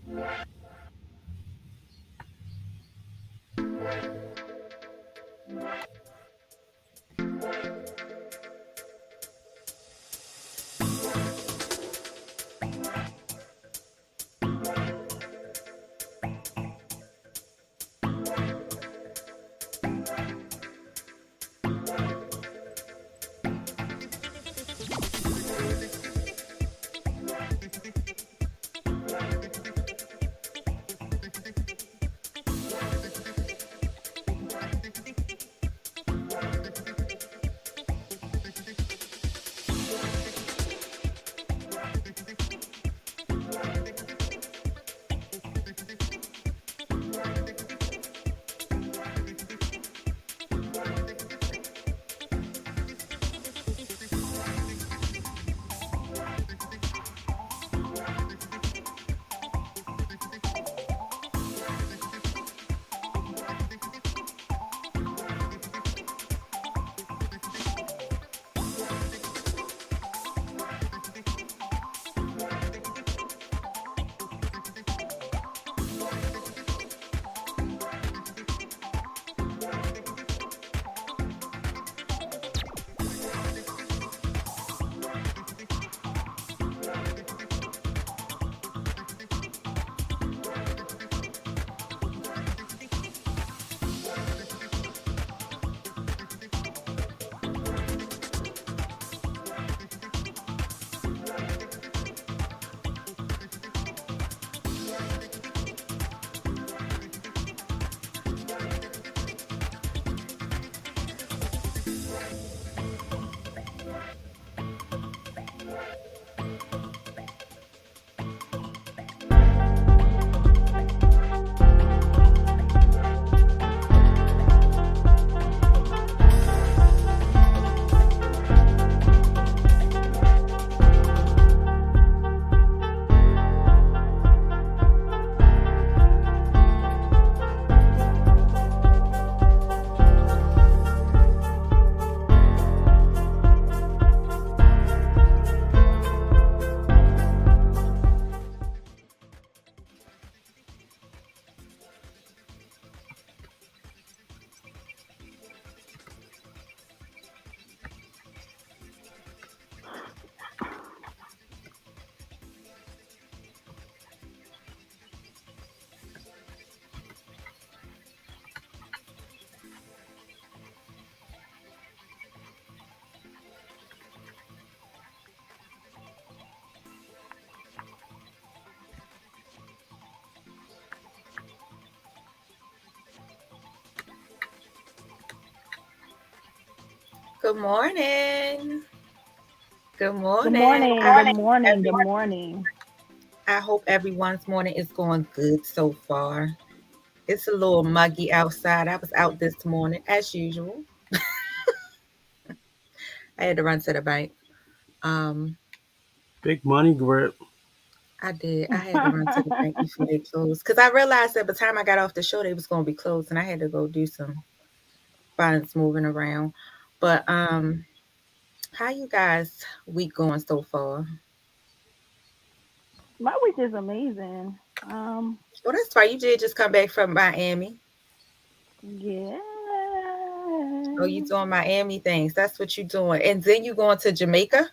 Good morning. Good Good morning. morning. Good morning. Good morning. I hope everyone's morning is going good so far. It's a little muggy outside. I was out this morning as usual. I had to run to the bank. Um, Big money grip. I did. I had to run to the bank before they closed because I realized that by the time I got off the show, they was going to be closed, and I had to go do some funds moving around. But how you guys week going so far? My week is amazing. Well, that's right. You did just come back from Miami. Yeah. Oh, you doing Miami things. That's what you doing. And then you going to Jamaica?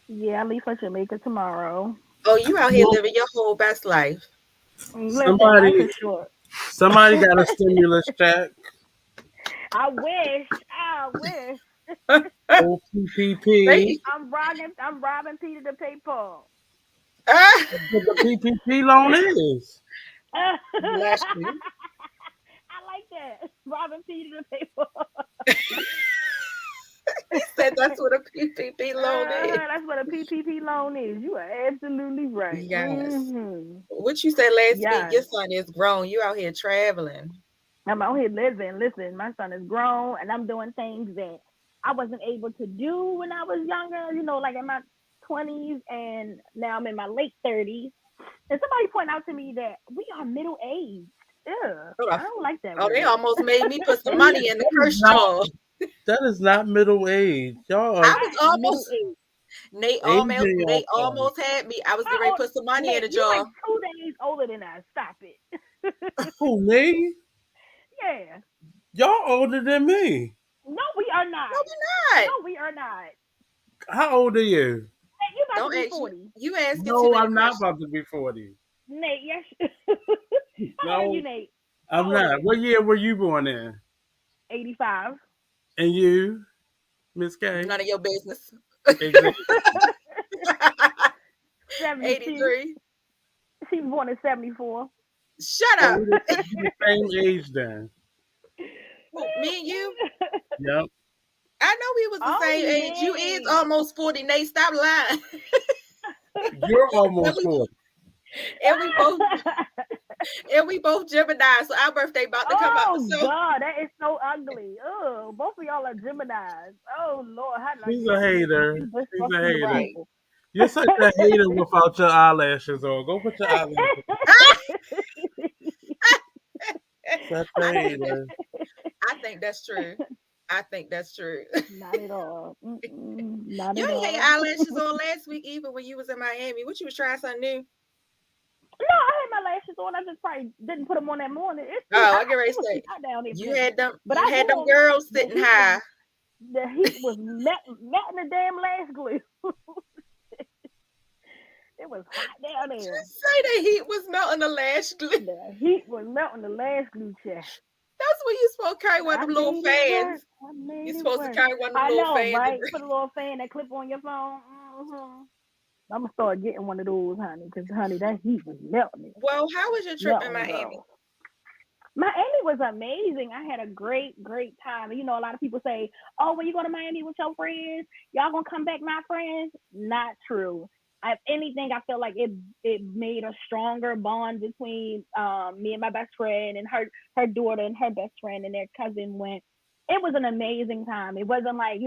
Yeah, I leave for Jamaica tomorrow. Oh, you out here living your whole best life. Listen, life Somebody, is short. somebody got a stimulus check. I wish. I wish. OPPP. They, I'm robbing Peter to pay Paul. ah, What the PPP loan is. I bless you. like that. Robbing Peter to pay Paul. He said that's what a PPP loan is. That's what a PPP loan is. You are absolutely right. Yes. Hmm. What you said last week, Yes. your son is grown. You out here traveling. I'm out here living. Listen, my son is grown, and I'm doing things that I wasn't able to do when I was younger. Like in my 20s, and now I'm in my late 30s. And somebody pointed out to me that we are middle aged. Yeah, I don't like that Oh, they word. almost made me put some That money in the is curse not. jar. That is not middle age. Y'all are I I was am middle almost aged. AJ Nate on almost had me. I was getting How ready to old? put some money in Nate, the you like jar. 2 days older than us. Stop it. Who, me? Yeah. Y'all older than me. No, we are No, not. we're No, not. we are not. How old are you? Hey, you about to Don't be ask you. 40. You asking too No, many I'm not questions. about to be 40. Nate, yes. How old are you, No, Nate? I'm How old are not. you? What year were you born in? 85. And you, Miss K? None of your business. Exactly. 72. 83. She was born in 74. Shut So up. we the same age then. Who, me and you? Yep. I know we was the Oh, same age. You is Nate. almost 40. Nate, stop lying. You're and almost we 40. and we both Gemini, so our birthday about to come up. Oh So God, that is so ugly. Oh, both of y'all are Geminis. Oh Lord, how did I She's get a in here? hater. You She's a dysfunctional hater. right. people. You're such a hater without your eyelashes on. Go put your eyelashes on. Such a I think hater. I think that's true. I think that's true. Not at all. Mm-mm, not You at ain't had your all. eyelashes on last week even when you was in Miami. What you was trying something new? No, I had my lashes on. I just probably didn't put them on that morning. It's too Oh, I get hot. ready It to was too say hot down there for you me. had them But I wore them. girls The sitting heat was high. melting the damn lash glue. It was hot down there. Just say the heat was melting the lash glue. The heat was melting the lash glue check. That's when you supposed to carry one I of them little made it work. fans. I You made it supposed to work. carry one of them I little know, fans. right? Put a little fan that clip on your phone. I'm gonna start getting one of those, honey, because honey, that heat was melting it, Well, how was your trip in melting it, Miami? girl. Miami was amazing. I had a great, great time. You know, a lot of people say, "Oh, when you go to Miami with your friends, y'all gonna come back not friends." Not true. If anything, I feel like it made a stronger bond between me and my best friend and her daughter and her best friend and their cousin went. It was an amazing time. It wasn't like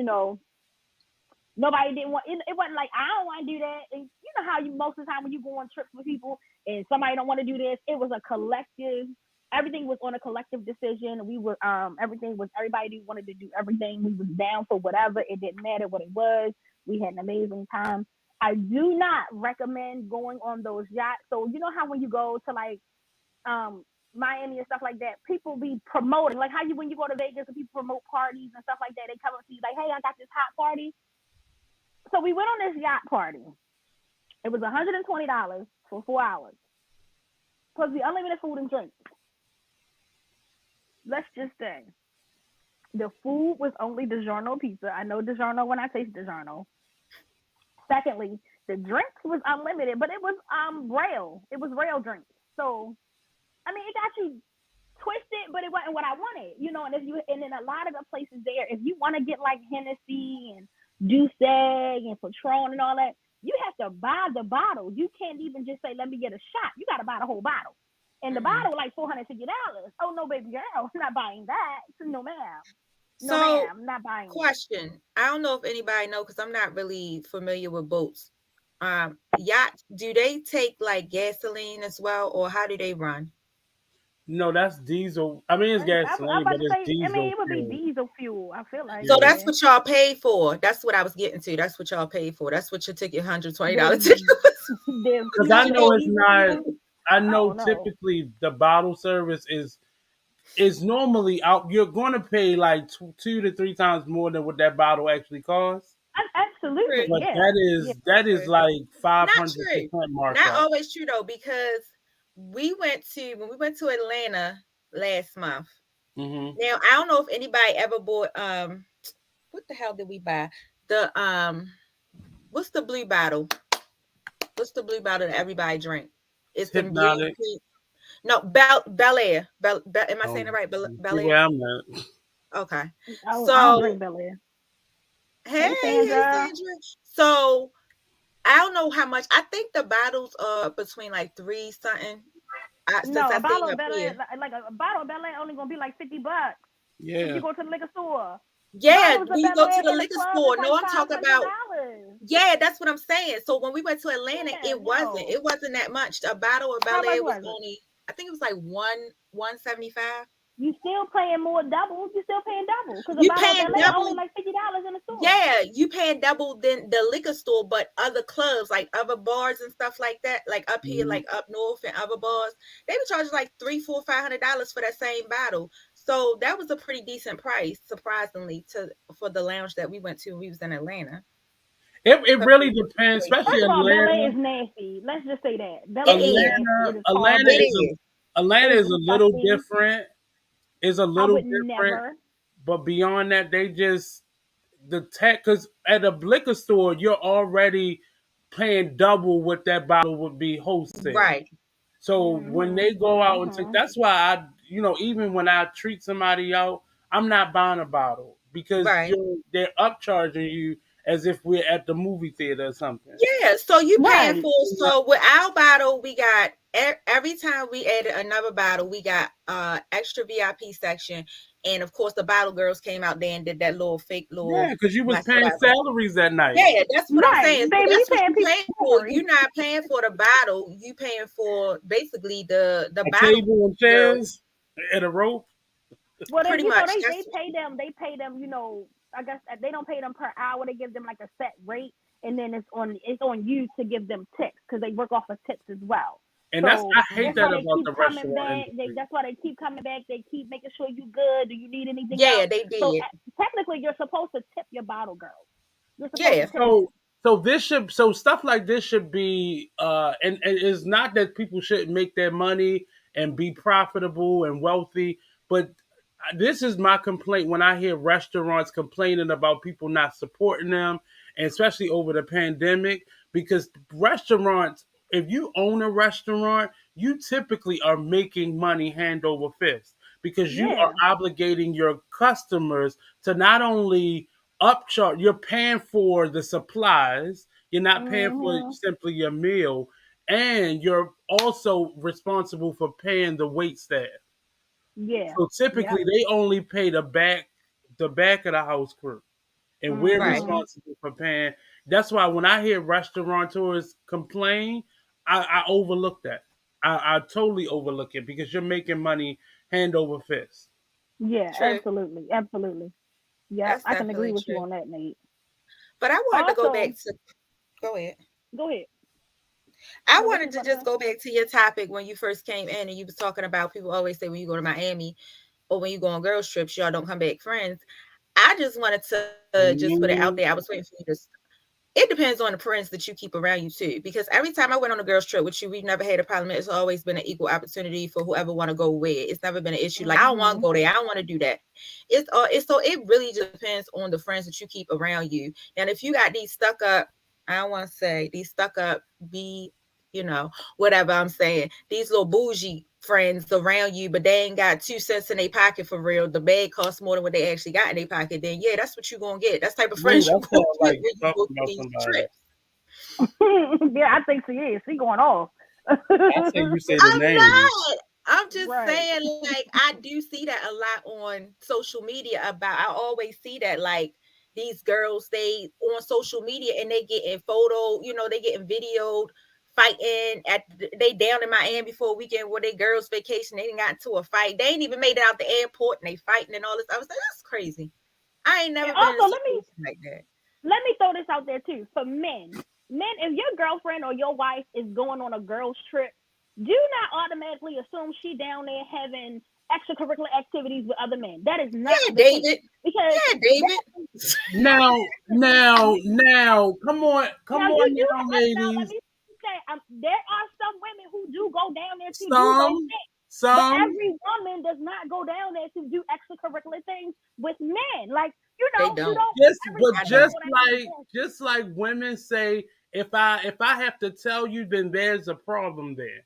nobody didn't want it. It wasn't like I don't want to do that. And you know how you most of the time when you go on trips with people and somebody don't want to do this, it was a collective. Everything was on a collective decision. We were everything was everybody wanted to do everything. We was down for whatever. It didn't matter what it was. We had an amazing time. I do not recommend going on those yachts. So you know how when you go to like Miami and stuff like that, people be promoting like how you when you go to Vegas and people promote parties and stuff like that. They come up to you like, "Hey, I got this hot party." So we went on this yacht party. It was $120 for 4 hours. Plus the unlimited food and drinks. Let's just say the food was only DiGiorno pizza. I know DiGiorno when I taste DiGiorno. Secondly, the drinks was unlimited, but it was rail. It was rail drinks. So I mean, it got you twisted, but it wasn't what I wanted, you know. And in a lot of the places there, if you want to get like Hennessy and Douce and Patron and all that, you have to buy the bottle. You can't even just say, "Let me get a shot." You got to buy the whole bottle, and the bottle like $450. Oh no, baby girl, I'm not buying that. No ma'am, no So, ma'am, I'm not buying it. question. I don't know if anybody know because I'm not really familiar with boats. Yachts, do they take like gasoline as well, or how do they run? No, that's diesel. I mean, it's I'm gasoline, about but to it's say, I mean, diesel it would be fuel. diesel fuel. I feel like, So Yeah. that's yeah. what y'all paid for. That's what I was getting to. That's what y'all paid for. That's what your ticket $120 There's ticket was. there's Because I fuel, know it's diesel not. fuel. I I know don't know. typically the bottle service is normally out. You're going to pay like 2 to 3 times more than what that bottle actually costs. True. Absolutely, But yeah, yeah. that is True. like five Not hundred true. percent Not markup. always true though, because when we went to Atlanta last month. Hmm. Now I don't know if anybody ever bought what the hell did we buy? The what's the blue bottle? What's the blue bottle that everybody drink? It's in green. Hypnotic. No, Bel Air. Am I saying it Um, right? Bel Air. where I'm at. Okay. I don't So drink Bel Air. Hey, hey Sandra. Sandra. So I don't know how much. I think the bottles are between like three something. Since No, I a seen bottle of up Bel Air, here. like a bottle of Bel Air, only gonna be like $50 if you Yeah. go to the liquor store. Yeah, Bottles of when you Bel go to Air the in the liquor club is store. like No, I'm five talking hundred about. dollars. Yeah, that's what I'm saying. So when we went to Atlanta, Yeah, it wasn't. no. It wasn't that much. A bottle of How Bel much Air was was it? only. I think it was like 175. You still paying more double. You still paying double because a You bottle of paying LA only double. like $50 in the store. Yeah, you paying double than the liquor store, but other clubs like other bars and stuff like that, like up here, Mhm. like up north and other bars, they would charge like $300, $400, $500 for that same bottle. So that was a pretty decent price, surprisingly, to for the lounge that we went to when we was in Atlanta. It really Compared to depends, Detroit. especially First of all, Bel Air Atlanta. is nasty. Let's just say that Bel It Air is is. nasty. Atlanta, It is Atlanta It horrible. is is. Atlanta It is is a little disgusting. different. Is a I little would different, never. but beyond that, they just the tech. Because at a liquor store, you're already paying double what that bottle would be wholesale. Right. So when Mhm. they go out and take, Mhm. that's why even when I treat somebody out, I'm not buying a bottle because Right. they're upcharging you as if we're at the movie theater or something. Yeah, so you paying Right. for, so with our bottle, we got every time we added another bottle, we got extra VIP section, and of course the bottle girls came out there and did that little fake Yeah, little because you was like paying whatever. salaries that night. Yeah, that's what I'm Right, saying. So baby. You that's what paying you people paying for. salary. You're not paying for the bottle. You paying for basically the A bottle table and girls. chairs and a rope. Well, they Pretty you know much. they That's pay them. They pay them. I guess they don't pay them per hour. They give them like a set rate, and then it's on you to give them tips because they work off of tips as well. And So I hate that's that why mhm. they about keep the coming restaurant back. industry. That's why they keep coming back. They keep making sure you good. Do you need anything Yeah, else? they So did. technically, you're supposed to tip your bottle girls. You're supposed to Yeah. tip them. So stuff like this should be and it's not that people shouldn't make their money and be profitable and wealthy, but this is my complaint when I hear restaurants complaining about people not supporting them, and especially over the pandemic, because restaurants, if you own a restaurant, you typically are making money hand over fist because you are Yeah. obligating your customers to not only upcharge, you're paying for the supplies, you're not paying for Mhm. simply your meal, and you're also responsible for paying the wait staff. Yeah. So Yep. typically they only pay the back of the house crew. And we're Right. Mhm. responsible for paying. That's why when I hear restaurateurs complain, I overlook that. I totally overlook it because you're making money hand over fist. Yeah. True. Absolutely. Absolutely. Yep. That's I can agree definitely with you true. on that, Nate. But I wanted to go back Also, to go ahead. go ahead. I No, what you wanted was to about to just say? go back to your topic when you first came in and you was talking about people always say when you go to Miami or when you go on girls trips, y'all don't come back friends. I just wanted to just put it out there. I was waiting for you to. It depends on the friends that you keep around you too, because every time I went on a girls trip with you, we've never had a problem. It's always been an equal opportunity for whoever want to go where. It's never been an issue. Like I don't want to Mhm. go there. I don't want to do that. It's so it really just depends on the friends that you keep around you. And if you got these stuck up, I don't want to say these stuck up, be whatever I'm saying. These little bougie friends around you, but they ain't got 2 cents in their pocket for real. The bag costs more than what they actually got in their pocket. Then yeah, that's what you're gonna get. That's the type of Wait, friends you that gonna sounds get like when you you go talking to about these somebody. trips. Yeah, I think she is. She going off. I say you say the I'm name. not. I'm just Right. saying, like, I do see that a lot on social media about, I always see that, like, these girls, they on social media and they getting they getting videoed fighting they down in Miami for a weekend where they girls vacation. They didn't got into a fight. They ain't even made it out the airport and they fighting and all this. I was like, that's crazy. I ain't And never been in a also, let me situation like that. let me throw this out there too for men. Men, if your girlfriend or your wife is going on a girls trip, do not automatically assume she down there having extracurricular activities with other men. That is not Yeah, the case David. because Yeah, that David. Now, now come you on do now, now let ladies. me say there are some women who do go down there to do those Some, things. But some. every woman does not go down there to do extracurricular things with men. Like, They you don't. don't Just every but I woman don't know. go down there. just like women say, if I have to tell you, then there's a problem there.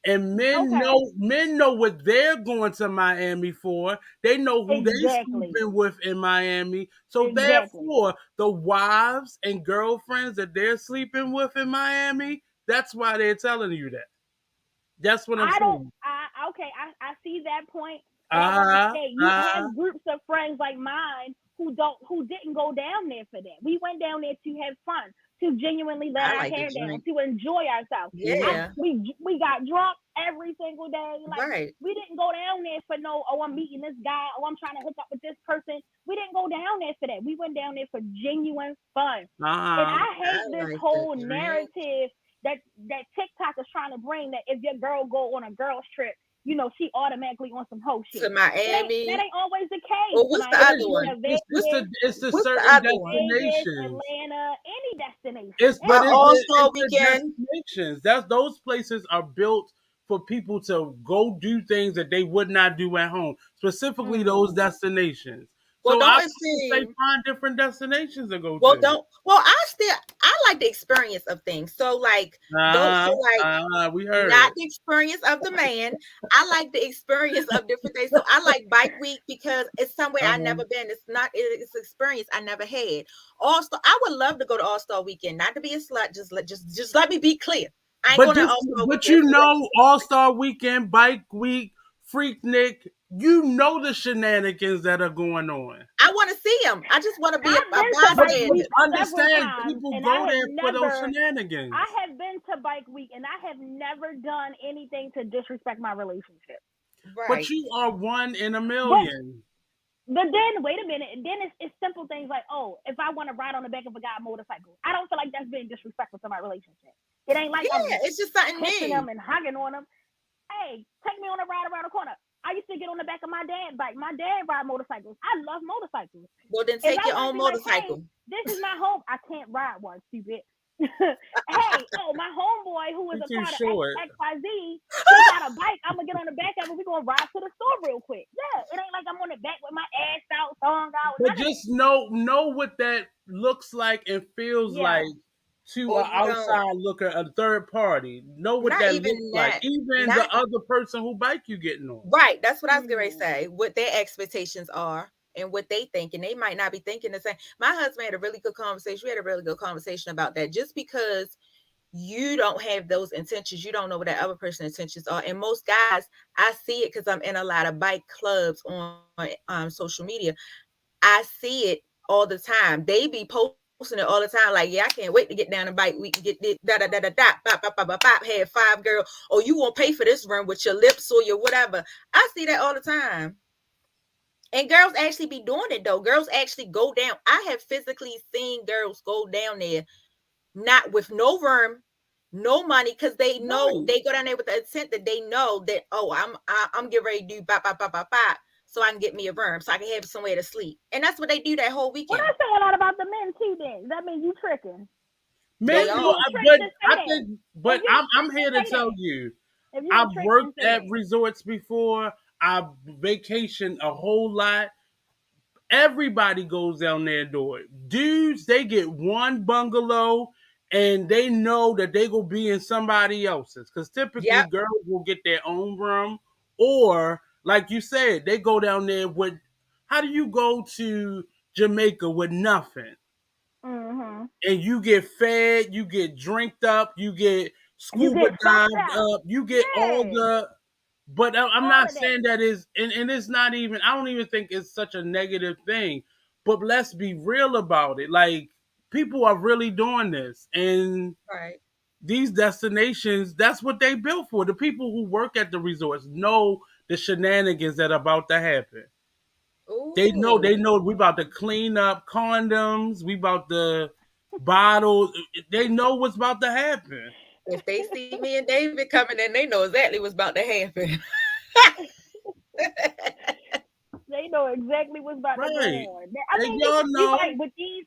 And Okay. men know what they're going to Miami for. They know who they Exactly. sleeping with in Miami. So Exactly. therefore, the wives and girlfriends that they're sleeping with in Miami, that's why they're telling you that. That's what I'm I don't. saying. Okay. I see that point, but I want to Uh say you uh have groups of friends like mine who didn't go down there for that. We went down there to have fun, to genuinely let I our like to hair down, drink. to enjoy ourselves. Yeah, We got drunk every single day. Like right. we didn't go down there for no, oh, I'm meeting this guy, oh, I'm trying to hook up with this person. We didn't go down there for that. We went down there for genuine fun. And Uh-huh. I I hate this like to whole drink. narrative that TikTok is trying to bring, that if your girl go on a girls trip, she automatically on some hoe To shit. That Miami. ain't always the case. Or what's the But other it's Miami one? to it's it's the Vegas, it's the What's the certain other one? Vegas, destinations. Atlanta, any destination, It's but An any it's All the Star it's the Weekend. destinations. That's those places are built for people to go do things that they would not do at home. Specifically, those mm, destinations. Well, So don't I it would say seem? find different destinations to go Well, to. don't. Well, I like the experience of things. So like, don't so like We not heard. the experience of the man. I like the experience of different things. So I like Bike Week because it's somewhere I Uh-huh. never been. It's experience I never had. All Star. I would love to go to All Star Weekend. Not to be a slut. Just let me be clear. I ain't But going to this, All Star but Weekend you for that. know, All Star Weekend, Bike Week, Freaknik, you know the shenanigans that are going on. I want to see him. I just want to be I've a been to But Bike bystander. Week several understand, times, people and go there for those I shenanigans. have been to Bike Week, and I have never done anything to disrespect my relationship. But Right. you are one in a But million. then wait a minute. Then it's simple things like, oh, if I want to ride on the back of a guy motorcycle, I don't feel like that's being disrespectful to my relationship. It ain't like Yeah, I'm it's just something kissing new. them and hugging on them. Hey, take me on a ride around the corner. I used to get on the back of my dad's bike. My dad ride motorcycles. I love motorcycles. Well, then If take I your want to own be like, hey, motorcycle. this is my home, I can't ride one, stupid. Hey, oh, my homeboy who is You're a too part of short. XYZ, he got a bike. I'm gonna get on the back of it. We're gonna ride to the store real quick. Yeah, it ain't like I'm on the back with my ass out, tongue out, But none of that. just know what that looks like and feels like Yeah. to Or an you don't. outside looker, a third party. Know what Not that even looks like. that. Even Not the other person who bike you getting on. right. That's what I was going to Hmm. say. What their expectations are and what they think, and they might not be thinking the same. My husband had a really good conversation. We had a really good conversation about that. Just because you don't have those intentions, you don't know what that other person's intentions are. And most guys, I see it because I'm in a lot of bike clubs on social media. I see it all the time. They be posting it all the time. Like, yeah, I can't wait to get down and bike. We can get this, da da da da da, bop bop bop bop bop. Had five girl. Oh, you won't pay for this run with your lips or your whatever. I see that all the time. And girls actually be doing it though. Girls actually go down. I have physically seen girls go down there, not with no room, no money, because they know Right. they go down there with the intent that they know that, oh, I'm getting ready to do bop bop bop bop bop, so I can get me a room, so I can have somewhere to sleep. And that's what they do that whole Well, weekend. that say a lot about the men too. Then that means you tricking. Men, They If you well, are. a trick, but then say I that. think, If but you a I'm trick, then here to say tell that. you, If you a I've trick, then worked say at that. resorts before. I've vacationed a whole lot. Everybody goes down there and do it. Dudes, they get one bungalow and they know that they will be in somebody else's. Because typically Yep. girls will get their own room. Or, like you said, they go down there with, how do you go to Jamaica with nothing? Mhm. And you get fed, you get drinked up, you get You scuba get fucked dived up. up, you get all Yeah, the. But I'm all not of that. saying that is, and it's not even. I don't even think it's such a negative thing. But let's be real about it. Like people are really doing this, and Right. these destinations, that's what they built for. The people who work at the resorts know the shenanigans that are about to happen. Ooh. They know we about to clean up condoms, we about to bottles. They know what's about to happen. If they see me and David coming in, they know exactly what's about to happen. They know exactly what's about to Right. go on. I And mean, y'all you're know. right with these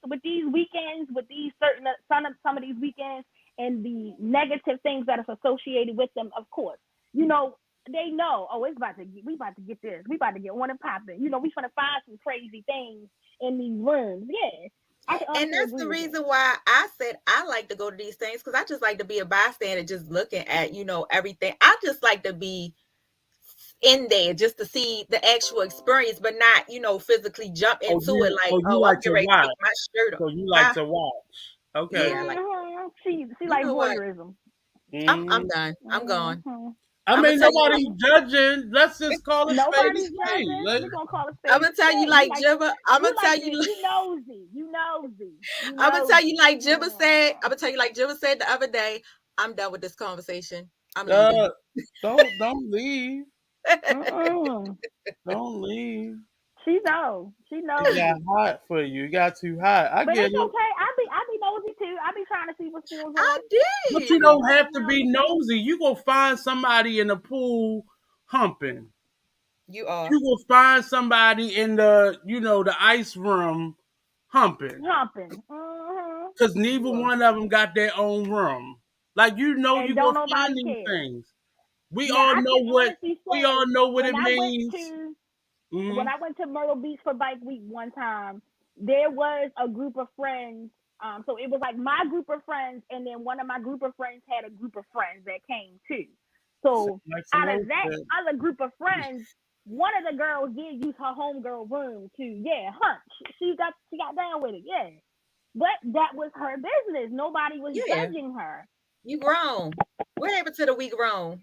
weekends, with these some of these weekends, and the negative things that is associated with them. Of course, they know. Oh, we about to get this. We about to get one and popping. We gonna find some crazy things in these rooms. Yeah, I can And honestly that's agree the with that. reason why I said I like to go to these things, because I just like to be a bystander, just looking at, everything. I just like to be in there just to see the actual experience, but not, physically jump Oh, into it like, you oh, I'm like getting to ready to watch. take my shirt off. So you like Huh? to watch. Okay. Yeah, like, Mm-hmm. She you like know what? voyeurism. I'm Mm. done. I'm gone. Mm-hmm. I I'm gonna mean, tell you. nobody's judging. Let's just call a spade a Nobody's spade. judging. Like, We're gonna call a I'm spade a gonna tell you spade. like Jibba. I'm You gonna like tell to you. you nosy. You nosy. You I'm gonna tell you nosy. like Jibba said. I'm gonna tell you like Jibba said the other day. I'm done with this conversation. I'm leaving. uh, don't leave. Mm-mm. Don't leave. She knows. She It got nosy. hot for you. It got too hot. I But get it's it. okay. I be nosy too. I be trying to see what's going I on. But you did. don't have to Now be and again. nosy. You go find somebody in the pool humping. You are. You will find somebody in the ice room humping. Humping. Mm-hmm. Because neither You are. one of them got their own room. Like And you don't gonna find nobody these care. things. We Now all I know can what honestly we all say know what when it I went means. to Hmm when I went to Myrtle Beach for Bike Week one time, there was a group of friends. So it was like my group of friends, and then one of my group of friends had a group of friends that came too. So Like some out old of that shit. other group of friends, one of the girls did use her homegirl room to hunt. She got down with it, yeah. But that was her business. Nobody was Yeah. judging her. You grown. What happened to the we grown?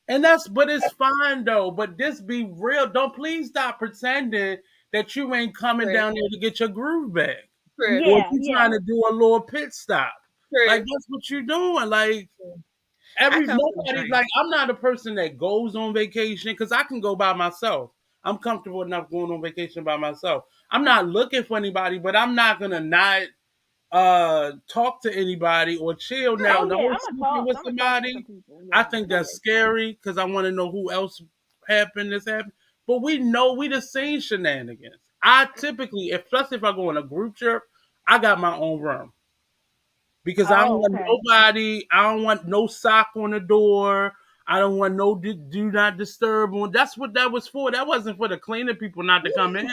And but it's fine though. But this be real. Don't please stop pretending that you ain't coming True. down there to get your groove back. True. Or Yeah, you trying yeah. to do a little pit stop. Like True. that's what you're doing. Like True. I come from the nobody dream. like I'm not a person that goes on vacation because I can go by myself. I'm comfortable enough going on vacation by myself. I'm not looking for anybody, but I'm not gonna not talk to anybody or chill. Now Oh the yeah, whole I'm gonna sleeping talk. with I'm gonna talk to some somebody, people. I Yeah, think go that's ahead. scary because I want to know who else happened, this happened. But we know we the same shenanigans. I typically, especially if I go on a group trip, I got my own room because I don't Oh, want okay. nobody. I don't want no sock on the door. I don't want no do not disturb on. That's what that was for. That wasn't for the cleaning people not to come in.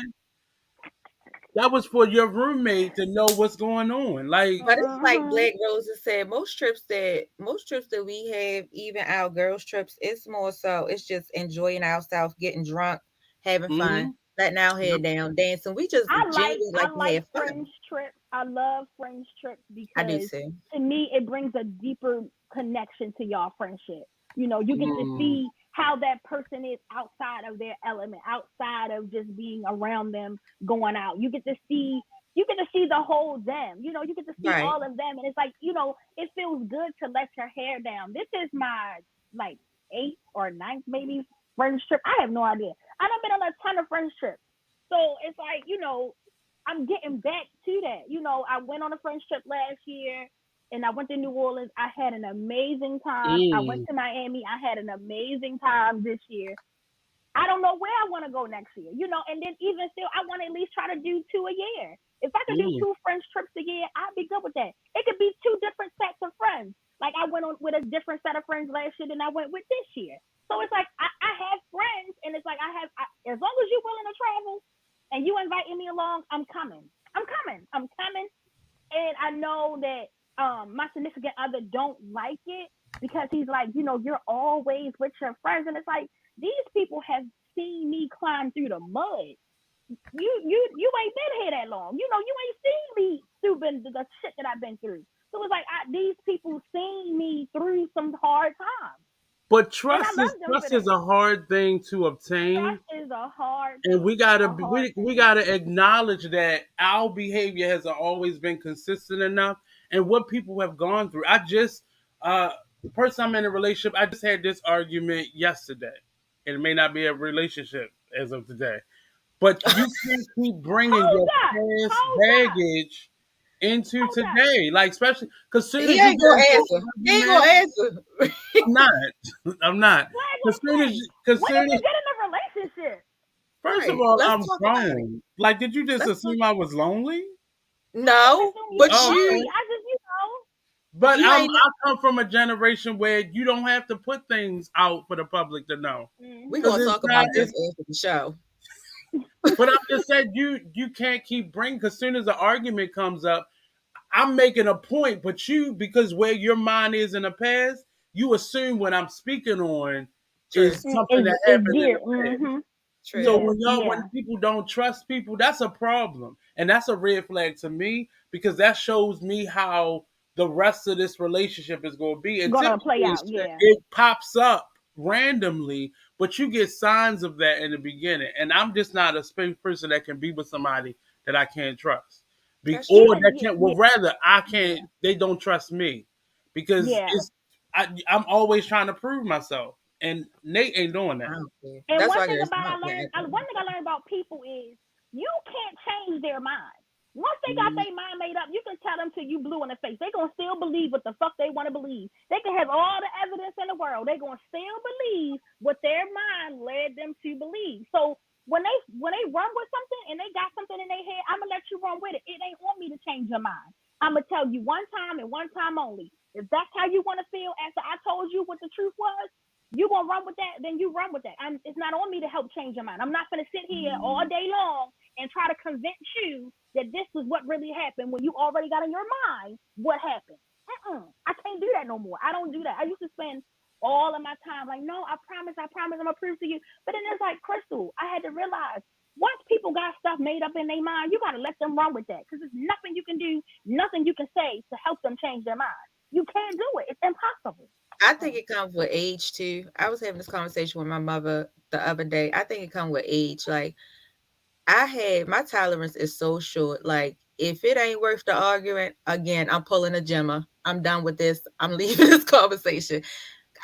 That was for your roommate to know what's going on. Like, But it's like Mhm. Black Roses said, most trips that we have, even our girls trips, it's more so it's just enjoying ourselves, getting drunk, having fun, mm-hmm. letting our Yep. head down, dancing. We just genuinely I like to like have fun. fringe trips. I love fringe trips I do because too. to me it brings a deeper connection to y'all friendship. You know, you get to Mm. see how that person is outside of their element, outside of just being around them going out. You get to see the whole them. You know, you get to see Right. all of them, and it's like it feels good to let your hair down. This is my like eighth or ninth maybe fringe trip. I have no idea. I done been on a ton of fringe trips. So it's like, I'm getting back to that. I went on a French trip last year and I went to New Orleans. I had an amazing time. I went Mm. to Miami. I had an amazing time this year. I don't know where I want to go next year, and then even still, I want to at least try to do two a year. If I could do Mm. two French trips a year, I'd be good with that. It could be two different sets of friends. Like I went on with a different set of friends last year than I went with this year. So it's like I have friends, and it's like as long as you're willing to travel and you inviting me along, I'm coming. I'm coming. I'm coming. And I know that my significant other don't like it because he's like, you're always with your friends, and it's like these people have seen me climb through the mud. You ain't been here that long. You ain't seen me through the shit that I've been through. So it's like these people seen me through some hard times, But and I love them for trust is that. a hard thing to obtain, Trust is a hard and thing. we gotta A hard we thing. gotta acknowledge that our behavior has always been consistent enough, and what people have gone through. The person I'm in a relationship, I just had this argument yesterday. It may not be a relationship as of today, but you can't keep bringing Hold your up. past Hold up. baggage into Hold up. today. Like especially because soon He as you ain't get gonna into answer. an He ain't gonna argument, answer. I'm not. I'm not. Flag As one soon as, thing. cause When soon did you as, get in a relationship? first of Right. all, Let's I'm talk about it. grown. Like, did you just Let's talk. assume I was lonely? I didn't No, assume you but was Okay. lonely. you I just. But you ain't. I come from a generation where you don't have to put things out for the public to know. We Mm-hmm. Cause gonna it's talk not. about this It's. after the show. But I'm just saying you can't keep bringing. Cause soon as the argument comes up, I'm making a point. But because where your mind is in the past, you assume what I'm speaking on True. is something that Is happened in gear. the past. Mm-hmm. So True. Yeah. when Yeah. people don't trust people, that's a problem, and that's a red flag to me because that shows me how the rest of this relationship is going to be. And Gonna play typically out, yeah. it pops up randomly, but you get signs of that in the beginning. And I'm just not a space person that can be with somebody that I can't trust. That's Or true. Even that can't, well, rather, I can't, they don't trust me because yeah. I'm always trying to prove myself. And Nate ain't doing I that. don't care. And That's one why I thing get about smart back. one thing I learned about people is you can't change their mind. Once they got Mm, their mind made up, you can tell them till you blue in the face. They gonna still believe what the fuck they want to believe. They can have all the evidence in the world. They gonna still believe what their mind led them to believe. So when they run with something and they got something in their head, I'm gonna let you run with it. It ain't on me to change your mind. I'm gonna tell you one time and one time only. If that's how you want to feel after I told you what the truth was, you gonna run with that, then you run with that. It's not on me to help change your mind. I'm not gonna sit here all day long and try to convince you that this is what really happened when you already got in your mind what happened. I can't do that no more. I don't do that. I used to spend all of my time like, no, I promise, I'm gonna prove to you. But then it's like, Crystal, I had to realize once people got stuff made up in their mind, you gotta let them run with that because there's nothing you can do, nothing you can say to help them change their mind. You can't do it. It's impossible. I think it comes with age too. I was having this conversation with my mother the other day. I think it comes with age. Like my tolerance is so short. Like if it ain't worth the argument, again, I'm pulling a Gemma. I'm done with this. I'm leaving this conversation.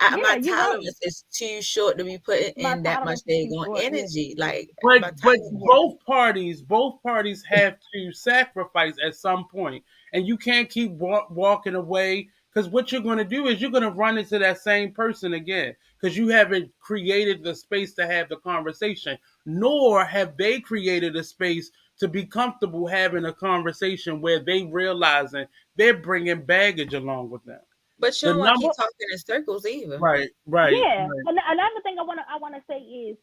Yeah, My you're right. tolerance is too short to be putting My in that much tolerance is too daggone short. Yeah. energy. Like my but tolerance. Yeah. both parties have to sacrifice at some point, and you can't keep walking away because what you're going to do is you're going to run into that same person again because you haven't created the space to have the conversation, nor have they created a space to be comfortable having a conversation where they realizing they're bringing baggage along with them. But you The don't want to number, keep talking in circles either. right, right, Yeah. right. Another thing I wanna say is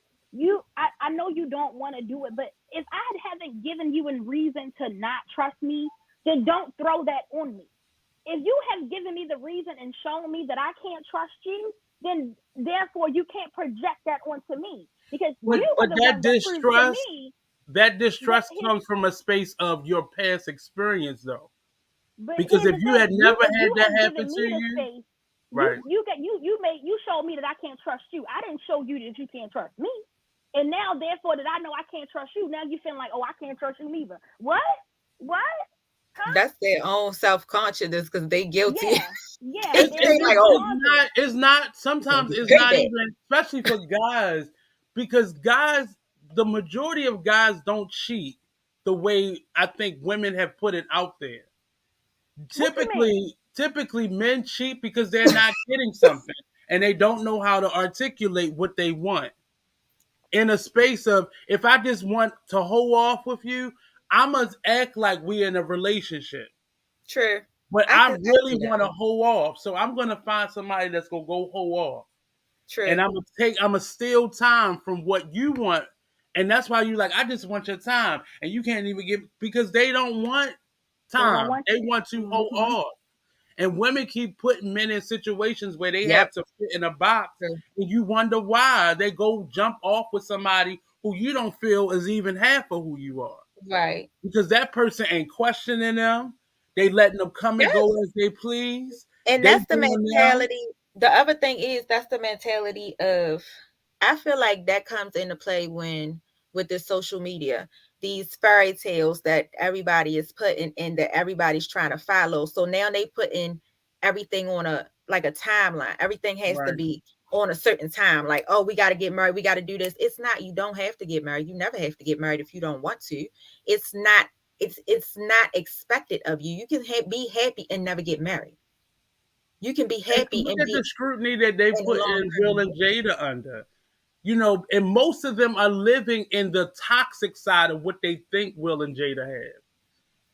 I know you don't want to do it, but if I haven't given you a reason to not trust me, then don't throw that on me. If you have given me the reason and shown me that I can't trust you, then therefore you can't project that onto me because But you were but the that one that proved to distrust me. that But distrust here, comes from a space of your past experience though. but Because here's if the you had thing: never you had that have happen given to me the you, space. right. You showed me that I can't trust you. I didn't show you that you can't trust me. And now, therefore, that I know I can't trust you. Now you feel like, oh, I can't trust you neither. What? What? Huh? That's their own self consciousness because they guilty. Yeah, yeah. It's They're it's Like, self it's oh, conscious. it's not you're gonna sometimes get it's not payback. even, especially for guys, because guys, the majority of guys don't cheat the way I think women have put it out there. What you mean? Typically men cheat because they're not getting something and they don't know how to articulate what they want in a space of, if I just want to hold off with you, I must act like we're in a relationship. True. But I I can. I really see that. want to hold off. So I'm gonna find somebody that's gonna go hold off. And True. I'm gonna steal time from what you want. And that's why you like, I just want your time. And you can't even get, because they don't want They don't time. want They it. want to hold Mm-hmm. off. And women keep putting men in situations where they have Yep. to fit in a box, True. and you wonder why they go jump off with somebody who you don't feel is even half of who you are. Right. Because that person ain't questioning them. They letting them come and go Yes. as they please. And They that's the doing them. mentality. The other thing is that's the mentality of, I feel like that comes into play when with the social media, these fairy tales that everybody is putting in that everybody's trying to follow. So now they put in everything on a like a timeline. Everything has to Right. be on a certain time. Like, oh, we got to get married. We got to do this. It's not. You don't have to get married. You never have to get married if you don't want to. It's not. It's not expected of you. You can be happy and never get married. You can be And happy look and at the be scrutiny that they in a put long in term Will and relationship. Jada under. And most of them are living in the toxic side of what they think Will and Jada have.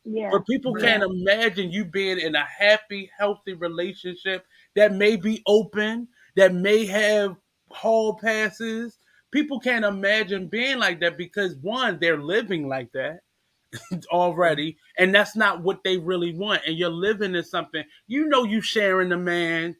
Yeah, But people Right. can't yeah. imagine you being in a happy, healthy relationship that may be open, that may have hall passes. People can't imagine being like that because one, they're living like that already, and that's not what they really want. And you're living in something, you sharing a man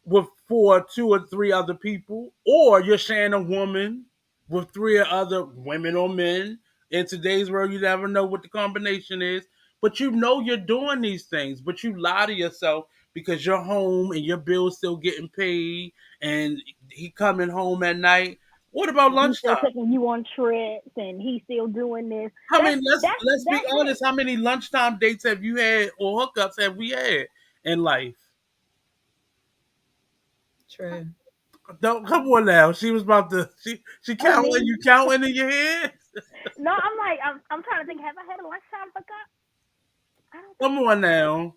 with two or three other people, or you're sharing a woman with three or other women or men. In today's world, you never know what the combination is. but you know you're doing these things, but you lie to yourself because you're home and your bill's still getting paid, and he coming home at night. What about And he's still lunchtime? taking you on trips, and he's still doing this. How That's many? that's Let's be that's it. honest. How many lunchtime dates have you had or hookups have we had in life? True. Don't come on now. She was about to. She Oh, counting. me? You counting in your head? No, I'm like I'm trying to think. Have I had a lunchtime hookup? I don't think Come so. on now.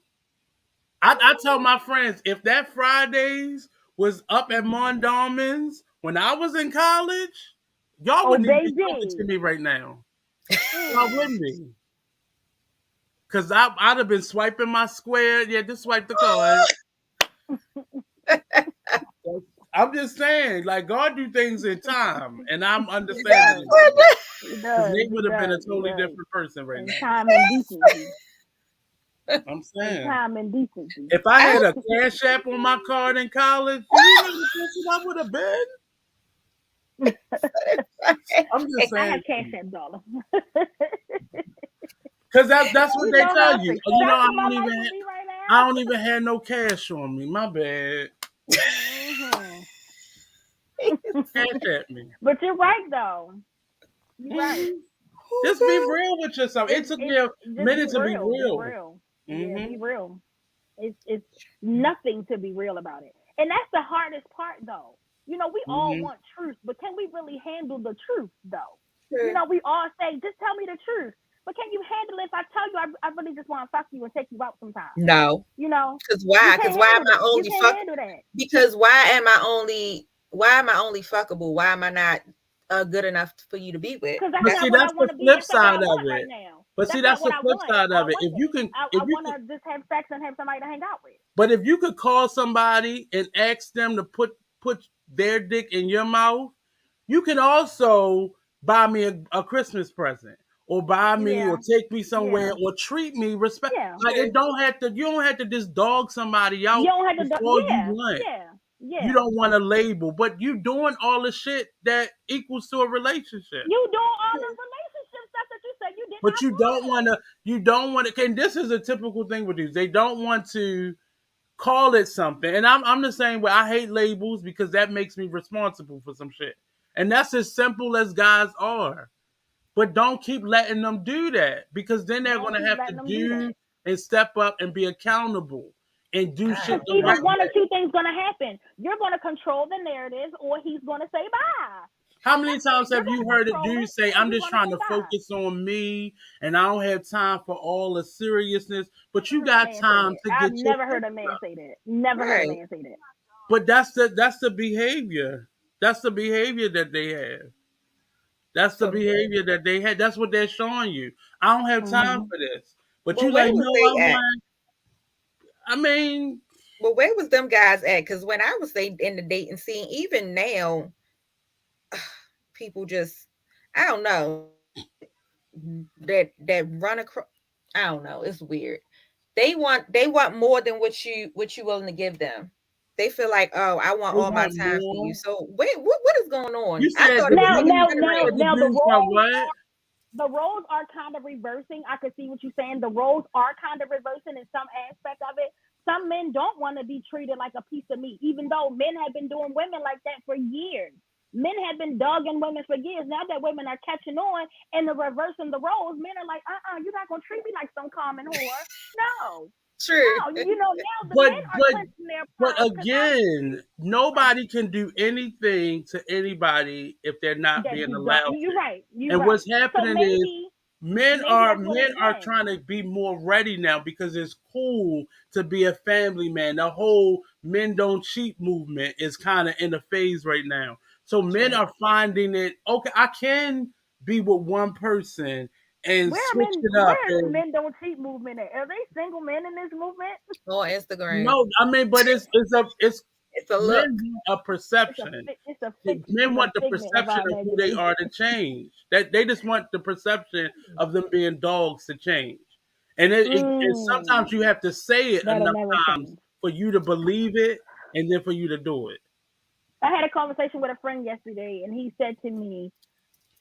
I tell my friends if that Fridays was up at Mondawman's when I was in college, y'all Oh, wouldn't even be talking to baby. me right now. Y'all Mm. wouldn't be. Cause I'd have been swiping my square. Yeah, just swipe the card. I'm just saying, like God do things in time, and I'm He understanding does. it now. He Because does. Nate He would have been a does. He totally does. different person right And now. time and decency. I'm And saying. time and decency. If I I had a cash app on my card in college, do you know the person I would have been? I'm just I have saying. cash app dollar. Cause that's what You they know tell how you. You know, successful my life would be right I now. don't even have no cash on me. My bad. Hmm. Cash at me. But you're right though. You're right. Hmm. Just be real with yourself. It took me It's a just be minute to be real. Be real. real. Yeah, Hmm. be real. It's nothing to be real about it. And that's the hardest part though. We all Hmm. want truth, but can we really handle the truth though? true. We all say, just tell me the truth. But can you handle it if I tell you I really just want to fuck you and take you out sometime? No. You know? Because You why? can't Because why handle am I that. You only can't fuck? handle that. Because why am I only fuckable? Why am I not good enough for you to be with? Because that's But That's not see, what I that's want the to be. flip That's not what side I of want right it. now. But see, That's not that's what the I flip want. side I of it. want If that. you can, I if you want can, to just have sex and have somebody to hang out with. but if you could call somebody and ask them to put their dick in your mouth, you can also buy me a Christmas present, or buy me, or Yeah, take me somewhere, yeah, or treat me respect. yeah. Like it true. don't have to. You don't have to just dog somebody You out. don't have to. It's all you Yeah, want. yeah, You yeah. don't want a label, but you doing all the shit that equals to a relationship. You doing all the relationship stuff that you said you did But not you don't want want. to. You don't want to. And this is a typical thing with these. They don't want to call it something. And I'm the same way. I hate labels because that makes me responsible for some shit. And that's as simple as guys are. But don't keep letting them do that, because then they're Don't gonna keep have to letting them do do that. and step up and be accountable and do I shit Because the either right know. one or way. two things gonna happen. You're gonna control the narrative, or he's gonna say bye. How And many that's times it. You're have you gonna heard a control dude it, say, or I'm he's just gonna trying say to bye. focus on me and I don't have time for all the seriousness, but you Never heard a got man say time that. to I've get your never heard fix a man up. say that. Never heard a Right. man say that. But that's the behavior. That's the behavior that they have. That's the So, behavior that they had. That's what they're showing you. I don't have time Hmm. for this. But well, you where like, was no, I they at? want. I mean, Well, where was them guys at? Because when I was in the dating scene, even now, people just, I don't know, that run across. I don't know. It's weird. They want more than what you willing to give them. They feel like, oh, I want they all my want time for you. more. So wait, what is going on? You I said thought the it was Now, like a now, dudes. better You now, said rate. the now, the dudes want roles what? are kind of reversing. I can see what you're saying. The roles are kind of reversing in some aspect of it. Some men don't want to be treated like a piece of meat, even though men have been doing women like that for years. Men have been dogging women for years. Now that women are catching on and they're reversing the roles, men are like, you're not gonna treat me like some common whore. No, True. no. Now the But men are but clenching their but pearls because again, right, nobody can do anything to anybody if they're not that being you don't. allowed You're to. right. You're And right. what's So happening is men maybe are that's what men it's are been. trying to be more ready now because it's cool to be a family man. The whole men don't cheat movement is kind of in a phase right now. So men True. are finding it okay. I can be with one person and switch it up. Where is the And men don't cheat movement at? Are they single men in this movement? On Instagram, no, I mean, but it's it's a men look. want a perception. Men It's a want the figment of perception our of who they are imagination. to change. That they just want the perception of them being dogs to change. And and sometimes Mm, you have to say it that'll enough never times change. for you to believe it, and then for you to do it. I had a conversation with a friend yesterday, and he said to me,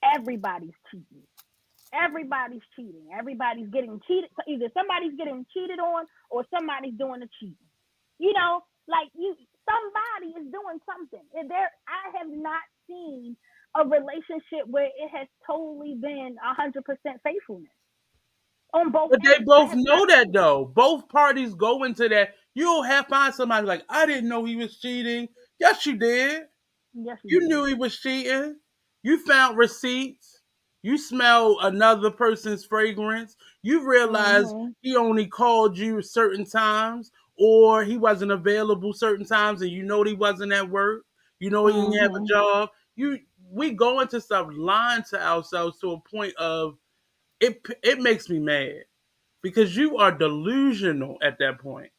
"Everybody's cheating. Everybody's cheating. Everybody's getting cheated. So either somebody's getting cheated on or somebody's doing the cheating. You know, like somebody is doing something. And I have not seen a relationship where it has totally been 100% faithfulness on both But they ends. I both have not know that seen it. though. Both parties go into that. You'll have find somebody like, I didn't know he was cheating. Yes, you did. Yes, you You did. knew he was cheating. You found receipts. You smelled another person's fragrance. You realized Mm-hmm. he only called you certain times or he wasn't available certain times and you know he wasn't at work. You know he didn't have a Mm-hmm. job. We go into stuff lying to ourselves to a point of it makes me mad because you are delusional at that point.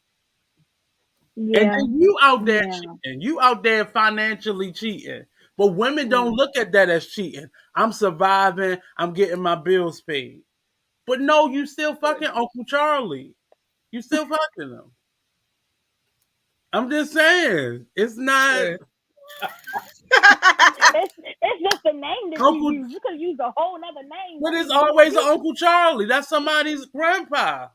And Yeah. then you out there Yeah. cheating. You out there financially cheating. But women don't Mm. look at that as cheating. I'm surviving. I'm getting my bills paid. But no, you still fucking Uncle Charlie. You still fucking him. I'm just saying. It's not True. It's just the name that you Uncle, use. You could use a whole other name. but I it's mean, always an you Uncle Charlie. That's somebody's grandpa.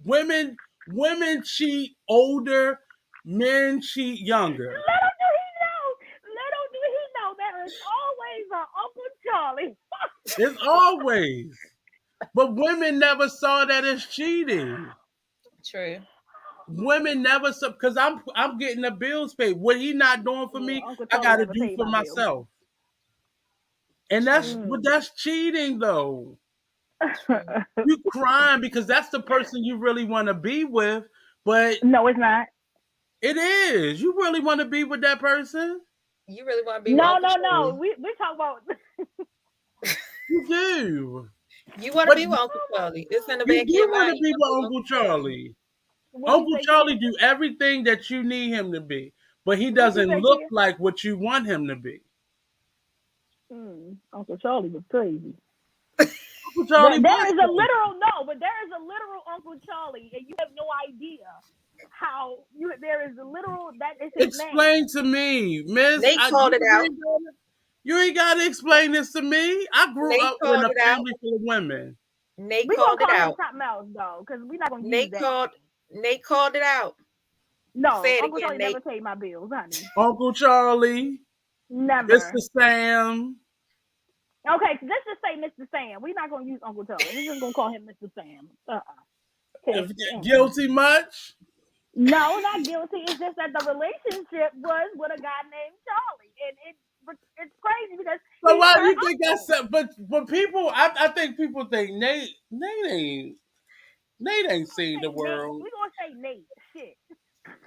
Women women cheat older, men cheat younger. little do he know. Little do he know there is always an Uncle Charlie. It's always. But women never saw that as cheating. True. Women never because I'm getting the bills paid. What he not doing for Yeah, me, Uncle I Charlie gotta never do paid for my bill. myself. And True. Mm. that's cheating though. True. You crying because that's the person you really want to be with, but No, it's not. it is. You really want to be with that person? You really want to be with No, Uncle no, no. Charlie? We talk about. You do. You want to But be with Uncle Oh my Charlie? It's in the you back of do your want mind. to You be want to be with with Uncle Uncle Charlie. Charlie. God. What you Uncle say, Charlie Kim? do everything that you need him to be, but he What you doesn't say, look Kim? like what you want him to be. Uncle Charlie was crazy. Uncle Charlie There was is a crazy. literal no, but there is a literal Uncle Charlie, and you have no idea how you. There is a literal that is his name. Explain to me, Miss. Nate called it out. You ain't got to explain this to me. I grew Nate up in called a it out. family full of women. Nate We gonna called it call him out. something else though, because we're not gonna use Nate that called. name. Nate called it out. No, Say it Uncle again, Charlie never Nate. paid my bills, honey. Uncle Charlie, Mr. Never. Sam. Okay, so let's just say Mr. Sam. We're not gonna use Uncle Charlie. We're just gonna call him Mr. Sam. Cause Guilty much? no, not guilty. It's just that the relationship was with a guy named Charlie, and it's crazy because So he's why do her you think uncle. that's but people I think people think Nate ain't seen the Say Nate. world. We're gonna say Nate. Shit.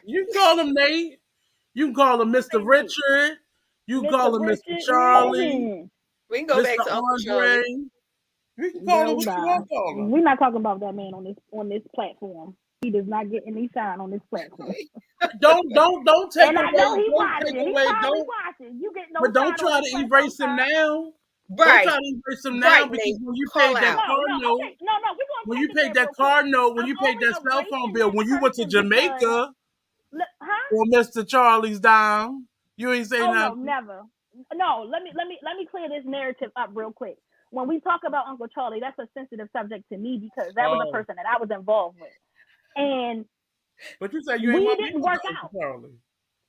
You can call him Nate. You can call him We'll Mr. say Nate. Richard. You can Mr. call him Mr. Richard. Charlie, We can go back Mr. to Uncle Andre. Charlie. You can call him Girl, what you bye. want to call him. We're not talking about that man on this platform. He does not get any shine on this platform. Don't take And I away know he don't take watching. He away probably don't watching. You get no but don't shine on try this to platform, erase him sir. now. Don't try Right. to erase him now Right, because Nate. when you Call paid that out. No, car no, note, okay. No, no, we're going to when take you it paid there that real quick. car note, when I'm you paid only that cell phone erasing bill, that when you went to person because, Jamaica huh? for Mr. Charlie's dime, you ain't say Oh, no, nothing. never. No, let me clear this narrative up real quick. When we talk about Uncle Charlie, that's a sensitive subject to me because that was a Oh, person that I was involved with. And but you said you ain't we want to be didn't with work the Uncle out. Charlie.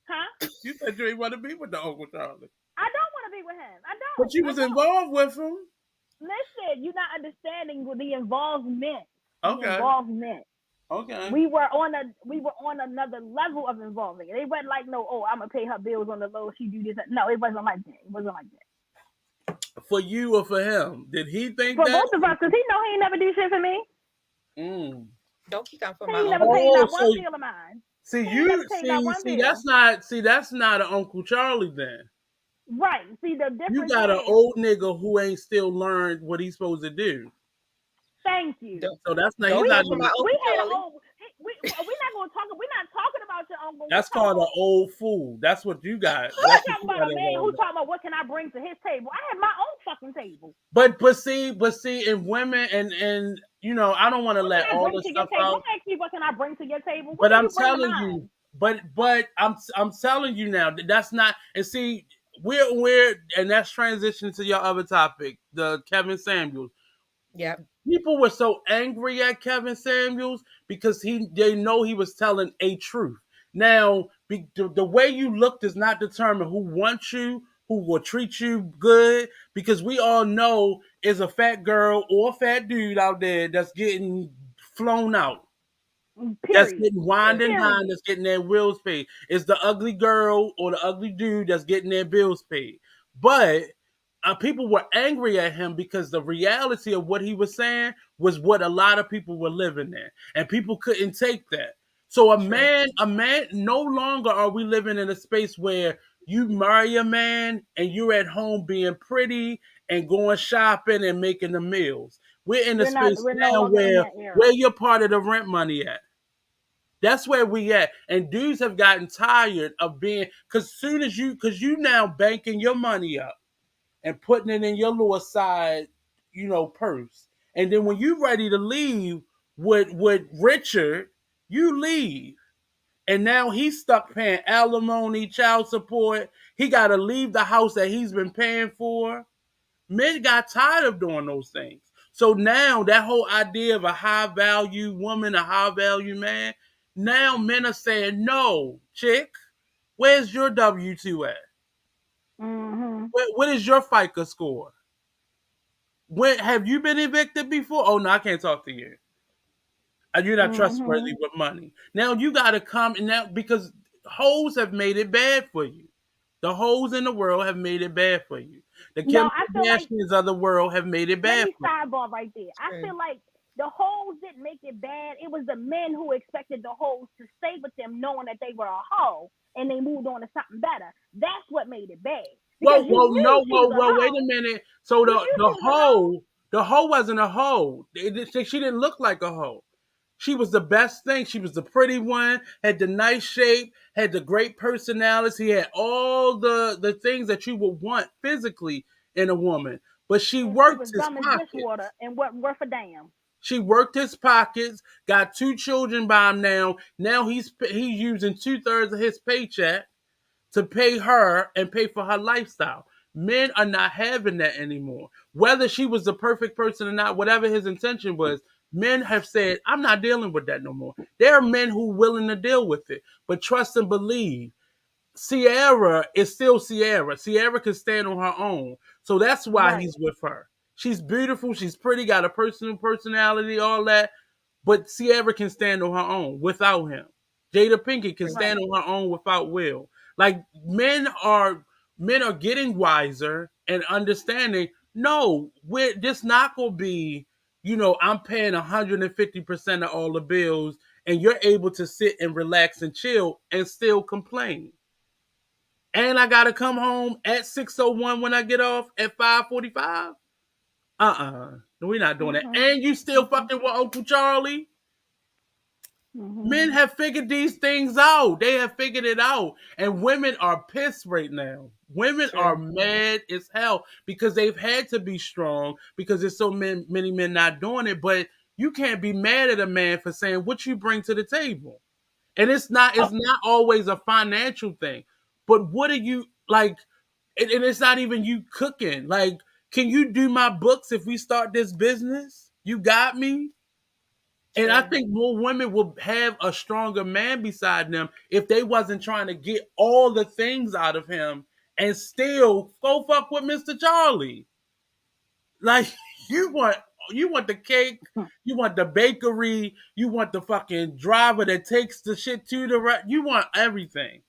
Huh? You said you ain't want to be with the Uncle Charlie, I don't want to be with him. I but don't. you I was don't. involved with him. Listen, you're not understanding the involvement. The Okay, involvement. okay. We were on another level of involving. It wasn't like no, oh, I'm gonna pay her bills on the low. She do this. No, it wasn't like that. It wasn't like that. For you or for him? Did he think For that? both of us, cause he know he ain't never do shit for me. Mm. Don't keep on for He my ain't never uncle. paid Oh, not so one bill of mine. see He ain't never you paid not one see bill. that's not an Uncle Charlie then. Right. See, the You difference got an is, old nigga who ain't still learned what he's supposed to do. thank you. Don't, So that's not he's don't not come for even. my We Uncle had a Charlie. whole. We're not gonna talk. We're not talking about your uncle. We're That's talking called an about. old fool. That's what you got. We're That's what talking you about got a man who's involved. talking about what can I bring to his table. I have my own fucking table. But see, in women and I don't want to What can let I all bring the to your stuff table? out. Don't ask me what can I bring to your table. What But can I'm you bring to telling you, mine? but I'm telling you now that that's not. And see, we're and that's transition to your other topic, the Kevin Samuels. Yep. People were so angry at Kevin Samuels because they know he was telling a truth. Now, the way you look does not determine who wants you, who will treat you good, because we all know is a fat girl or a fat dude out there that's getting flown out, that's Period. getting wined and dined, Period. that's getting their bills paid. It's the ugly girl or the ugly dude that's getting their bills paid. But people were angry at him because the reality of what he was saying was what a lot of people were living in, and people couldn't take that. So True. a man, no longer are we living in a space where you marry a man and you're at home being pretty and going shopping and making the meals. We're in a space We're no now longer in where that era. you're part of the rent money at. That's where we at. And dudes have gotten tired of being, because you now banking your money up and putting it in your little side, purse. And then when you ready to leave with Richard, you leave. And now he's stuck paying alimony, child support. He got to leave the house that he's been paying for. Men got tired of doing those things. So now that whole idea of a high value woman, a high value man, now men are saying, no, chick, where's your W 2 at? Mm-hmm. What is your FICA score? When have you been evicted before? Oh no, I can't talk to you. You're not Mm-hmm. trustworthy with money. Now you got to come and now because hoes have made it bad for you. The hoes in the world have made it bad for you. The No, Kim I feel like, Kardashians of the world have made it let bad me for you. sidebar right there. I True. feel like the hoes didn't make it bad. It was the men who expected the hoes to stay with them knowing that they were a hoe and they moved on to something better. That's what made it bad. Because you knew No, she was a wait a hoe. minute. So You knew she was a hoe. the hoe wasn't a hoe. She didn't look like a hoe. She was the best thing. She was the pretty one, had the nice shape, had the great personality, had all the things that you would want physically in a woman. But she And she worked was his dumb as dishwater pockets. and wasn't worth a damn. She worked his pockets, got 2 children by him now. Now he's using 2/3 of his paycheck to pay her and pay for her lifestyle. Men are not having that anymore. Whether she was the perfect person or not, whatever his intention was, men have said, I'm not dealing with that no more. There are men who are willing to deal with it, but trust and believe. Sierra is still Sierra. Sierra can stand on her own. So that's why Right. he's with her. She's beautiful, she's pretty, got a personal personality, all that. But Sierra can stand on her own without him. Jada Pinkett can Right. stand on her own without Will. Like men are getting wiser and understanding. No, we're this not gonna be. I'm paying 150% of all the bills, and you're able to sit and relax and chill and still complain. And I gotta come home at 6:01 when I get off at 5:45. We're not doing that. Mm-hmm. And you still Mm-hmm. fucking with Uncle Charlie. Mm-hmm. Men have figured these things out. They have figured it out. And women are pissed right now. Women are True. mad as hell because they've had to be strong because there's so many men not doing it. But you can't be mad at a man for saying what you bring to the table. And Oh, it's not always a financial thing. But what are you like? And it's not even you cooking. Like, can you do my books if we start this business? You got me? And I True. think more women will have a stronger man beside them if they wasn't trying to get all the things out of him and still go fuck with Mr. Charlie. Like you want you want the cake, you want the bakery, you want the fucking driver that takes the shit to the right. You want everything.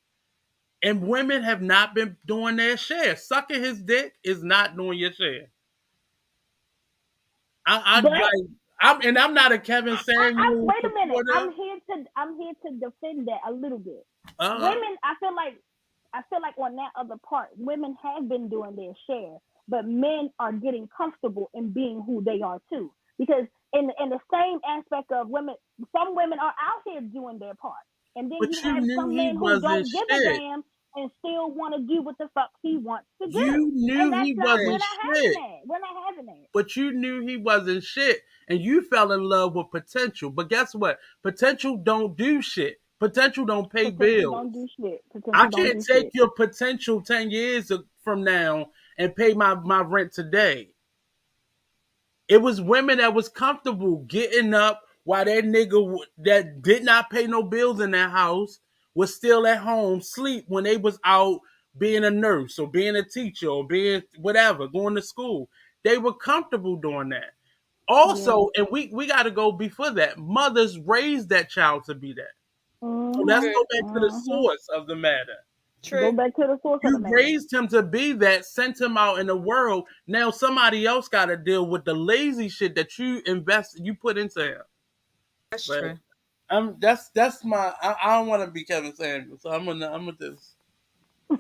And women have not been doing their share. Sucking his dick is not doing your share. I but like I'm not a Kevin Samuel wait a minute. supporter. I'm here to defend that a little bit. Uh-huh. Women, I feel like on that other part, women have been doing their share, but men are getting comfortable in being who they are too. Because in the same aspect of women, some women are out here doing their part, and then you But you have knew some he men who wasn't don't give a shit. damn and still want to do what the fuck he wants to do. You And knew that's he not, we're wasn't True. not having shit. that. We're not having that. But you knew he wasn't shit. And you fell in love with potential. But guess what? Potential don't do shit. Potential don't pay Potential don't do bills. shit. I Potential don't can't do take shit. your potential 10 years from now and pay my rent today. It was women that was comfortable getting up while that nigga that did not pay no bills in that house was still at home, sleep when they was out being a nurse or being a teacher or being whatever, going to school. They were comfortable doing that. Yeah. Also, and we got to go before that. Mothers raised that child to be that. So let's Mhm. True. go back to the Mhm. source of the matter. Go True. back to the source of the You matter. raised him to be that, sent him out in the world. Now somebody else got to deal with the lazy shit that you put into him. That's But true. that's my. I don't want to be Kevin Samuels, so I'm gonna just.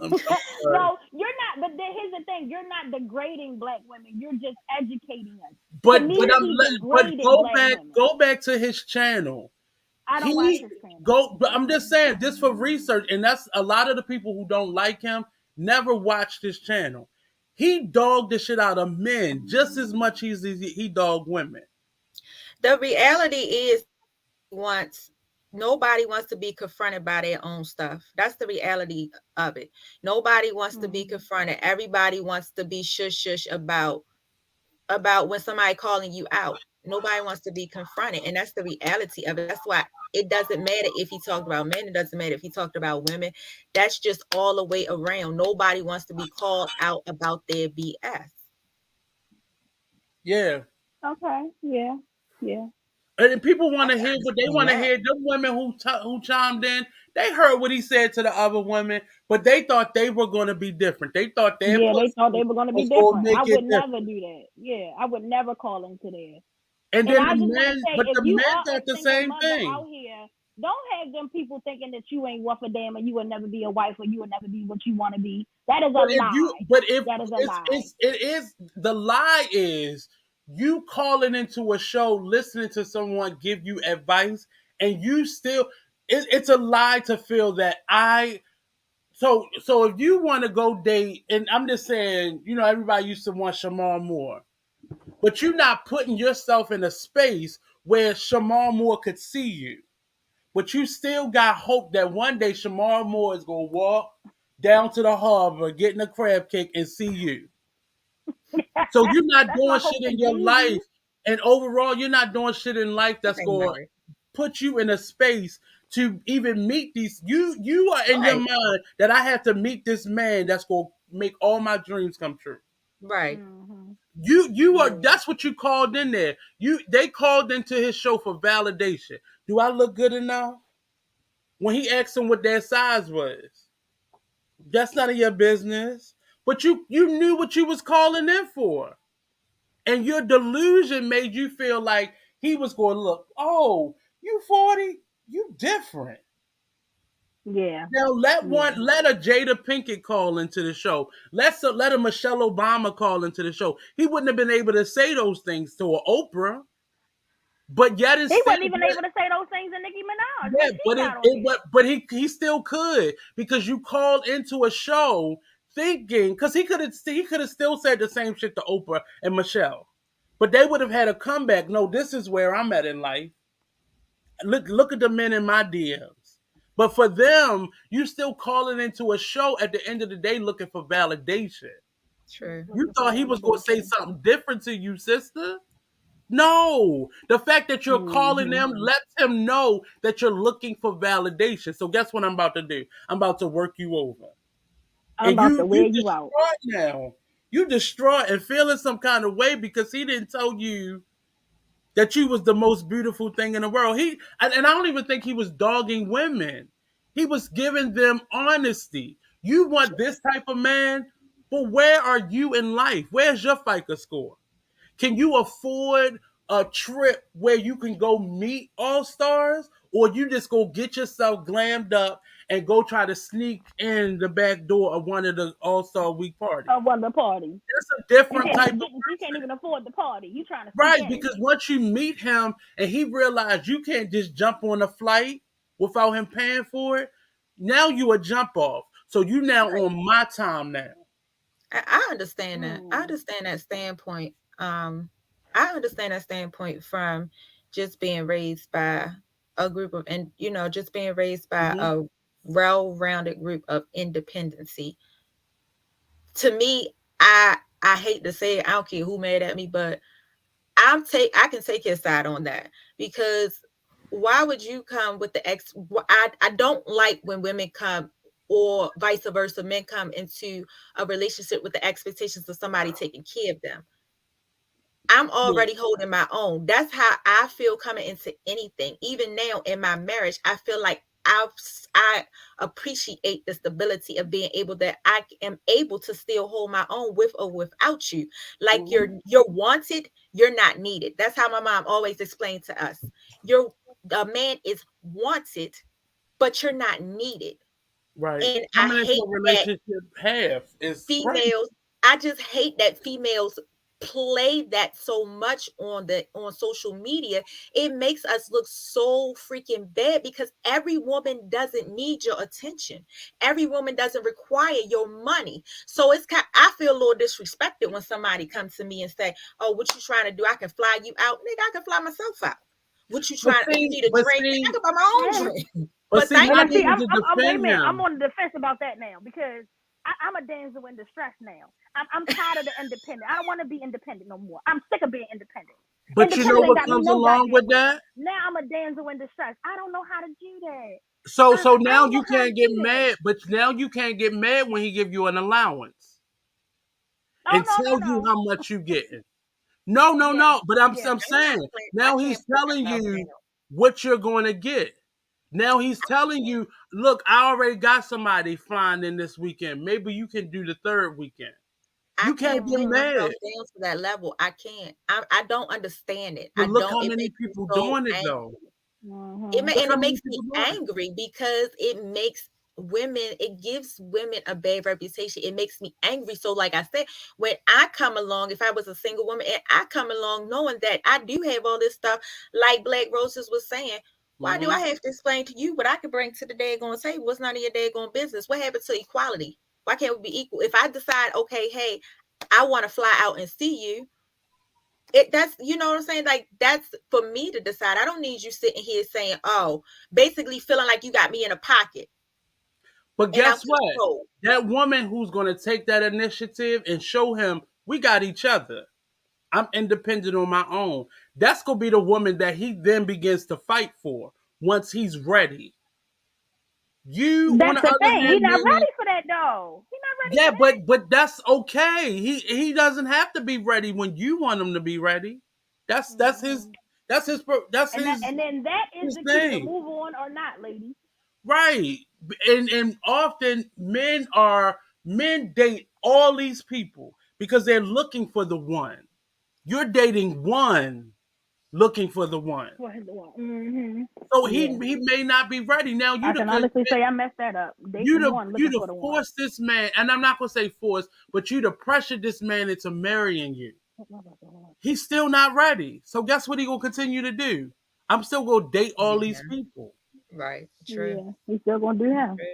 I'm sorry. No, you're not. But here's the thing: you're not degrading black women. You're just educating us. To But me, he but degraded black women. go back to his channel. I don't watch He his channel. go. But I'm just saying this for research, and that's a lot of the people who don't like him never watched his channel. He dogged the shit out of men just as much as he dogged women. The reality is wants nobody wants to be confronted by their own stuff. That's the reality of it. Nobody wants to be Mm-hmm. confronted. Everybody wants to be shush shush about when somebody calling you out. Nobody wants to be confronted, and that's the reality of it. That's why it doesn't matter if he talked about men. It doesn't matter if he talked about women. That's just all the way around. Nobody wants to be called out about their BS. Yeah. Okay. Yeah. Yeah. And people want I to can hear what they understand want to that. hear. The women who chimed in, they heard what he said to the other women, but they thought they were going to be different. They thought their Yeah. They thought they pussy were gonna be was going to different. I make it would never different. do that. Yeah. I would never call into there. And And then I just want to say, but if the you men are a thought the single same mother thing. out here, don't have them people thinking that you ain't worth a damn and you will never be a wife or you will never be what you want to be. That is a lie. But if That is a lie. it is the lie is you calling into a show, listening to someone give you advice, and you still, it's a lie to feel that so if you want to go date, and I'm just saying, everybody used to want Shamar Moore, but you're not putting yourself in a space where Shamar Moore could see you. But you still got hope that one day Shamar Moore is gonna walk down to the harbor, getting a crab cake, and see you. So you're not That's my doing hope shit for in your Jeezy. life, and overall, you're not doing shit in life He that's ain't gonna married. put you in a space to even meet these. You are in your Right. mind that I have to meet this man that's gonna make all my dreams come true. Right. Mm-hmm. You are Yeah. that's what you called in there. They called into his show for validation. Do I look good enough? When he asked them what their size was. That's none of your business. But you knew what you was calling in for. And your delusion made you feel like he was going to look, oh, you 40, you different. Yeah. Now Yeah. let a Jada Pinkett call into the show. Let a Michelle Obama call into the show. He wouldn't have been able to say those things to an Oprah, but yet and He still, wasn't even able to say those things to Nicki Minaj when yeah, she but got on there. he still could because you called into a show thinking because he could have still said the same shit to Oprah and Michelle, but they would have had a comeback. No, this is where I'm at in life. Look at the men in my DMs. But for them, you still calling into a show at the end of the day looking for validation. True. You Looking for thought he was going to say validation. something different to you, sister? No, the fact that you're calling Mm-hmm. them lets him know that you're looking for validation. So guess what I'm about to do? I'm about to work you over, I'm and about to wear you you out. distraught now. You distraught and feeling some kind of way because he didn't tell you that you was the most beautiful thing in the world. And I don't even think he was dogging women. He was giving them honesty. You want this type of man, but where are you in life? Where's your FICO score? Can you afford a trip where you can go meet all stars, or you just go get yourself glammed up and go try to sneak in the back door of one of the All Star Week parties? I won the party. That's a You different can't type even of get. You can't person, even afford the party. You trying to sneak right? in it. Because once you meet him and he realized you can't just jump on a flight without him paying for it, now you a jump off. So you now Right. on my time now. I understand that. I Mm. understand that standpoint. I understand that standpoint from just being raised by a group of, and just being raised by Mm-hmm. a well-rounded group of independency. To me, I hate to say it. I don't care who mad at me, but I can take your side on that, because why would you come with the I don't like when women come, or vice versa, men come into a relationship with the expectations of somebody taking care of them. I'm Yeah. already holding my own. That's how I feel coming into anything. Even now in my marriage, I feel like I appreciate the stability of being able that I am able to still hold my own with or without you. Like Mhm. you're wanted, you're not needed. That's how my mom always explained to us. You're A man is wanted, but you're not needed. Right. And I Coming into hate a that relationship half is crazy. females I just hate that females play that so much on social media. It makes us look so freaking bad, because every woman doesn't need your attention. Every woman doesn't require your money. So I feel a little disrespected when somebody comes to me and say, oh, what you trying to do? I can fly you out. Nigga, I can fly myself out. What you But trying, if you see, need a but drink, nigga, I see, can buy my own Yeah. drink. but But see, thank not Now, see, you. even I'm, to wait a defend minute. I'm him. on the defense about that now because I'm a damsel in distress now. I'm tired of the independent. I don't want to be independent no more. I'm sick of being independent. But you know Independent ain't what got me comes no along goddamn with where. that? Now I'm a damsel in distress. I don't know how to do that. So I now don't you know how to can't get do that. mad, but now you can't get mad when he give you an allowance Oh and no no tell you no. how much you getting. No, no, Yeah no. But yeah. I'm saying I now can't he's put telling myself you down. what you're going to get. Now he's telling you, look, I already got somebody flying in this weekend. Maybe you can do the third weekend. I You can't can't get put mad. myself down to that level. I can't. I don't understand it. But I look don't. how It many makes me people so doing it though. angry. Mhm. Look And how it many makes me people doing it. angry because it makes women. It gives women a bad reputation. It makes me angry. So, like I said, when I come along, if I was a single woman and I come along knowing that I do have all this stuff, like BlackRoses was saying. Why do Mm-hmm. I have to explain to you what I can bring to the daggone table? What's none of your daggone business? What happened to equality? Why can't we be equal? If I decide, okay, hey, I want to fly out and see you. That's, you know what I'm saying? Like, that's for me to decide. I don't need you sitting here saying, oh, basically feeling like you got me in a pocket But and I'm guess what? controlled. That woman who's going to take that initiative and show him we got each other. I'm independent on my own. That's going to be the woman that he then begins to fight for once he's ready. You, on That's the the other thing. He hand, not man, ready for that though. He not ready yeah, for that. but that's okay. He doesn't have to be ready when you want him to be ready. That's his Mhm. that's his that's And then that is his the key to thing. move on or not, ladies. Right. And often men date all these people because they're looking for the one. You're dating one looking for the one. For his one. Mhm. So Yeah. he may not be ready. Now I can honestly say I messed that up. Dating one, you'd looking have for the one. forced this man, and I'm not gonna say force, but you'd have pressured this man into marrying you. He's still not ready. So guess what he gonna continue to do? I'm still gonna date all these Yeah, people. right. True. Yeah, he's still gonna do him. True.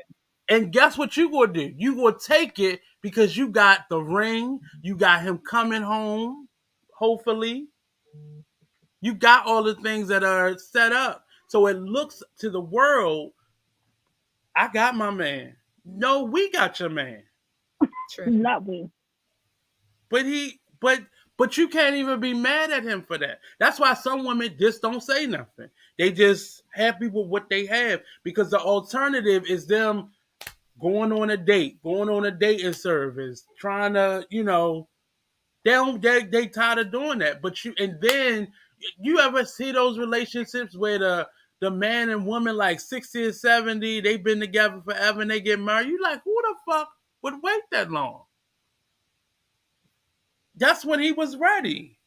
And guess what you gonna do? You gonna take it because you got the ring, you got him coming home, hopefully. You got all the things that are set up. So it looks to the world, I got my man. No, we got your man. True. Not we. But but you can't even be mad at him for that. That's why some women just don't say nothing. They just happy with what they have because the alternative is them going on a dating service, trying to, they tired of doing that. But and then you ever see those relationships where the man and woman like 60 or 70, they've been together forever and they get married. You like, who the fuck would wait that long? That's when he was ready.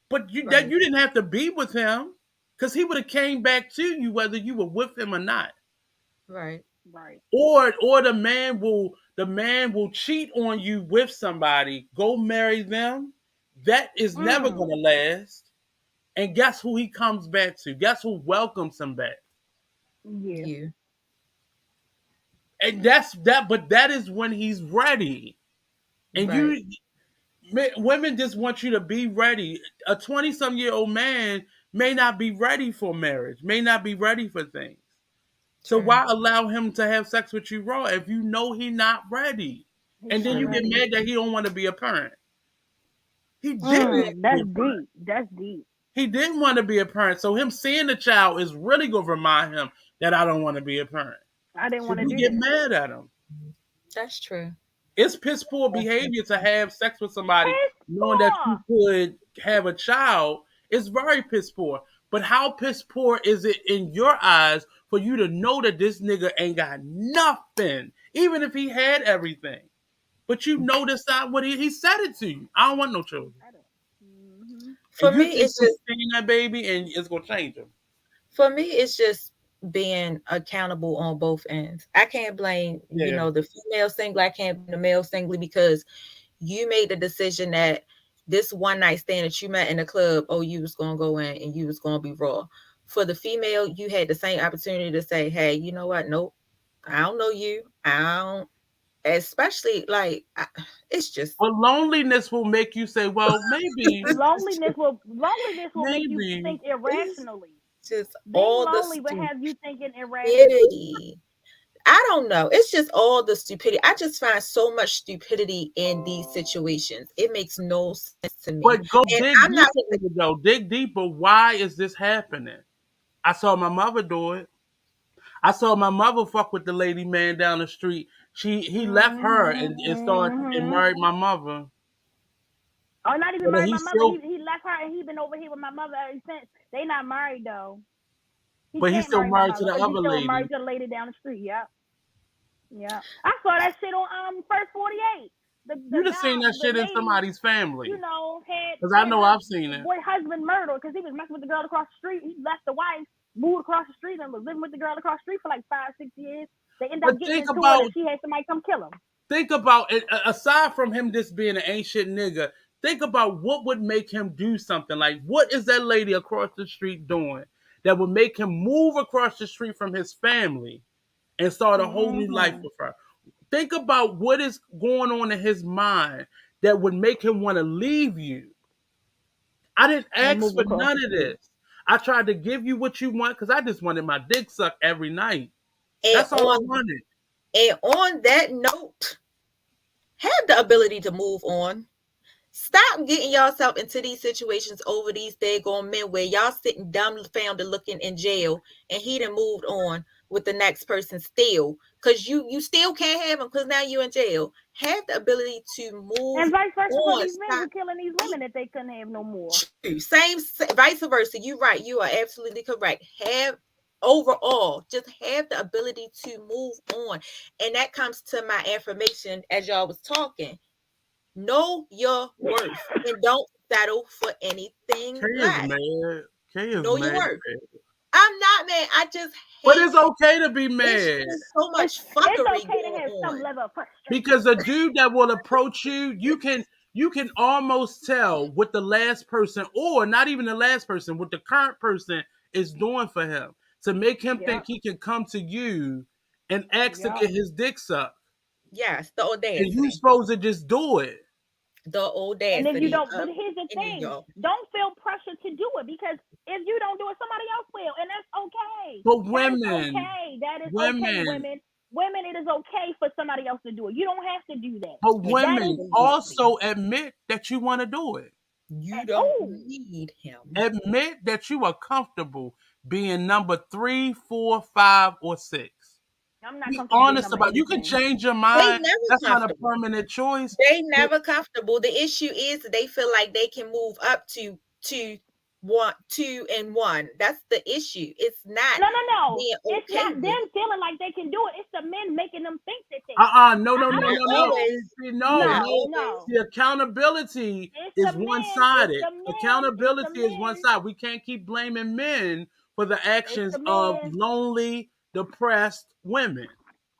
But Right. you didn't have to be with him because he would have came back to you whether you were with him or not. Right. Right. Or the man will cheat on you with somebody, go marry them. That is never Mm. gonna last. And guess who he comes back to? Guess who welcomes him back? Yeah. You. And but that is when he's ready. And Right. women just want you to be ready. A 20-some-year-old man may not be ready for marriage, may not be ready for things. So True. why allow him to have sex with you raw if you know he's not ready? He's And then not you True. get ready. mad that he don't want to be a parent. He didn't want to be That's a parent. deep. That's deep. He didn't want to be a parent. So him seeing the child is really going to remind him that I don't want to be a parent. I didn't So want to you do get that. mad at him. That's true. It's piss poor behavior to have sex with somebody Piss knowing that you poor. could have a child. It's very piss poor. But how piss poor is it in your eyes for you to know that this nigga ain't got nothing, even if he had everything? But you know that's not what he said it to you. I don't want no children. I don't. Mm-hmm. And For you me, think it's you're just seeing that baby and it's gonna change him. for me, it's just being accountable on both ends. I can't blame, Yeah. the female single. I can't blame the male single because you made the decision that this one night stand that you met in the club, oh, you was gonna go in and you was gonna be raw. For the female, you had the same opportunity to say, hey, you know what? Nope, I don't know you. I don't. Especially like, it's just, But loneliness will make you say, well, maybe, Loneliness will make you maybe. think it's irrationally. just Being all the lonely will have you thinking irrationally. stupidity. I don't know. It's just all the stupidity. I just find so much stupidity in these situations. It makes no sense to me. But go And dig I'm not deeper in it though. Dig deeper. Why is this happening? I saw my mother do it. I saw my mother fuck with the lady man down the street. He left her and started and Mm-hmm. married my mother. Or not even But married he my mother. still He left her and he been over here with my mother ever since. They not married though. He but he's can't still marry my married to mother the because he's other still lady. married to the lady down the street. Yep. Yeah. I saw that shit on First 48. The You'd have guy, seen that the shit in lady, somebody's family. Because I had know her I've seen it. boy husband murdered because he was messing with the girl across the street. He left the wife, moved across the street, and was living with the girl across the street for like 5, 6 years. They ended But up getting into it, and she had somebody come kill him. think about it, aside from him just being an ancient nigga, think about what would make him do something. Like, what is that lady across the street doing that would make him move across the street from his family and start a whole new life Mm-hmm. with her? Think about what is going on in his mind that would make him want to leave you. I didn't And ask move for across none the of street. this. I tried to give you what you want because I just wanted my dick sucked every night. and That's all I on wanted. and on that note, have the ability to move on. Stop getting yourself into these situations over these daggone men where y'all sitting dumbfounded looking in jail and he done moved on with the next person still. Cause you still can't have him because now you're in jail. Have the ability to move And vice versa for on. these men Stop. who killing these women that they couldn't have no more. Same, vice versa. You're right. You are absolutely correct. Have overall, just have the ability to move on. And that comes to my affirmation as y'all was talking. Know your worth and don't settle for anything Kay is less. mad. Kay is Know your mad. worth. I'm not mad. I just But hate it's okay to be it's mad. just so It's much fuckery okay to going have some on. level of Because frustration. a dude that will approach you, you can almost tell what the last person, or not even the last person, what the current person is doing for him to make him think Yep. he can come to you and ask to Yep. get his dick sucked. Yes, the And you audacity. supposed to just do it. The And if you audacity don't, but of here's the any of thing: y'all. don't feel pressure to do it because if you don't do it, somebody else will, and that's okay. But That is women, okay. That is okay, women, women. Women, it is okay for somebody else to do it. You don't have to do that. but That is women Absolutely. also admit that you want to do it. You don't oh, need him. Admit that you are comfortable being number 3, 4, 5, or 6. I'm not Be comfortable being honest number about it. You can anything. change your They mind. never That's not a comfortable. permanent choice. They But never comfortable. The issue is that they feel like they can move up to one, two, and one. That's the issue. It's not No, no, no. being It's okay not with them it. feeling like they can do it. It's the men making them think that they can. no, no, I no, don't Not no, no. feel always. No, Not no, no. always. no. The accountability It's the is one men. It's sided. the men. It's the Accountability is one men. side. We can't keep blaming men for the It's actions the of men. lonely, depressed women.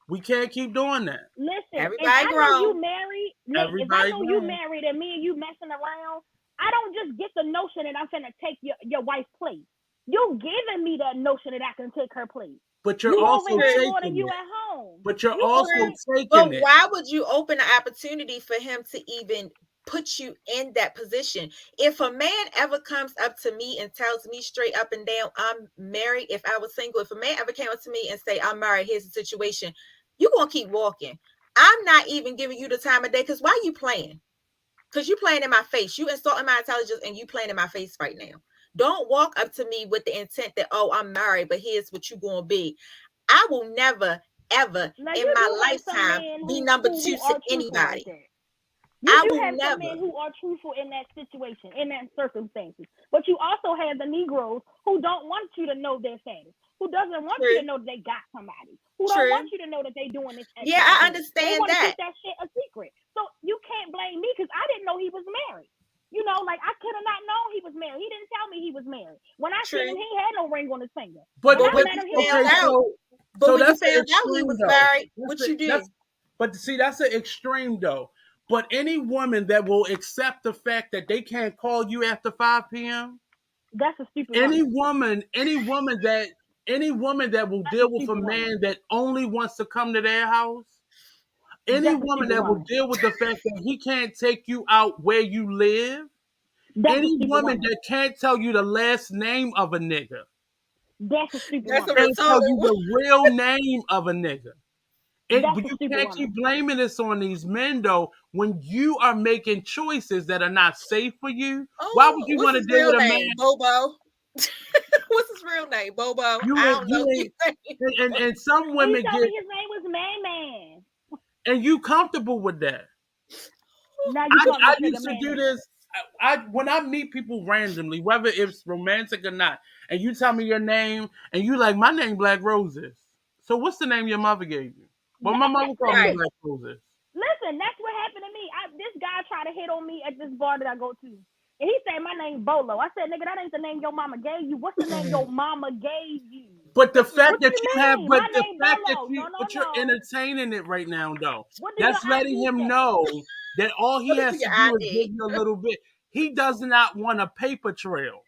We can't keep doing that. Listen, if Everybody I know you grown. married, Nick, if I Everybody know you grown. married and me and you messing around, I don't just get the notion that I'm finna take your wife's place. You giving me that notion that I can take her place. But you're You over also here True. more than taking you it. at home. But you're You over also True. here. taking But it. why would you open the opportunity for him to even put you in that position? If a man ever comes up to me and tells me straight up and down, I'm married, if I was single, if a man ever came up to me and say, I'm married, here's the situation, you're going to keep walking. I'm not even giving you the time of day because why are you playing? because you playing in my face. You insulting my intelligence and you playing in my face right now. Don't walk up to me with the intent that, oh, I'm married, but here's what you gonna be. I will never, ever Now in you my do have some lifetime men be number two who to are truthful like anybody. that. You I do will have some never. men who are truthful in that situation, in that circumstances. But you also have the Negroes who don't want you to know their status, who doesn't want you True. to know that they got somebody, who don't True. want you to know that they doing this X, Yeah, Y, I Z. They understand want to that. keep that shit a secret. So you can't blame me because I didn't know he was married. You know, like I could have not known he was married. He didn't tell me he was married. When I seen him, True. he had no ring on his finger. But When But I when met you him, he found okay, had no. out, but so when you that's the found out he extreme was though. married, what you do? But see, that's an extreme though. But any woman that will accept the fact that they can't call you after 5 p.m., That's a stupid any woman. woman, any woman that will That's a deal with a stupid woman. man that only wants to come to their house, any That's a woman stupid that will woman. deal with the fact that he can't take you out where you live, That's a any stupid woman woman. that can't tell you the last name of a nigga, That's a stupid That's a woman. can't tell you retarded one. the real name of a nigga. That's But a you stupid can't keep woman. blaming this on these men though. When you are making choices that are not safe for you, why would Oh, you what's want to his deal real with a name? man? Bobo. What's his real name? Bobo. You I ain't don't know. you ain't and some He women told get me his name was Man Man. and you comfortable with that. Now you I, calling I this nigga used to Man do Man. this. I when I meet people randomly, whether it's romantic or not, and you tell me your name, and you like my name BlackRoses. So what's the name your mother gave you? Well, my mother That's called me Right. listen. BlackRoses. Listen, that's what happened to me. This guy tried to hit on me at this bar that I go to. And he said my name Bolo. I said, nigga, that ain't the name your mama gave you. What's the name your mama gave you? But the What fact that you you have, mean? but My the name fact that Bolo. No, you, no, but you're no. entertaining it right now, though. What do your That's letting ID him say? know that all he Let me has see to your do is give ID. you a little bit. He does not want a paper trail.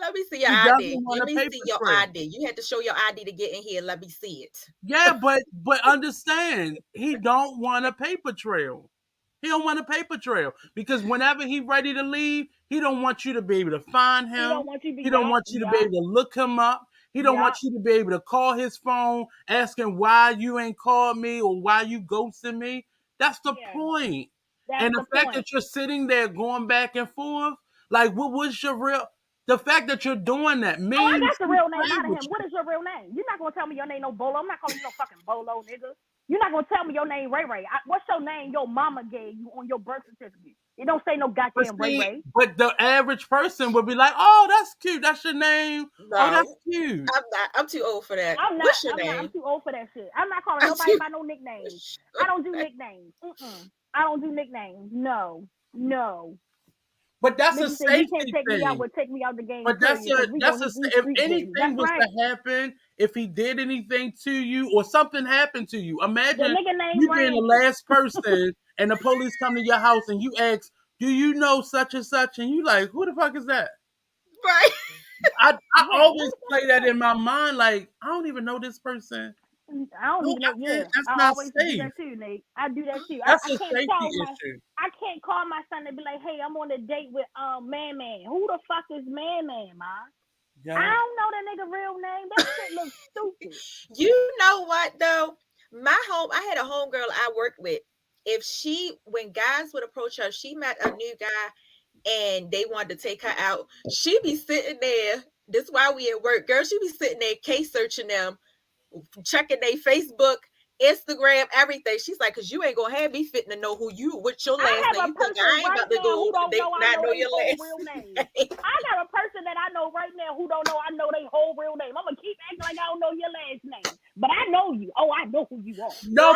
Let me see your He ID. doesn't want Let a me paper see your trail. ID. You had to show your ID to get in here. Let me see it. Yeah, but understand, he don't want a paper trail. He don't want a paper trail because whenever he ready to leave, he don't want you to be able to find He don't him. want you to be He don't want you to be able to look him up. He don't want yup, you to be able to call his phone asking why you ain't called me or why you ghosted me. That's the yeah. point. That's And the the fact point. that you're sitting there going back and forth, like what was your real? The fact that you're doing that Oh, I means got the he's real name playing out of with him. you. What is your real name? You're not gonna tell me your name no Bolo. I'm not calling you no fucking Bolo, nigga. You're not gonna tell me your name Ray Ray. What's your name your mama gave you on your birth certificate? It don't say no But goddamn Ray see, Ray. but the average person would be like, "Oh, that's cute. That's your name. Oh, that's No, cute." I'm not. I'm too old for that. I'm not. What's your I'm not. I'm name? too old for that shit. I'm not calling I'm nobody too. by no nicknames. What's I your don't do name? nicknames. I don't do nicknames. No. No. But that's a Niggas say you can't safety take me out, thing. would take me out the game, But that's period, a because we that's gonna a hit these if street niggas. anything That's was right. to happen, if he did anything to you or something happened to you, The imagine nigga named you being the Randy. last person and the police come to your house and you ask, "Do you know such and such?" And you like, "Who the fuck is that?" Right. I Right. Who always the fuck play is that that? in my mind, like I don't even know this person. I don't No, even know. I can't. Yeah, That's I not always do safe. that too, Nate. I do that too. That's I a can't safety call my. issue. I can't call my son and be like, "Hey, I'm on a date with Man Man." Who the fuck is Man Man, ma? I Yeah. don't know that nigga real name. That shit looks stupid. You know what though? I had a homegirl I worked with. If she, when guys would approach her, she met a new guy and they wanted to take her out. She be sitting there. This is why we at work, girl. She be sitting there case searching them, checking their Facebook, Instagram, everything. She's like, "Cause you ain't gonna have me fitting to know who you, what's your I last have name." a You think person I ain't right about to now go who over the don't date know I and I know know they your whole last real name. name? I got a person that I know right now who don't know I know they whole real name. I'm gonna keep acting like I don't know your last name, but I know you. Oh, I know who you are. No,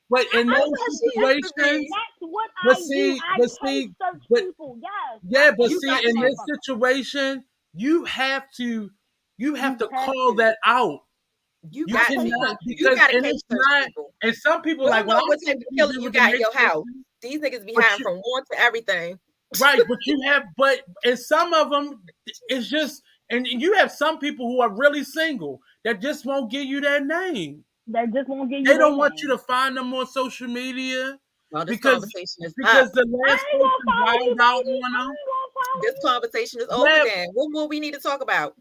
but in That's those how she used to situations, be. That's what but I do. see, I but case see, search but people. Yes, yeah, I but case You see, search got a in to. this motherfucker. situation, you have You to have call to. that out. You You I got cannot to. case search You people. because got to and case it's search not. people. And some people You like, don't well, I know don't what have type of anything to killer do you with the got in next your house. person. These niggas be But hiding you from war to everything. right, but you have, but and some of them, it's just, and you have some people who are really single that just won't give you their name. They just won't give you They their don't want you name. to find them on social media Well, this because conversation is up. because the I last ain't gonna person follow you, wild out baby. on I them. ain't gonna follow This you. conversation is over. Yeah, Then what more we need to talk about?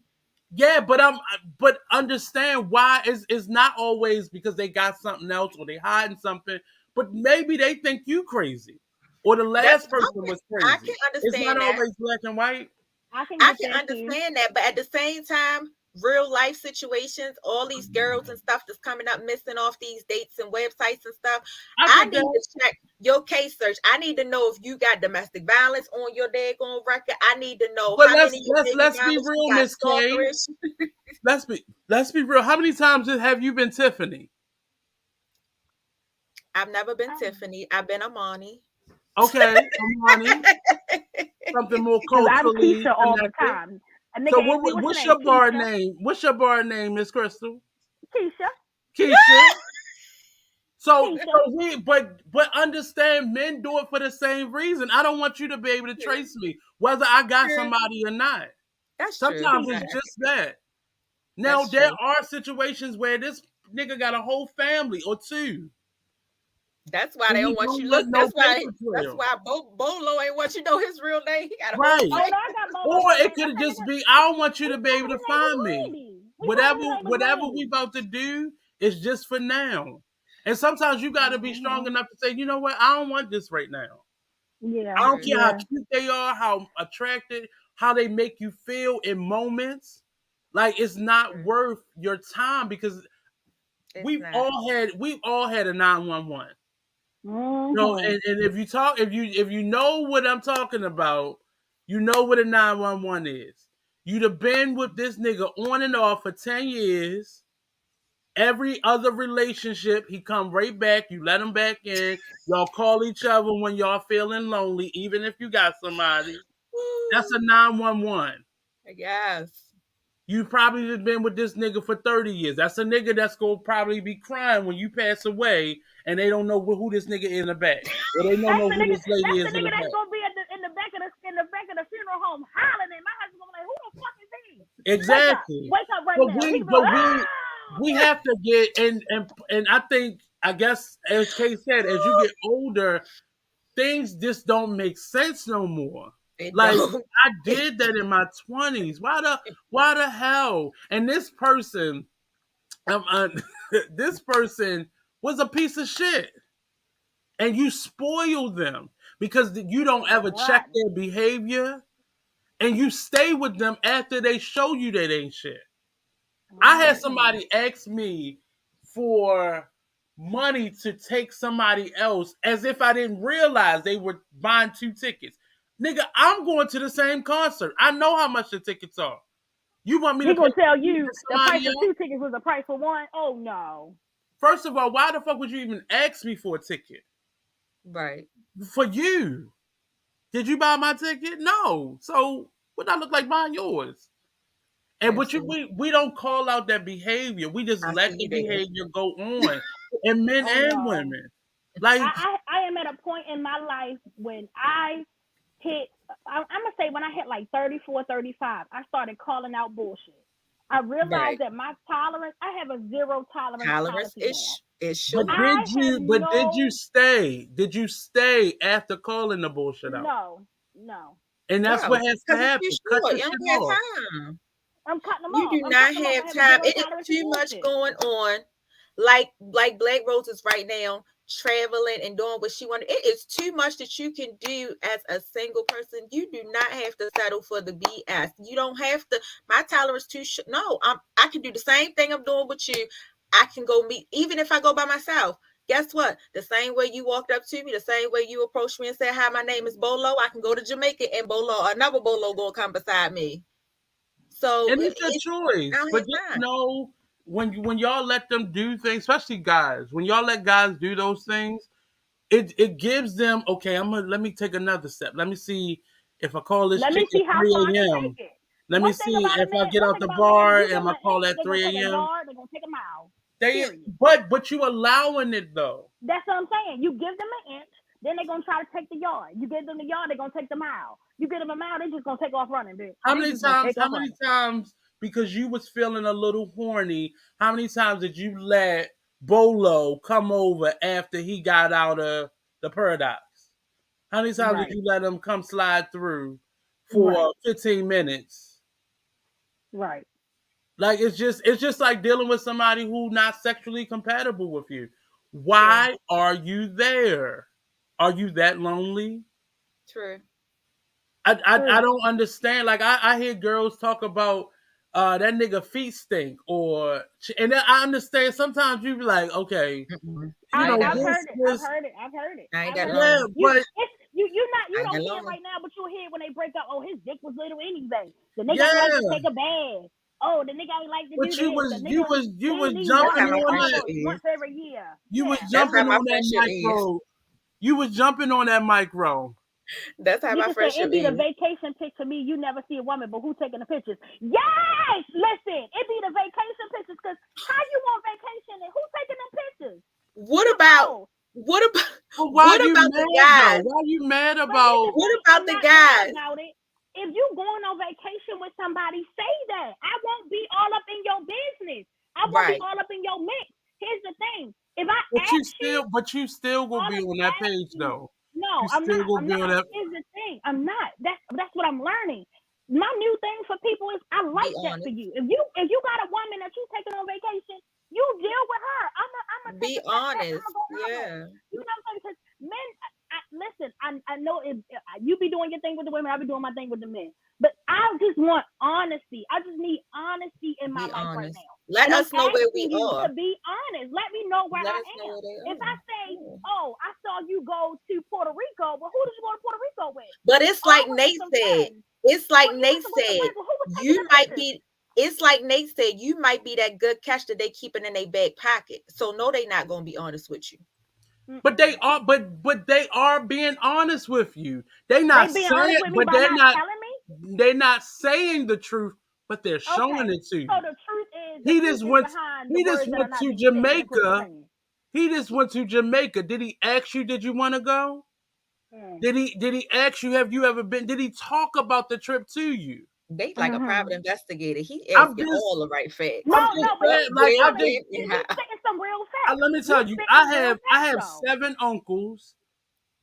yeah, but understand why is not always because they got something else or they hiding something, but maybe they think you crazy. or the That's last person was I crazy. can It's not understand that. always black and white. I can I get can that too. understand that, but at the same time, real life situations, all these girls and stuff that's coming up missing off these dates and websites and stuff, I I get need that. to check your case search. I need to know if you got domestic violence on your daggone record. I need to know But how many of your baby let's be mamas you real, got Miss K. stalkerish. Let's be real. How many times have you been Tiffany? I've never been Oh. Tiffany. I've been Amani. Okay, Amani, something more Cause I'm culturally Keisha all the connected. time. A nigga So asked me, "What's your what's name?" your bar Keisha. name? What's your bar name, Miss Crystal? Keisha. Keisha. Keisha. But understand, men do it for the same reason. I don't want you to be able to True. trace me whether I got True. somebody or not. That's true. Sometimes it's Keisha. just that. Now That's there true. are situations where this nigga got a whole family or two. That's why And they he don't want don't you. want Look, no that's why. paper That's trail. why Bolo ain't want you to know his real name. He got a whole Right. Oh no, family. I got Bolo Or real it name. I could said, just nigga, be, I don't want you we to be told able him to his name was find me. Randy. We told him Whatever his name was whatever we Randy. about to do is just for now. And sometimes you gotta be strong Mm-hmm. enough to say, you know what, I don't want this right now. Yeah, I don't True. care how yeah. cute they are, how attracted, how they make you feel in moments. Like it's not True. worth your time because It's not. we've all had a 911. No, Mm-hmm. and if you know what I'm talking about, you know what a 911 is. You'd have been with this nigga on and off for 10 years. Every other relationship, he come right back. You let him back in. Y'all call each other when y'all feeling lonely, even if you got somebody. That's a Woo. 911. Yes. You probably have been with this nigga for 30 years. That's a nigga that's gonna probably be crying when you pass away and they don't know who this nigga is in the back. Or they don't know who this lady That's the is in the nigga that's back. gonna be in the back of the funeral home hollering, and my husband gonna be like, "Who the fuck is he? Exactly. Wake up right But now." He gonna be but like, "Ah!" we have to get and I think I guess as Kay said, as you get older, things just don't make sense no more. It Like don't. I did that in my 20s. Why the hell? And this person, uh, this person was a piece of shit, and you spoil them because you don't ever check Rotten. their behavior, and you stay with them after they show you that ain't shit. I had Right. Mm-hmm. somebody ask me for money to take somebody else as if I didn't realize they were buying two tickets. Nigga, I'm going to the same concert. I know how much the tickets are. You want me He to pay gonna tell money you for the price somebody of else? 2 tickets was the price for one. Oh no. First of all, why the fuck would you even ask me for a ticket? Right. For you. Did you buy my ticket? No. So what I look like buying yours? And I what see. we don't call out that behavior. We just I let see the you there. behavior go on. And men Oh and no. women. Like I am at a point in my life when I hit, I'm gonna say when I hit like 34, 35, I started calling out bullshit. I realized Right. that my tolerance, I have a zero tolerance Tolerance policy now. ish. It but should. did I have you no, stay? Did you stay after calling the bullshit out? no, no. And that's No, what has to because it's too happen. Cut short. the You shit don't have off. time. I'm cutting them You off. do I'm not cutting them off. I have have a time. zero It is tolerance for too much bullshit. going on. Like BlackRoses right now, traveling and doing what she wanted. It is too much that you can do as a single person. You do not have to settle for the BS. You don't have to. My tolerance too. No, I can do the same thing I'm doing with you. I can go meet, even if I go by myself. Guess what? The same way you walked up to me, the same way you approached me and said, "Hi, my name is Bolo." I can go to Jamaica and another Bolo gonna come beside me. So And it's your I choice. don't But have just time. know when y'all let them do things, especially guys, when y'all let guys do those things, it gives them okay. Let me take another step. Let me see if I call this Let chick me at see how far I 3 can a.m. take it. Let me One thing see about a if I man, get one out thing the about men, bar you give and them I an call inch, at they're gonna 3 take a a.m. yard, they're gonna take a mile. They Period. but you allowing it though. That's what I'm saying. You give them an inch, then they're gonna try to take the yard. You give them the yard, they're gonna take the mile. You give them a mile, they just gonna take off running, bitch. How They many just gonna times? take How off many running. times? Because you was feeling a little horny. How many times did you let Bolo come over after he got out of the Paradox? How many times did Right, you let him come slide through right, for 15 minutes? right. Like it's just like dealing with somebody who not sexually compatible with you. True. Why are you there? Are you that lonely? True. I True. don't understand. Like I hear girls talk about that nigga feet stink and then I understand sometimes you be like, okay, Mm-mm. you I ain't know, that I've lonely. heard it. I've this heard it. I've heard it. I ain't I've that heard it. yeah, lonely. You but it's you not you I ain't don't that hear it lonely. right now, but you'll hear it when they break up. Oh, his dick was little anyway. The nigga ain't like to yeah, take a bath. Oh, the nigga ain't like to do but this. The you nigga was you he was need That's jumping how water my on once that friendship a is. once every year. you was Yeah. That's how jumping my on that friendship is. micro. You was jumping on that micro. That's how my Nigga said friendship it be the is. vacation picture me. You never see a woman, but who taking the pictures? Yes, listen, it be the vacation pictures. Cause how you on vacation and who taking them pictures? What You about know. what about But why what you about the mad though? guys? Why you mad But here's about? the What thing: about I'm the not mad guys? about it. If you going on vacation with somebody, say that. I won't be all up in your business. I won't be Right. all up in your mix. Here's the thing: if I ask you, But you still gonna all be of on that ask page you, though. no, You I'm still not. gonna I'm be on not. that. Here's the thing: I'm not. That's what I'm learning. My new thing for people is I Be like that for honest. you. If you got a woman that you taking on vacation, you deal with her. I'm gonna take Be a step back. I'm honest. gonna go my way. Yeah. You know what I'm saying? Because men, listen. I know you be doing your thing with the women. I be doing my thing with the men. But I just want honesty. I just need honesty in my Be life right honest. now. Let And I'm us know where we asking you to are. be honest. Let me know where Let I us know am. where they If I are. say, Yeah. oh, I saw you go to Puerto Rico, well, who did you go to Puerto Rico with? But it's Oh, I like went with Nate some said. friends. It's like Well, you Nate went with some said. friends. Well, who was taking You the might pictures? be. It's like Nate said. You might be that good catch that they keeping in their back pocket. So no, they not gonna be honest with you. But Mm-mm. they are being honest with you. They They not being saying, honest with me but by not telling me. they're not saying the truth, but they're showing Okay, it to so you. the He truth just is went. behind the He just words that are went not to being said. That's what you're Jamaica. saying. He just went to Jamaica. Did he ask you? Did you want to go? Mm. Did he ask you? Have you ever been? Did he talk about the trip to you? They like a private Mm-hmm. investigator. He I'm asking just. all the right No, facts. I'm just but saying. Like Where, I when, just. and you how. spitting some real facts. Let me You tell you. spitting real I facts have though. 7 uncles.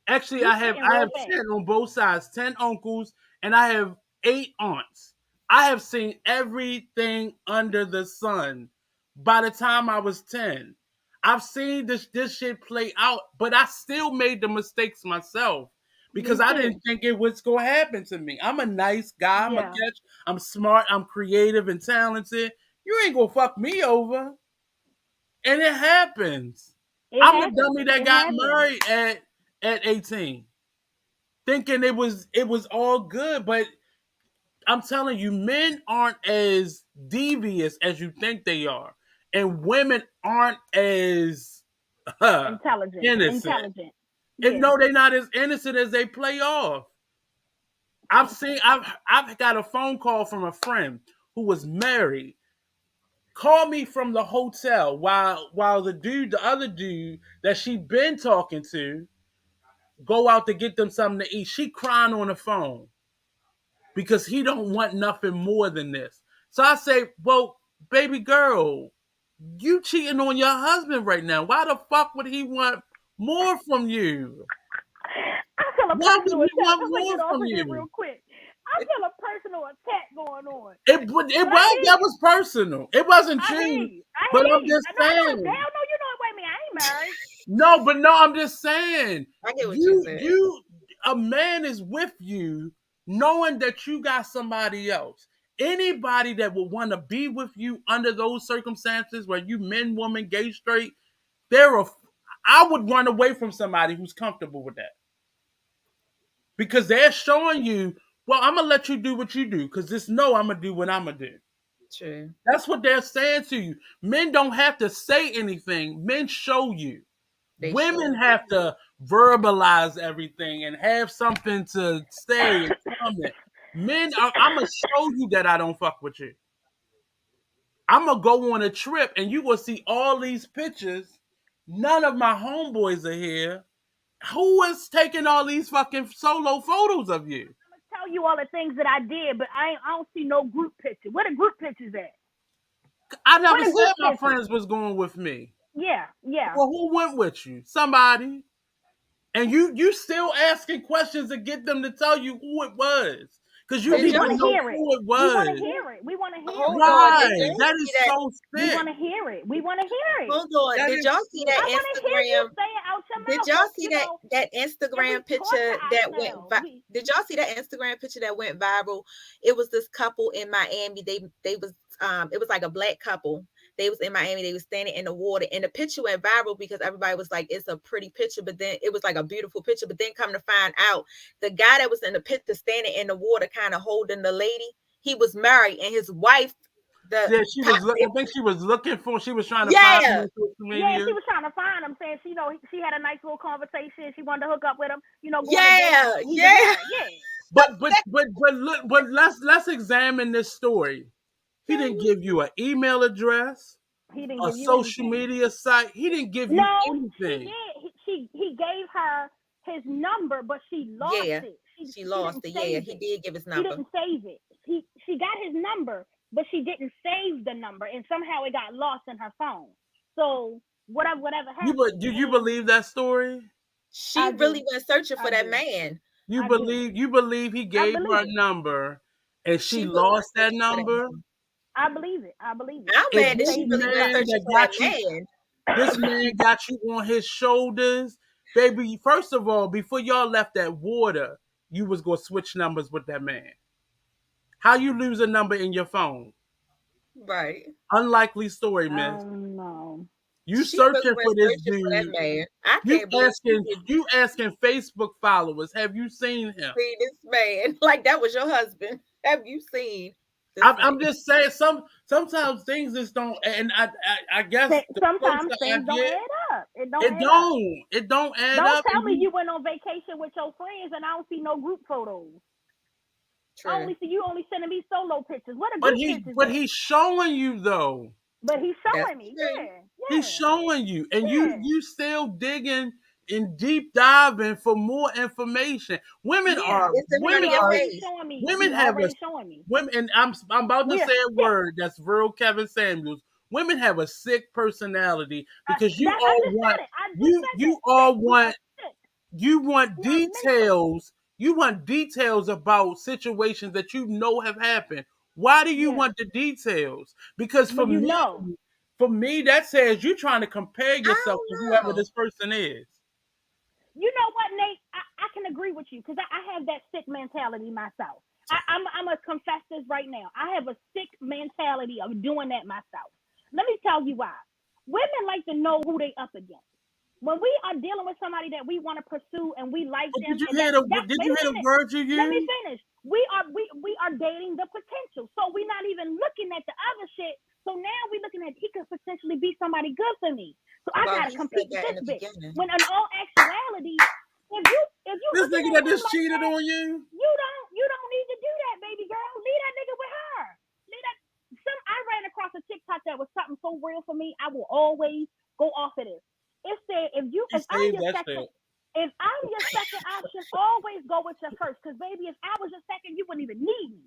Actually, You spitting I real have facts. 10 on both sides, 10 uncles, and I have 8 aunts. I have seen everything under the sun. By the time I was 10, I've seen this shit play out, but I still made the mistakes myself because Me I didn't too. think it was gonna happen to me. I'm a nice guy. I'm a Yeah, catch. I'm smart. I'm creative and talented. You ain't gonna fuck me over, and it happens. it I'm the happens. dummy that It got happens. married at 18 thinking it was all good, but I'm telling you, men aren't as devious as you think they are, and women aren't as Intelligent. innocent. Intelligent. And Yeah. no, they're not as innocent as they play off. I've got a phone call from a friend who was married. Call me from the hotel while the other dude that she been talking to, go out to get them something to eat. She crying on the phone because he don't want nothing more than this. So I say, well, baby girl, you cheating on your husband right now. Why the fuck would he want more from you? I feel a Why would personal he attack. want I'm gonna more get off from of here you? real quick. I feel a personal attack going on. It But I was hear that you. was personal. It wasn't I hear you, you. I but hear I'm you. just No, I know. saying. Hell no, you know. Wait a minute. I ain't married. No, but no, I'm just saying. I get what you said. A man is with you knowing that you got somebody else. Anybody that would want to be with you under those circumstances where you men, woman, gay, straight, I would run away from somebody who's comfortable with that because they're showing you, well, I'm gonna let you do what you do because this no, I'm gonna do what I'm gonna do. True. That's what they're saying to you. Men don't have to say anything. Men show you. They Women show. have to verbalize everything and have something to say and comment. I'm gonna show you that I don't fuck with you. I'm gonna go on a trip and you will see all these pictures. None of my homeboys are here. Who is taking all these fucking solo photos of you? I'm gonna tell you all the things that I did, but I don't see no group picture. Where the group pictures at? I Where never the group said my pictures? friends was going with me. Yeah, yeah. Well, who went with you? Somebody. And you still asking questions to get them to tell you who it was. Because you Cause Did we need y'all to want to know hear see? it. who it We want to was. hear it. We want to hear Hold it. on. Why? Did y'all That see is that? so We sick. want to hear it. We want to hear it. Hold on. That Did is y'all see sick. that I want to hear you Instagram? say it out your Did mouth, y'all but see that and we Instagram taught picture that went ourselves. did y'all see that Instagram picture that went viral? It was this couple in Miami. They was it was like a black couple. They was in Miami. They was standing in the water, and the picture went viral because everybody was like, "It's a pretty picture." But then it was like a beautiful picture. But then come to find out, the guy that was in the picture standing in the water, kind of holding the lady, he was married, and his wife, the Yeah, she was. I think she was looking for. She was trying to find him yeah, on social Yeah, media. she was trying to find him, saying she had a nice little conversation. She wanted to hook up with him, going a date. yeah, He was yeah. married. Yeah. But let's examine this story. He didn't Mhm. give you an email address, He didn't a give you social anything. media site. He didn't give you No, she anything. did. He gave her his number, but she lost Yeah, it. she She lost didn't it. Yeah, save he it. did give his She number. didn't save it. She got his number, but she didn't save the number, and somehow it got lost in her phone. So whatever happened, Do you and believe that story? She I really do, went searching for I that do, man. I do, You believe he I gave her believe a it. number and she She really went lost that searching for that number? man. I believe it. I believe it. I'm If She mad didn't that this she save the really went man stuff. searching that for that got you man. this man got you on his shoulders, baby. First of all, before y'all left that water, you was gonna switch numbers with that man. How you lose a number in your phone? Right. Unlikely story, miss. No. You She really searching went for this searching for that dude. man. I can't believe she didn't You asking Facebook followers, have you seen him? see this man. Like that was your husband. Have you seen this man? I'm just saying sometimes things just don't, and I guess the Sometimes closer I things don't get, add up. It don't add up. it don't add Don't up, tell and me you you went on vacation with your friends and I don't see no group photos. I True. only see you only sending me solo pictures. What are but group pictures but at? he's showing you though. But he's That's showing me. true. Yeah, He's yeah, showing you, and yeah, you still digging and deep diving for more information. yeah. It's in front He of your already face. showing me. Women He have a already showing me. women, and I'm about to Yeah, say a yeah. word that's real Kevin Samuels. Women have a sick personality because That I just said it. I just said you that. all Sick. We are want sick. you want We are mental. details. You want details about situations that you know have happened. Why do you Yeah. want the details? Because But for me, that says you're trying to compare I yourself to don't whoever know. this person is. you know what, Nate? I can agree with you because I have that sick mentality myself. I'm gonna confess this right now. I have a sick mentality of doing that myself. Let me tell you why. Women like to know who they up against. When we are dealing with somebody that we want to pursue and we like But them, and that did wait you a hear the minute, words you let me used? finish. We are dating the potential, so we're not even looking at the other shit. So now we're looking at he could potentially be somebody good for me. So I Well, gotta he said compete with that in this the bitch. beginning. When in all actuality, if you This looking nigga at that him just like cheated that, on you. you don't need to do that, baby girl. Leave that nigga with her. Leave that. I ran across a TikTok that was something so real for me. I will always go off of this. It said He if I'm saved your that second shit. if I'm your second option, always go with your first. Because baby, if I was your second, you wouldn't even need me.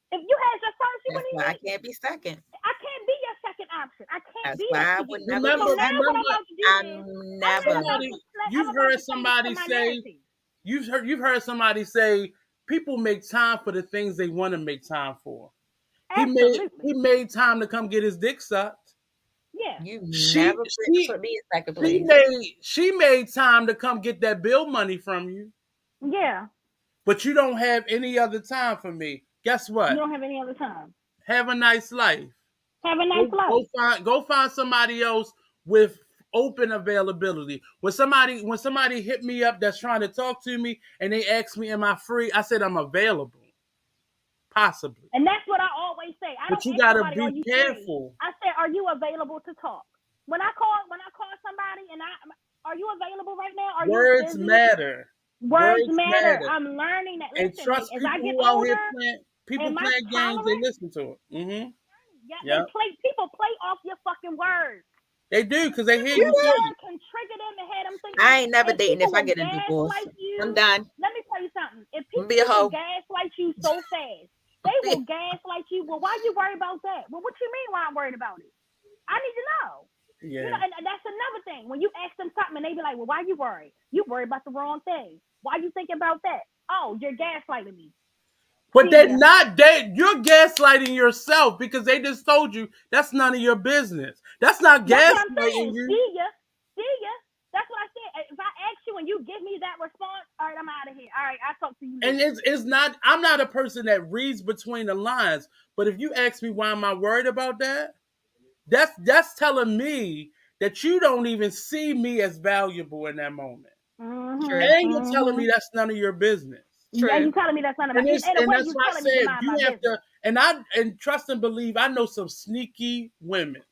If you had your first, you That's wouldn't even why I need me. can't be second. I can't be your second option. I can't That's be that why I to would you. never be So now second. what I'm Remember, about to do is I'm never. I'm you've about heard to change to somebody my say narrative. you've heard somebody say people make time for the things they want to make time for. He Absolutely. made time to come get his dick sucked. Yeah. You She never she put me in second place. she made time to come get that bill money from you, Yeah. but you don't have any other time for me. Guess You what? don't have any other time. Have a nice life. Have a nice life. Go find somebody else with open availability. When somebody hit me up that's trying to talk to me and they ask me, "Am I free?" I said I'm available, possibly, And that's what I always say. I but don't you ask gotta somebody, "Are be you free?" careful. I say, "Are you available to talk?" When I call somebody and "Are you available right now? Are you Words busy?" matter. Words Words matter. matter. I'm learning that. And Listen, Nate, trust as I people get who out here older people and my playing games. They tolerance, listen to it. yeah, Yeah, people play off your fucking words. they do because they hear Simple you say word it. can trigger them and have them thinking. I ain't never And dating people if I will get a divorce. gaslight I'm you. done. Let me tell you something. If I'm gonna be a people hoe. gaslight you so fast, they will gaslight you. Well, why you worry about that? Well, what you mean why I'm worried about it? I need to know. Yeah, And that's another thing. When you ask them something and they be like, well, why you worried? You worry about the wrong thing. Why you thinking about that? Oh, you're gaslighting me. but See they're ya. not. You're gaslighting yourself because they just told you that's none of your business. That's not That's what I'm gaslighting saying. you. See ya. See ya. That's what I I'm out of here. All right, I'll talk to you And later. it's not. I'm not a person that reads between the lines. But if you ask me why am I worried about that, that's telling me that you don't even see me as valuable in that moment, True. and you're telling me that's none of your business. And True. you telling me that's none of my, And in a way, that's you why I telling me to said mind you my have business. to. And trust and believe. I know some sneaky women.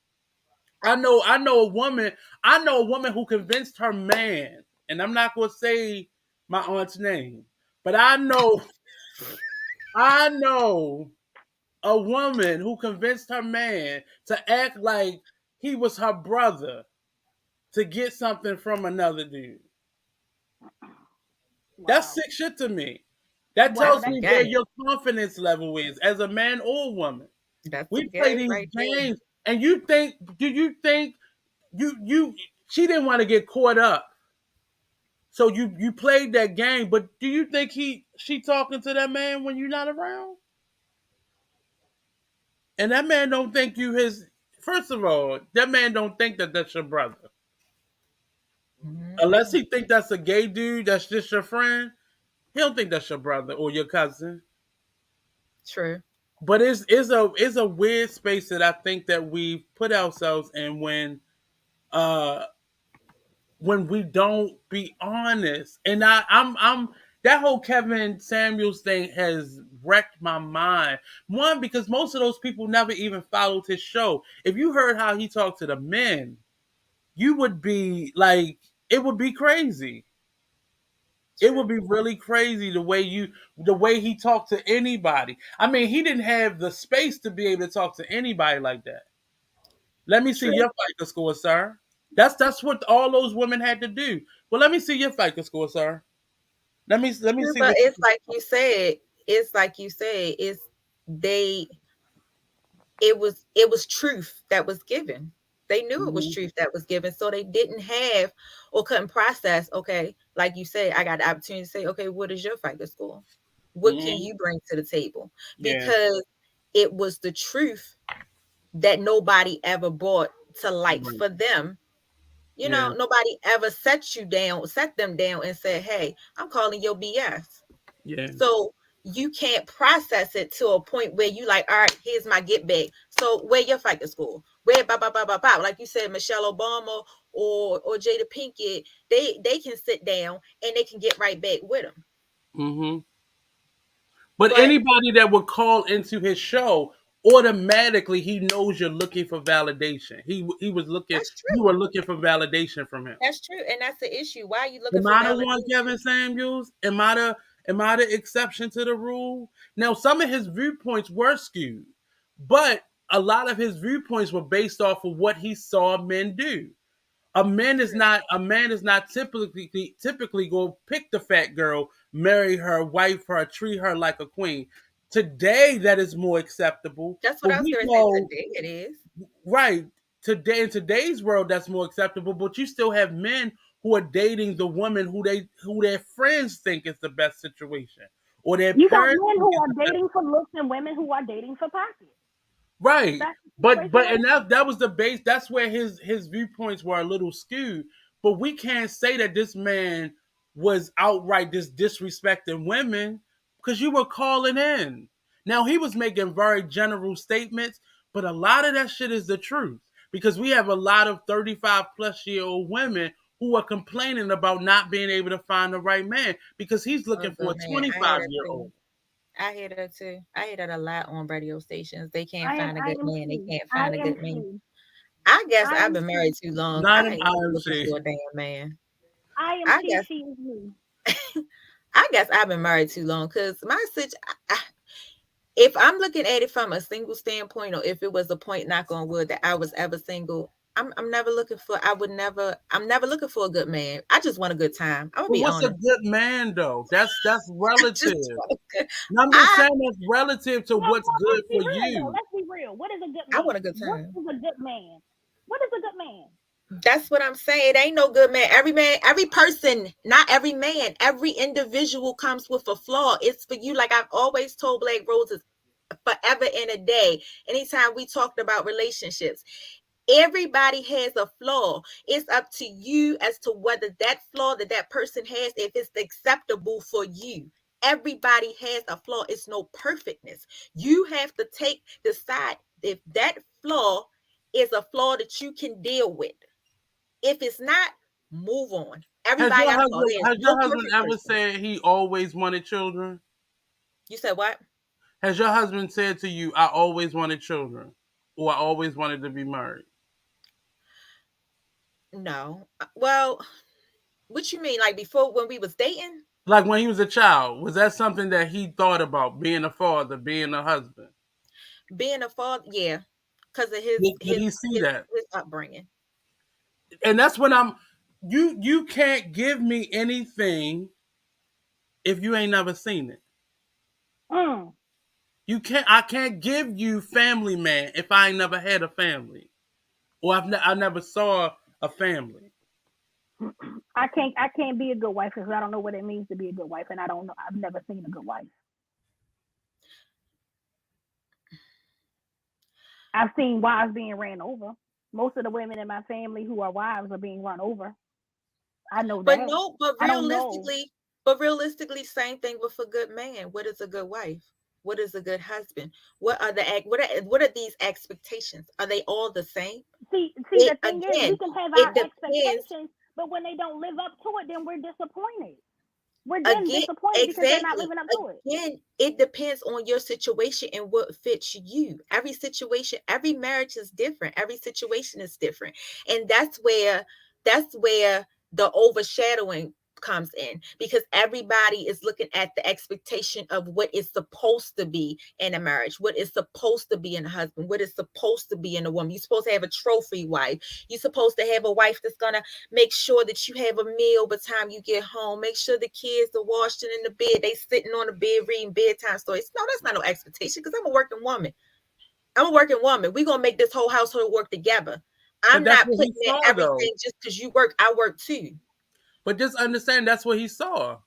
I know a woman who convinced her man, and I'm not going to say my aunt's name, but I know a woman who convinced her man to act like he was her brother to get something from another dude. That's Wow. sick shit to me. That Wow, tells That's the that's me where sick. game. your confidence level is as a man or woman. That's the We play game these right there. games, and do you think you she didn't want to get caught up. So you played that game, but do you think she talking to that man when you're not around? And that man don't think you his. First of all, that man don't think that that's your brother, unless Mm-mm. he think that's a gay dude that's just your friend. He don't think that's your brother or your cousin. True. But it's a weird space that I think that we put ourselves in uh when we don't be honest. And I'm that whole Kevin Samuels thing has wrecked my mind. One, because most of those people never even followed his show. If you heard how he talked to the men, you would be like, it would be crazy. It would True. be really crazy the way he talked to anybody. I mean, he didn't have the space to be able to talk to anybody like that. Let me see True. your FICO score, sir. That's what all those women had to do. Well, let me see your FICO score, sir. Let me True. see But what it's you. like you said. It's like you said. They. It was truth that was given. They knew it was Mhm. truth that was given, so they didn't have or couldn't process. Okay, like you said, I got the opportunity to say, okay, what is your FICO score? What can Mhm. you bring to the table? Yeah. Because it was the truth that nobody ever brought to light Right. for them. Yeah. Nobody ever set them down and said, hey, I'm calling your BS. Yeah. So you can't process it to a point where you like, all right, here's my get back. So where your FICO score? Where blah blah blah blah blah. Like you said, Michelle Obama or Jada Pinkett, they can sit down and they can get right back with them. Mhm. But But anybody that would call into his show, automatically he knows you're looking for validation. He was looking. that's You true. were looking for validation from him. That's true, and that's the issue. Why are you looking Am for I the one, validation? Kevin Samuels? Am I the exception to the rule? Now, some of his viewpoints were skewed, but a lot of his viewpoints were based off of what he saw men do. A man is not typically go pick the fat girl, marry her, wife her, treat her like a queen. Today, that is more acceptable, That's what but I was we going to say. know. Today it is. Right. Today in today's world that's more acceptable, but you still have men who are dating the woman who their friends think is the best situation. Or their You got parents men think who is are the best. dating for looks and women who are dating for pockets. Right. That's the But situation but right and that was the base, that's where his viewpoints were a little skewed. But we can't say that this man was outright disrespecting women because you were calling in. Now he was making very general statements, but a lot of that shit is the truth. Because we have a lot of 35 plus year old women who are complaining about not being able to find the right man because he's Oh, looking for a good man. I hear 25 that year too. old. I hear that too. I hear that a lot on radio stations. They can't now. find a I good am man. They she. can't I find a am good man. she. I guess I I've am been married she. too long. Not I an ain't even looking IMC. for a damn man. I am I she. guess She is me. I guess I've been married too long because my if I'm looking at it from a single standpoint, or if it was a point, knock on wood, that I was ever single, I'm never looking for. I'm never looking for a good man. I just want a good time. I'm gonna But be what's a honest. good man though? That's I just relative. want a good. And I'm just I saying that's relative to No, what's no, good let's be for real though. you. Let's be real. What is a good I want man? a good What time. is a good man? What is a good man? That's what I'm saying. It ain't no good man, every person, not every man, every individual comes with a flaw. It's for you. Like I've always told Black Roses forever and a day. Anytime we talked about relationships, Everybody has a flaw. It's up to you as to whether that flaw that that person has, if it's acceptable for you. Everybody has a flaw. It's no perfectness. You have to decide if that flaw is a flaw that you can deal with. If it's not, move on. Everybody got a flaw. There's Has no your husband perfect ever person. said he always wanted children? You said what? Has your husband said to you, "I always wanted children," or "I always wanted to be married"? No. Well, what you mean? Like before when we was dating? Like when he was a child, was that something that he thought about, being a father, being a husband? Being a father, yeah. Because of Did he see that? his upbringing. And that's when I'm. You can't give me anything if you ain't never seen it. Mm. You can't. I can't give you Family Man if I ain't never had a family, or I never saw a family. I can't be a good wife because I don't know what it means to be a good wife, and I don't know. I've never seen a good wife. I've seen wives being ran over. Most of the women in my family who are wives are being run over. I know But that. no, but I don't know. realistically, same thing with a good man. What is a good wife? What is a good husband? What are these expectations? Are they all the same? See, It the thing is, we again, can have it our depends. expectations, but when they don't live up to it, then we're disappointed. We're then Again, disappointed because they're not exactly. living up to it. Again, it depends on your situation and what fits you. Every situation, every marriage is different. Every situation is different. And that's where the overshadowing comes in, because everybody is looking at the expectation of what is supposed to be in a marriage, what is supposed to be in a husband, what is supposed to be in a woman. You're supposed to have a trophy wife. You're supposed to have a wife that's gonna make sure that you have a meal by the time you get home. Make sure the kids are washed and in the bed. They sitting on the bed reading bedtime stories. No, that's not no expectation, because I'm a working woman. I'm a working woman. We're gonna make this whole household work together. But I'm that's not what he putting in saw, though. everything just because you work. I work too. But just understand that's what he saw.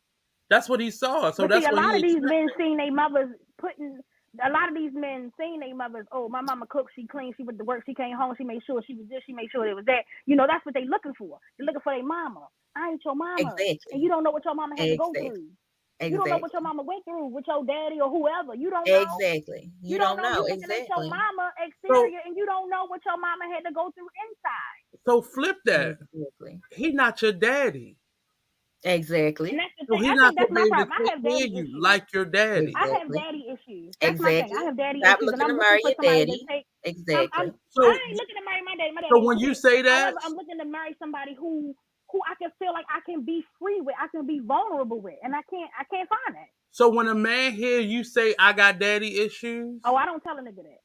That's what he saw. So But see, that's a what lot he of these men expected. seeing their mothers putting. A lot of these men seeing their mothers. Oh, my mama cooked. She cleaned. She went to work. She came home. She made sure she was this. She made sure it was that. You know, that's what they looking for. They're looking for their mama. I ain't your mama, and Exactly. you don't know what your mama had to go Exactly. through. You don't know what your Exactly. mama went through with your daddy or whoever. You don't know. Exactly. You You don't don't know. know. You looking at your Exactly. mama So exterior, and you don't know what your mama had to go through inside. so flip that. Exactly. He not your daddy. And Exactly. that's the So thing. he I not think gonna that's be my able to problem. I take have care daddy of you issues. like your daddy. I have Exactly. daddy issues. That's my thing. I Exactly. have daddy Stop issues, and looking to I'm marry looking for your somebody to daddy. take. Exactly. I So ain't looking to marry my daddy. My so daddy ain't when you shit. say that, However, I'm looking to marry somebody who I can feel like I can be free with. I can be vulnerable with, and I can't find that. so when a man hear you say I got daddy issues, Oh, I don't tell a nigga that.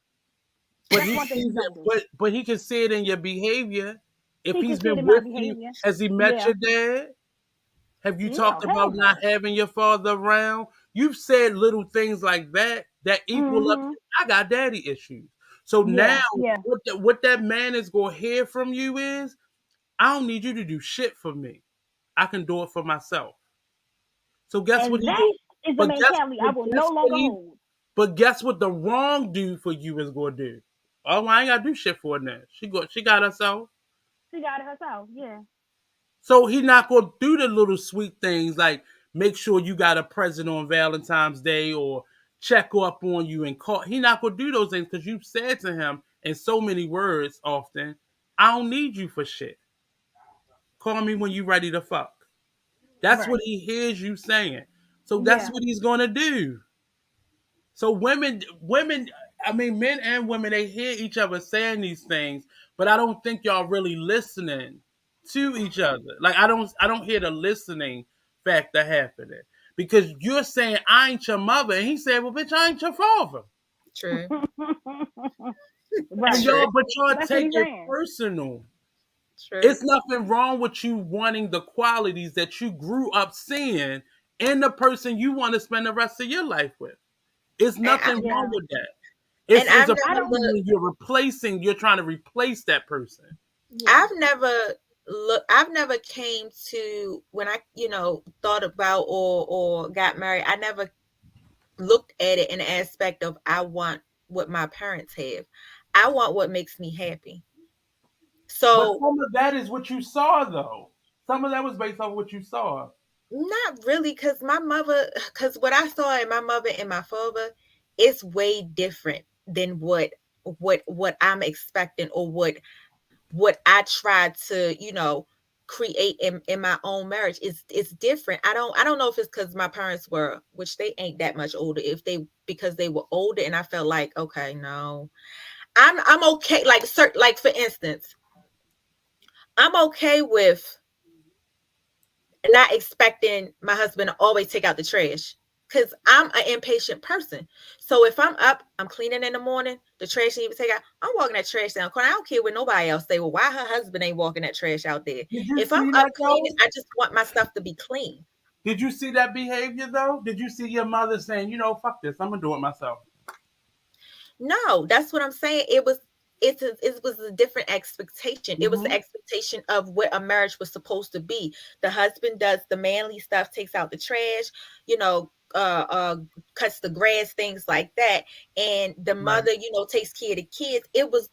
but That's he one thing sees you it, don't do. but he can see it in your behavior. If He can he's see it been in my with you, behavior. has he met Yeah. your dad? Have you Yeah. talked about Hell not no. having your father around? You've said little things like that that equal up Mhm. to I got daddy issues. So now Yeah. Yeah. what that man is gonna hear from you is I don't need you to do shit for me. I can do it for myself. So guess what And he that do? is the But guess mentality I but will guess no what longer he hold. but guess what the wrong dude for you is gonna do? Oh, well, I ain't gotta do shit for her now. She got herself. She got it herself. Yeah. So he not gonna do the little sweet things like make sure you got a present on Valentine's Day or check up on you and call. He not gonna do those things because you've said to him in so many words often, I don't need you for shit. Call me when you ready to fuck. That's what Right. he hears you saying. So that's Yeah. what he's gonna do. So women, I mean, men and women, they hear each other saying these things, but I don't think y'all really listening to each other. Like I don't hear the listening factor happening because you're saying I ain't your mother, and he said, well, bitch, I ain't your father, True. and Right. True. y'all That's what take he's it saying. personal. True. It's nothing wrong with you wanting the qualities that you grew up seeing in the person you want to spend the rest of your life with. It's And I nothing wrong Yeah. with that. and It's I've a I never don't. problem when you're trying to replace that person. Yeah. I've never I've never came to when I, thought about or got married, I never looked at it in the aspect of I want what my parents have. I want what makes me happy. But So some of that is what you saw, though. Some of that was based off what you saw. not really, because my mother, because what I saw in my mother and my father is way different than what I'm expecting, or what I tried to, create in my own marriage. It's different. I don't know if it's because my parents were, which they ain't that much older, if they, because they were older, and I felt like, okay, no, I'm okay. Like, certain, like, for instance, I'm okay with not expecting my husband to always take out the trash, because I'm an impatient person. So if I'm up, I'm cleaning in the morning, the trash ain't even take out, I'm walking that trash down the corner. I don't care what nobody else say. Well, why her husband ain't walking that trash out there? Did you If I'm see up that cleaning, though? I just want my stuff to be clean. Did you see that behavior though? Did you see your mother saying, fuck this, I'm gonna do it myself? No, that's what I'm saying. It was a different expectation. It was the Hmm. expectation of what a marriage was supposed to be. The husband does the manly stuff, takes out the trash, you know, cuts the grass, things like that, and the Right. mother, takes care of the kids. It was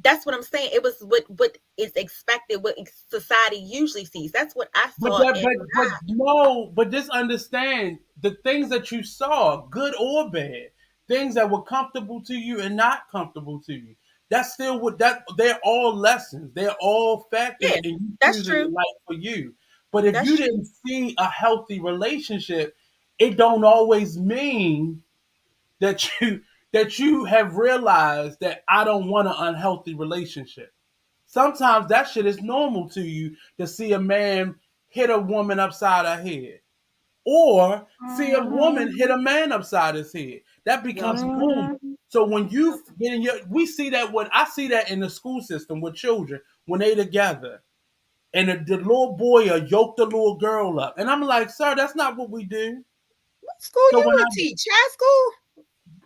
that's what I'm saying. It was what is expected, what society usually sees. That's what I But saw that, in but no, but just understand the things that you saw, good or bad, things that were comfortable to you and not comfortable to you. That's still what that they're all lessons. They're all factors yeah, in you that's choosing the true. life for you. But if That's you true. didn't see a healthy relationship, it don't always mean that you have realized that I don't want an unhealthy relationship. Sometimes that shit is normal to you to see a man hit a woman upside her head, or see a woman Mhm. hit a man upside his head. That Yup. becomes normal. Mhm. So when you get in your, we see that when I see that in the school system with children when they together, and the little boy will yoke the little girl up, and I'm like, sir, that's not what we do. What school So you when I would teach? High school?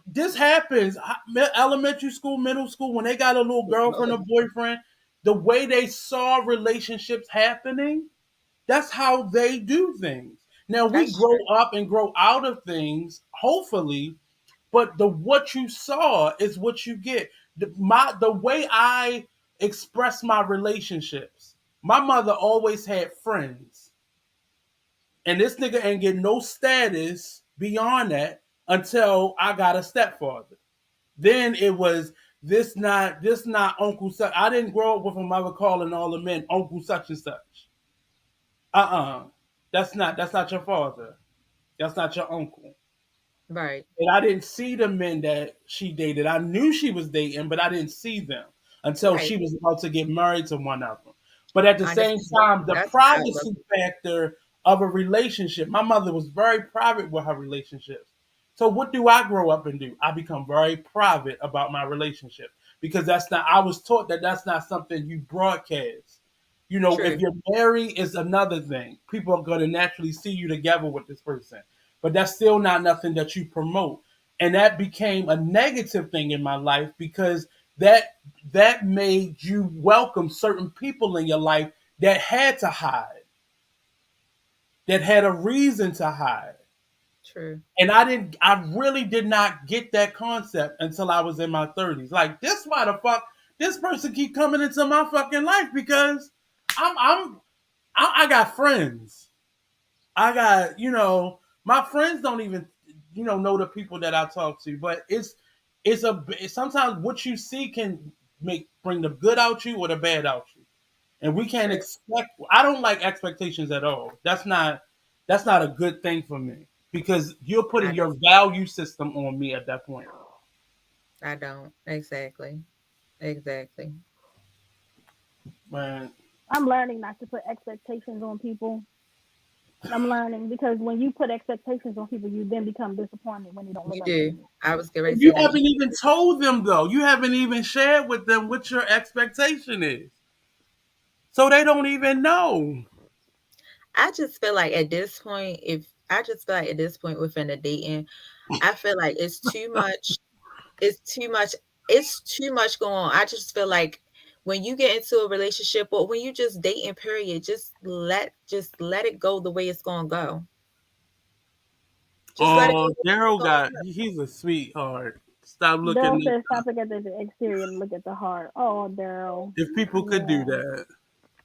this happens, elementary school, middle school, when they got a little Oh, girlfriend or Lord. boyfriend, the way they saw relationships happening, that's how they do things. Now we That's grow true. up and grow out of things, hopefully, but the what you saw is what you get. The way I express my relationships. My mother always had friends, and this nigga ain't get no status beyond that until I got a stepfather. Then it was this not Uncle such. I didn't grow up with a mother calling all the men Uncle such and such. Uh-uh. That's not your father. That's not your uncle. Right. And I didn't see the men that she dated. I knew she was dating, but I didn't see them until Right. she was about to get married to one of them. But at the same Understandable. time, the That's how it privacy looks. factor of a relationship, my mother was very private with her relationships. So what do I grow up and do? I become very private about my relationship because that's not. I was taught that that's not something you broadcast. If True. you're married, is another thing. People are going to naturally see you together with this person, but that's still not nothing that you promote. And that became a negative thing in my life because that made you welcome certain people in your life that had to hide, that had a reason to hide. True. And I really did not get that concept until I was in my 30s. Like, this why the fuck this person keep coming into my fucking life because I got friends. I got, my friends don't even, know the people that I talk to, but it's sometimes what you see can bring the good out you or the bad out you. And we can't True. expect, I don't like expectations at all. That's not a good thing for me because you're I putting your don't. value system on me at that point. I don't. Exactly. Exactly. Man, I'm learning not to put expectations on people. I'm learning because when you put expectations on people, you then become disappointed when they don't live You up to do. it. I was getting ready to say you that. haven't even told them though. You haven't even shared with them what your expectation is. So they don't even know. I just feel like at this point, if I just feel like at this point within the dating, I feel like it's too much. It's too much. It's too much going on. I just feel like when you get into a relationship or when you just dating, period, just let it go the way it's gonna go. Just let it go Oh, the way it's Daryl gonna got go. he's a sweetheart. stop looking Daryl at says, "Stop looking at the exterior and look at the heart." Oh, Daryl. if people could do Yeah. that.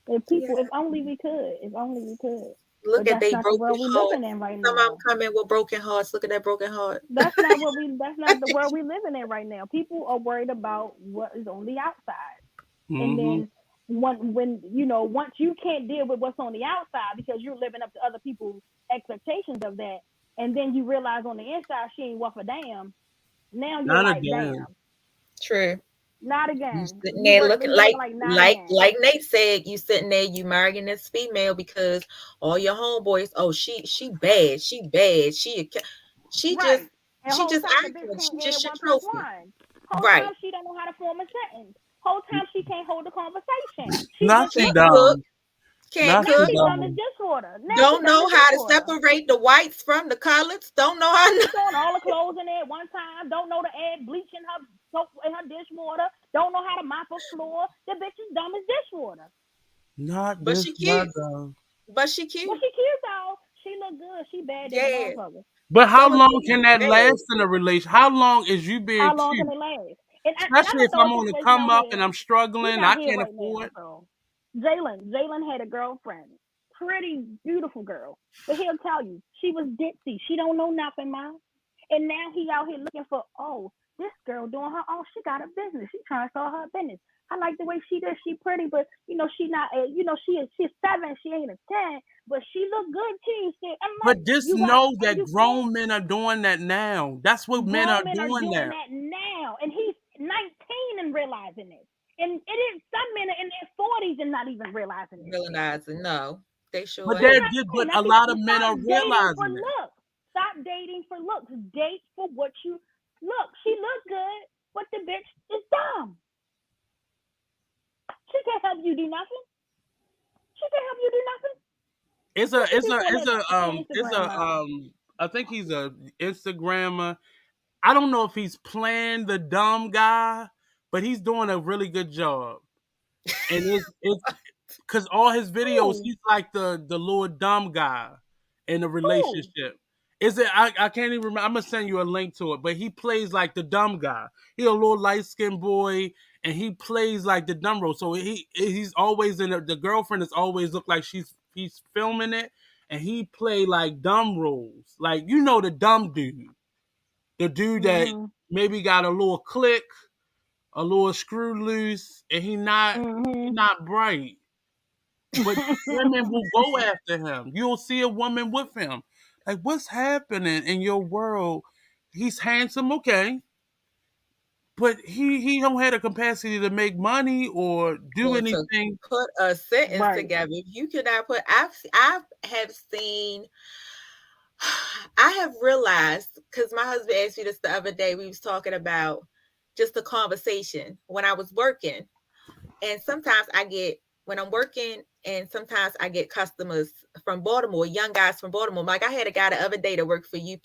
If Yeah. only we could. If only we could. Look But at that's they not the broken world we living hearts. in right Some of them now. come in with broken hearts. Look at that broken heart. That's not what we. That's not the world we living in right now. People are worried about what is on the outside, and Hmm. then when once you can't deal with what's on the outside because you're living up to other people's expectations of that, and then you realize on the inside she ain't worth a damn. Now you're Not a like, damn. damn, True. not You again. sitting You there work. looking You looking like not again. like Nate said, you sitting there, you marrying this female because all your homeboys, oh, she bad, she just Right. And she whole just time the bitch acting, can't she add just your one plus trophy. one. Whole Right. time she don't know how to form a sentence. Whole time she can't hold a conversation. She Not but she she Can't dumb. cook, dumb. can't Not Now she cook, she dumb as dumb. dishwater. Now she don't dumb know as how to dishwater. separate the whites from the colors, don't know how She to throwing all the clothes in there at one time. Don't know to add bleach in her soap in her dishwater. Don't know how to mop a floor. The bitch is dumb as dishwater. Not but this, she not cute. dumb. But she But cute. she cute though. She look good. She bad than a Yeah. motherfucker. But how So is long can he that bad. last in a relation? How long is you being How long can cute? it last? And I'm Especially gonna if throw I'm a on the situation come out up here. and I'm He struggling, not I here can't right now, afford. so Jalen had a girlfriend, pretty beautiful girl, but he'll tell you she was ditzy. She don't know nothing, man. And now he out here looking for this girl doing her she got a business. She trying to sell her business. I like the way she does. She pretty, but she not she's 7. She ain't a 10, but she look good too. So I'm like, But just you got know and that you can't. grown men are doing that now. That's what men are Grown men are doing doing now. that now, and he's 19 and realizing it. And it is some men are in their 40s and not even realizing it. Realizing no, they But sure He's ain't. but 19. I a think lot of you men stop are dating for realizing it. looks. Stop dating for looks. Date for what you look. She look good, but the bitch is dumb. She can't help you do nothing. She can't help you do nothing. It's What a you it's do a for a it's living? a On it's Instagram a now. I think he's a Instagrammer. I don't know if he's playing the dumb guy, but he's doing a really good job. And it's because all his videos, Who? he's like the little dumb guy in a Who? relationship. Is it? I can't even remember. I'm gonna send you a link to it. But he plays like the dumb guy. He a little light skinned boy, and he plays like the dumb role. So he's always in the girlfriend is always look like he's filming it, and he play like dumb roles, like the dumb dude, the dude that Mhm. maybe got a little click, a little screw loose, and he Mhm. not bright. But women will go after him. You'll see a woman with him. Like, what's happening in your world? He's handsome, okay, but he don't have the capacity to make money or do Or to anything. put a sentence Right. together. If you cannot put, I have seen, I have realized because my husband asked me this the other day. We was talking about just a conversation when I was working, and sometimes I get when I'm working, and sometimes I get customers from Baltimore, young guys from Baltimore. Like I had a guy the other day that worked for you,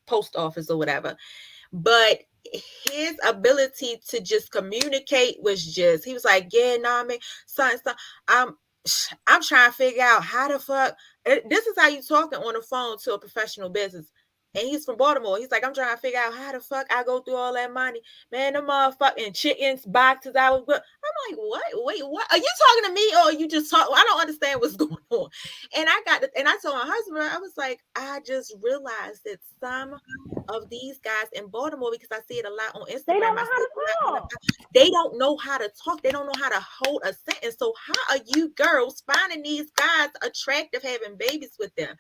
post office or whatever, but his ability to just communicate was just he was like, yeah, no, I mean, son, I'm trying to figure out how the fuck this is how you talking on the phone to a professional business. And he's from Baltimore. He's like, I'm trying to figure out how the fuck I go through all that money. Man, the motherfucking chickens boxes I was. I'm like, what? Wait, what? Are you talking to me or are you just talking? I don't understand what's going on. And I told my husband, I was like, I just realized that some of these guys in Baltimore, because I see it a lot on They Instagram, don't I know see how it to a lot on talk. they don't know how to talk. They don't know how to hold a sentence. So how are you girls finding these guys attractive, having babies with them,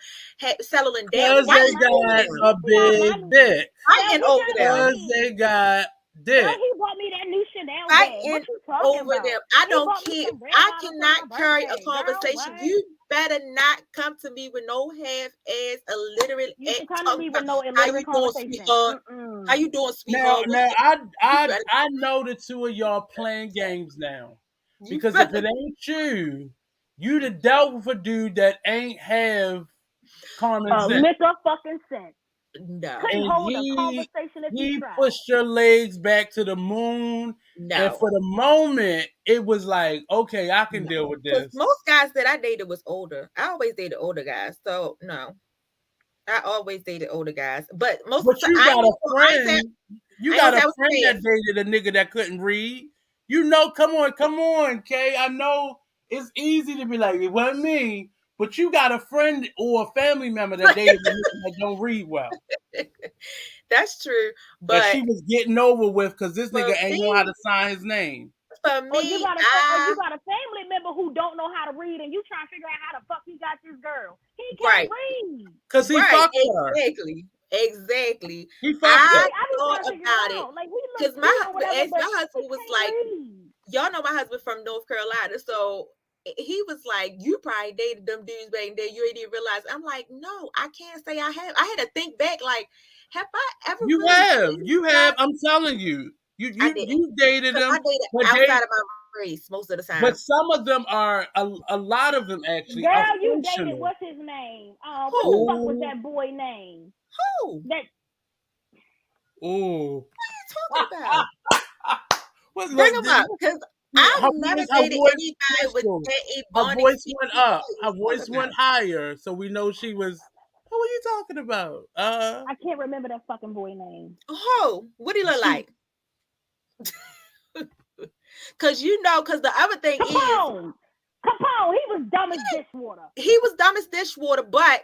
settling down, Cause He got they fighting over got money. them, a He got big money. dick. Girl, fighting he over got them, Cause money. they got Girl, dick. he bought me that new Chanel bag. What fighting you talking over them. about? I He don't bought me care. some red I bottoms for cannot my carry a birthday. Girl, conversation. what? You better not come to me with no half-ass illiterate You can come to talking me with about no how illiterate you doing, conversation. sweetheart. How Mm-mm. you doing, Now, sweetheart? now You better, I know the two of y'all playing games now, you because if better it ain't you, you the dealt with a dude that ain't have common A sense, lick of fucking sense. no, Couldn't and hold a conversation if he he tried. pushed your legs back to the moon, and no. for the moment, it was like, okay, I can No, deal with because this. most guys that I dated was older. I always dated older guys, so no. I always dated older guys, but most of But the time you got a I ain't friend. You got say a I was friend that fast. dated a nigga that couldn't read. You know, come on, Kay. I know it's easy to be like, it wasn't me. But you got a friend or a family member that dated a nigga that don't read well. That's true, That but she was getting over with because this for nigga ain't know how me, to sign his name. for Or you me, got I a family member who don't know how to read, and you trying to figure out how the fuck he got this girl. He can't right, read. Because he right, fucked her. exactly. He fucked her. I I be thought trying to figure it about it out. Like he because looks cute or whatever, as but my he husband was can't like, read. y'all know my husband from North Carolina, so he was like, you probably dated them dudes back then. You ain't even realize. I'm like, no, I can't say I have. I had to think back, like, have I ever You really have. dated You somebody? have. I'm telling you. I didn't, You dated because I them, dated but outside of my race most of the but time. some of them are a lot of them actually are Girl, you dated functional. what's his name? What the Who? fuck was Ooh, that boy name? Who? That ooh. What are you talking about? What Bring look, them up, because I've never her dated voice, anybody with Crystal, that her ebonic voice speech. went What up. are Her you voice talking about? went higher, so we know she was. What were you talking about? I can't remember that fucking boy name. Who? What do he look She like? Because because the other thing is, Capone. Capone. He was dumb as dishwater. he was dumb as dishwater, but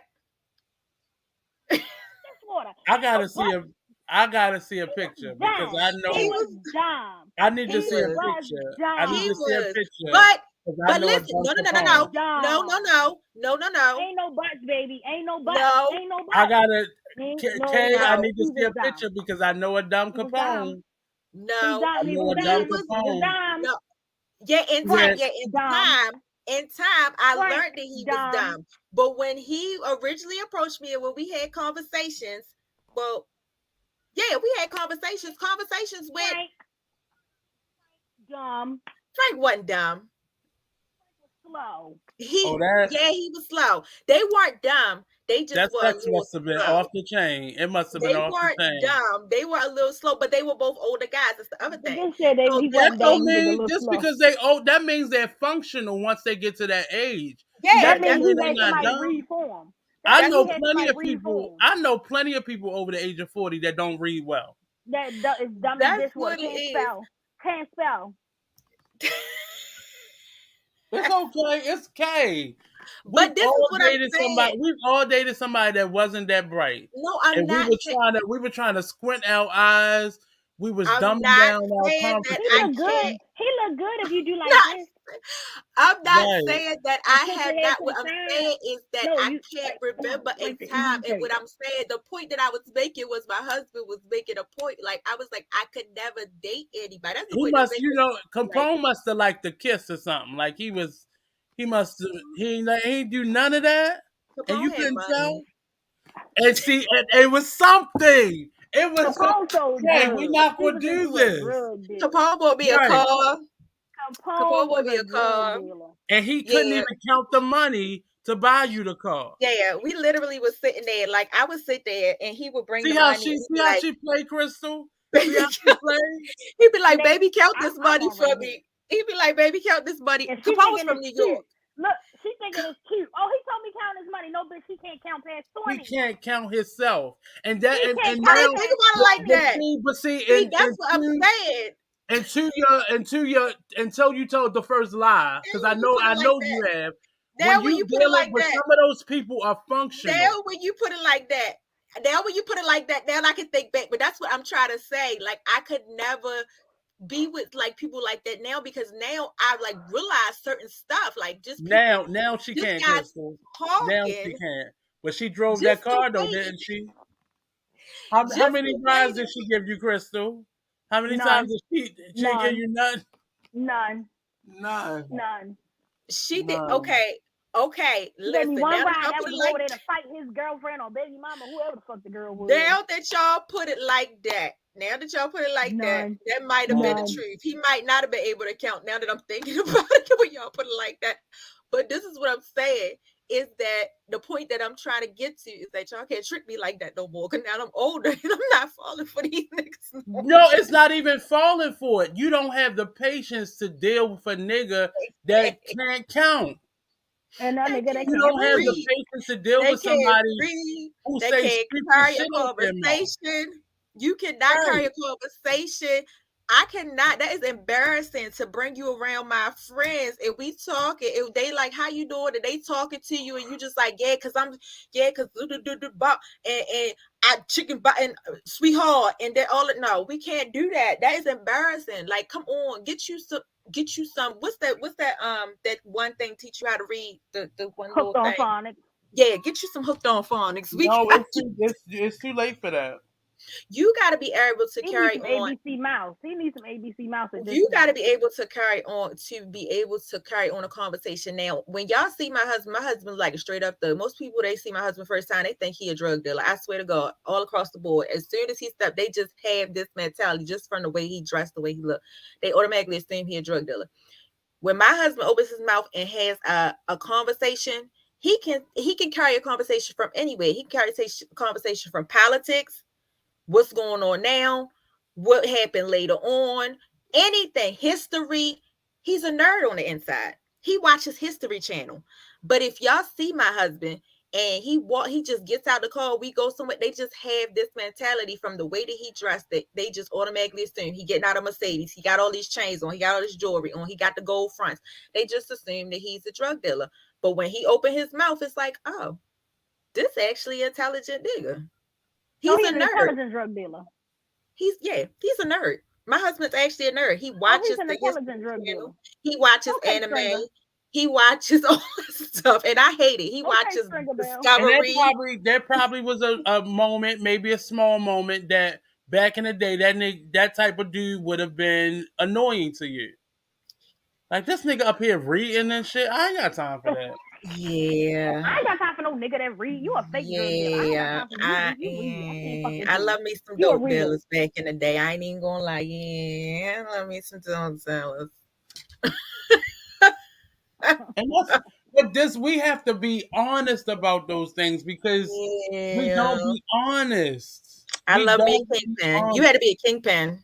Dishwater. I Ain't no gotta see but. a I gotta see a He was picture because I dumb. He he know was was, dumb. I need to he He see a was, was picture. I need he to dumb. see a was. picture But because I but know a listen, dumb no, no, no, no, Capone. no, no, no, Dumb. no, no, no, no, Ain't no buts, baby. Ain't no buts. no, Ain't no I buts. gotta Ain't no Kay, I buts. no, need to He see was a dumb. picture because I know a dumb He was dumb. Capone. He was no. I dumb. He know was a He dumb dumb. was He was Capone. dumb. no. Yeah, Yeah, Frank, dumb. in time, I Frank, learned that he was dumb. dumb. But when he originally approached me and when we had conversations, well, yeah, we had conversations with Frank, dumb. Frank wasn't dumb. Slow. oh He was slow. They weren't dumb. They just that were a sex little must have been off slow. the chain. It must have been They off the weren't chain. dumb. They were a little slow, but they were both older guys. That's the other They thing. just said So he this That wasn't dumb. don't He was just a mean little just slow. because that means they're functional once they get to that age. yeah, That That don't means that's mean he they had not somebody dumb. read for him. That I means that's know he had plenty somebody of read people. for him. I know plenty of people over the age of 40 that don't read well. That is dumb as that's dishwater. what it Can't is. spell. Can't spell. It's okay. It's okay. But this is what I'm saying. We've all dated somebody that wasn't that bright, No, I'm and not saying. we were trying to squint our eyes. We was I'm dumbing not down our saying that He I look good. conversation. can't. He look good if you do like Not. this I'm not Right. saying that and I tilt have your head not. to What the I'm side. saying is that No, I you can't come on, remember in right there. time. And There you what go. I'm saying, the point that I was making was my husband was making a point. Like I was like, I could never date anybody. That's the He point that I'm must, making. Like Capone must have liked the kiss or something. Like he must have, he ain't do none of that, and Capone you had couldn't money. tell. And see, it was something. It was something. Capone sold Okay, we drugs. not He gonna was do into a this, drug deal. Capone bought me a right? car. Capone Capone was bought me a a drug car. dealer. And he couldn't Yeah, even count the money to buy you the car. yeah. We literally was sitting there. Like I would sit there, and he would bring See the how money. she And he'd see be how like, she play, Crystal. See "Baby, how she play. he'd be like, Nate, baby, count this I'm money for already here. me." He'd be like, baby, count this money. And she Capone was thinking from it's New cute. York. Look, she thinking it's cute. Oh, he told me count his money. No, bitch, he can't count past He 20. can't count himself, and He can't and I count now, didn't think past about it like that. but see, See, that's what I'm saying. into your until you told the first lie, because Now when you put I it like know that, you have. When now when you you put it dealing like with that, some of those people are functional. now when you put it like that, now when you put it like that, now I can think back. But that's what I'm trying to say. Like I could never be with like people like that now because now I like realize certain stuff. Like just people, Now she just can't, guys Crystal. Now she talking, can't. But she drove that just the car though, way, didn't she? How just many the way rides that did she give you, Crystal? How many times None. did she didn't give None. you none? None. None. None. she did. None. Okay, okay. He gave me Listen, one now that ride. y'all That put was it to go like over there to fight his girlfriend or baby mama, whoever the fuck the girl was. now that y'all put it like that, None. that might have been the Oh. None. truth. He might not have been able to count now that I'm thinking about it when y'all put it like that. But this is what I'm saying is that the point that I'm trying to get to is that y'all can't trick me like that no more. Because now I'm older and I'm not falling for these niggas. No No, it's not even falling for it. You don't have the patience to deal with a nigga that can't count. And that They nigga that You can't can't don't have the read. read. patience to deal They with can't somebody read. who They say can't stupid carry a shit out their mouth. conversation. You cannot carry a Right. conversation. I cannot. That is embarrassing to bring you around my friends and we talking. If they like, how you doing? And they talking to you, and you just like, yeah, cause and I chicken butt and sweetheart, and then all it. No, we can't do that. That is embarrassing. Like, come on, get you some. What's that? That one thing teach you how to read the one hooked little on thing. phonics. Yeah, get you some hooked on phonics. We No, got it's too late for that. you got to be able to He needs carry some on. ABC mouse. He needs some ABC mouse at this You got to point. be able to carry on a conversation. Now, when y'all see my husband's like straight up the most people they see my husband first time, they think he a drug dealer. I swear to God, all across the board. As soon as he stepped, they just have this mentality just from the way he dressed, the way he looked. They automatically assume he a drug dealer. When my husband opens his mouth and has a conversation, he can carry a conversation from anywhere. He can carry a conversation from politics, what's going on now, what happened later on, anything, history. He's a nerd on the inside. He watches History Channel. But if y'all see my husband and he just gets out the car, we go somewhere, they just have this mentality from the way that he dressed that they just automatically assume he getting out of Mercedes. He got all these chains on, he got all this jewelry on, he got the gold fronts. They just assume that he's a drug dealer. But when he opened his mouth, it's like, oh, this actually intelligent nigga. So He's a he's an nerd. intelligent drug dealer. He's a nerd. My husband's actually a nerd. He Oh, he's watches an the intelligent History drug dealer. Channel. He watches Okay, anime. Stringer. He watches all this stuff, and I hate it. He Okay, watches Stringer Bell. And Discovery. there probably was a moment, maybe a small moment that back in the day that type of dude would have been annoying to you. Like this nigga up here reading and shit. I ain't got time for that. I Yeah, ain't got time for no nigga that read. You a fake drug dealer. I ain't got yeah. time for you read. I can't fuck with I you. love me some You a dope reader. dealers back in the day. I ain't even gonna lie. Yeah, I love me some dope dealers. And that's but this we have to be honest about those things because we Yeah, don't be honest. I We love me don't a be kingpin. You honest. had to be a kingpin.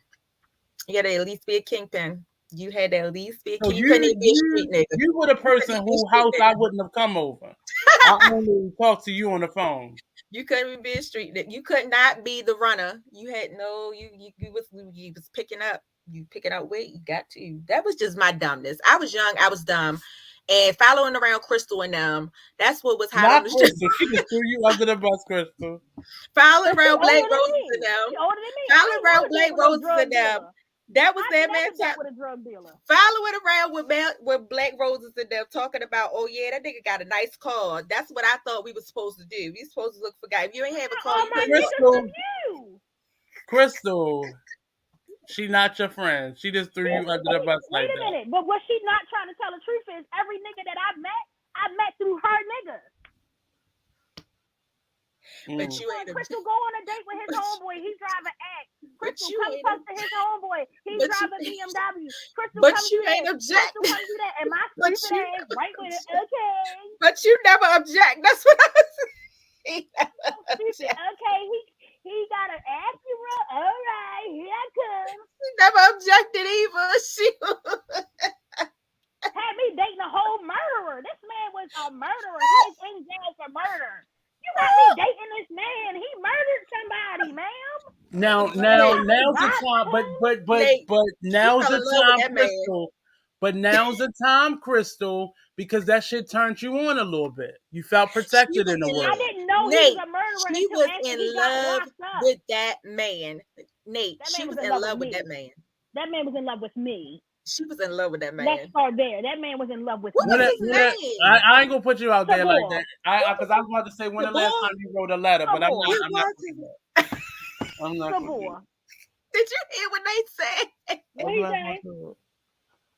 You got to at least be a kingpin. You had to at least be a So king. You couldn't even be a street nigga. you were the You couldn't person even be a whose street house I nigga. wouldn't have come over. I only talk to you on the phone. You couldn't even be a street nigga. You could not be the runner. You had no. You was picking up. You picking up weight. You got to. That was just my dumbness. I was young. I was dumb, and following around Crystal and them. That's what was hot on Not the street. Crystal. She just threw you under the bus, Crystal. Following Cause she around Black older than Roses and me. them. She older than me. I Following ain't around never dealt Black with no Roses and drug them. dealer. That was I their never dealt mentality. with a drug dealer. Following around with Black Roses and them talking about, oh yeah, that nigga got a nice car. That's what I thought we were supposed to do. We supposed to look for guys. If you ain't have a car, All you my couldn't talk. niggas from Crystal, you. Crystal, she not your friend. She just threw you under the bus Wait like a that. minute. But what she not trying to tell the truth is every nigga that I met through her niggas. But Mm. you ain't Crystal go on a date with his but, homeboy. He drive an X. but Crystal you come ain't talk to his homeboy. He but drive you a BMW. Crystal but come you do ain't this. object. Crystal come do that. And my But stupid you ass never right with it. object. Okay. But you never object. That's what I was saying. So stupid. Okay. He got an Acura. All right. Here I come. She never objected either. She Had me dating a whole murderer. This man was a murderer. He is in jail for murder. You got me dating this man. He murdered somebody, ma'am. You got me Now's the got time. him. Nate, But she now's fell the in love with time, that man. Crystal. But now's the time, Crystal, because that shit turned you on a little bit. You felt She protected was in a in I way. didn't know he was Nate, a murderer she until was after he in got love locked up. with that man. Nate, That she man was was in in love with love with me. that man. That man was in love with me. She was in love with that Let's man. start there. That man was in love with What was me. his name? I ain't gonna put you out there like that. Sabor. Because I was about to say when the last Sabor? time you wrote a letter, but Sabor. What I'm not was gonna do it? that. I'm not gonna do Sabor. it. Did you hear what they said? What I'm he not gonna say? do it.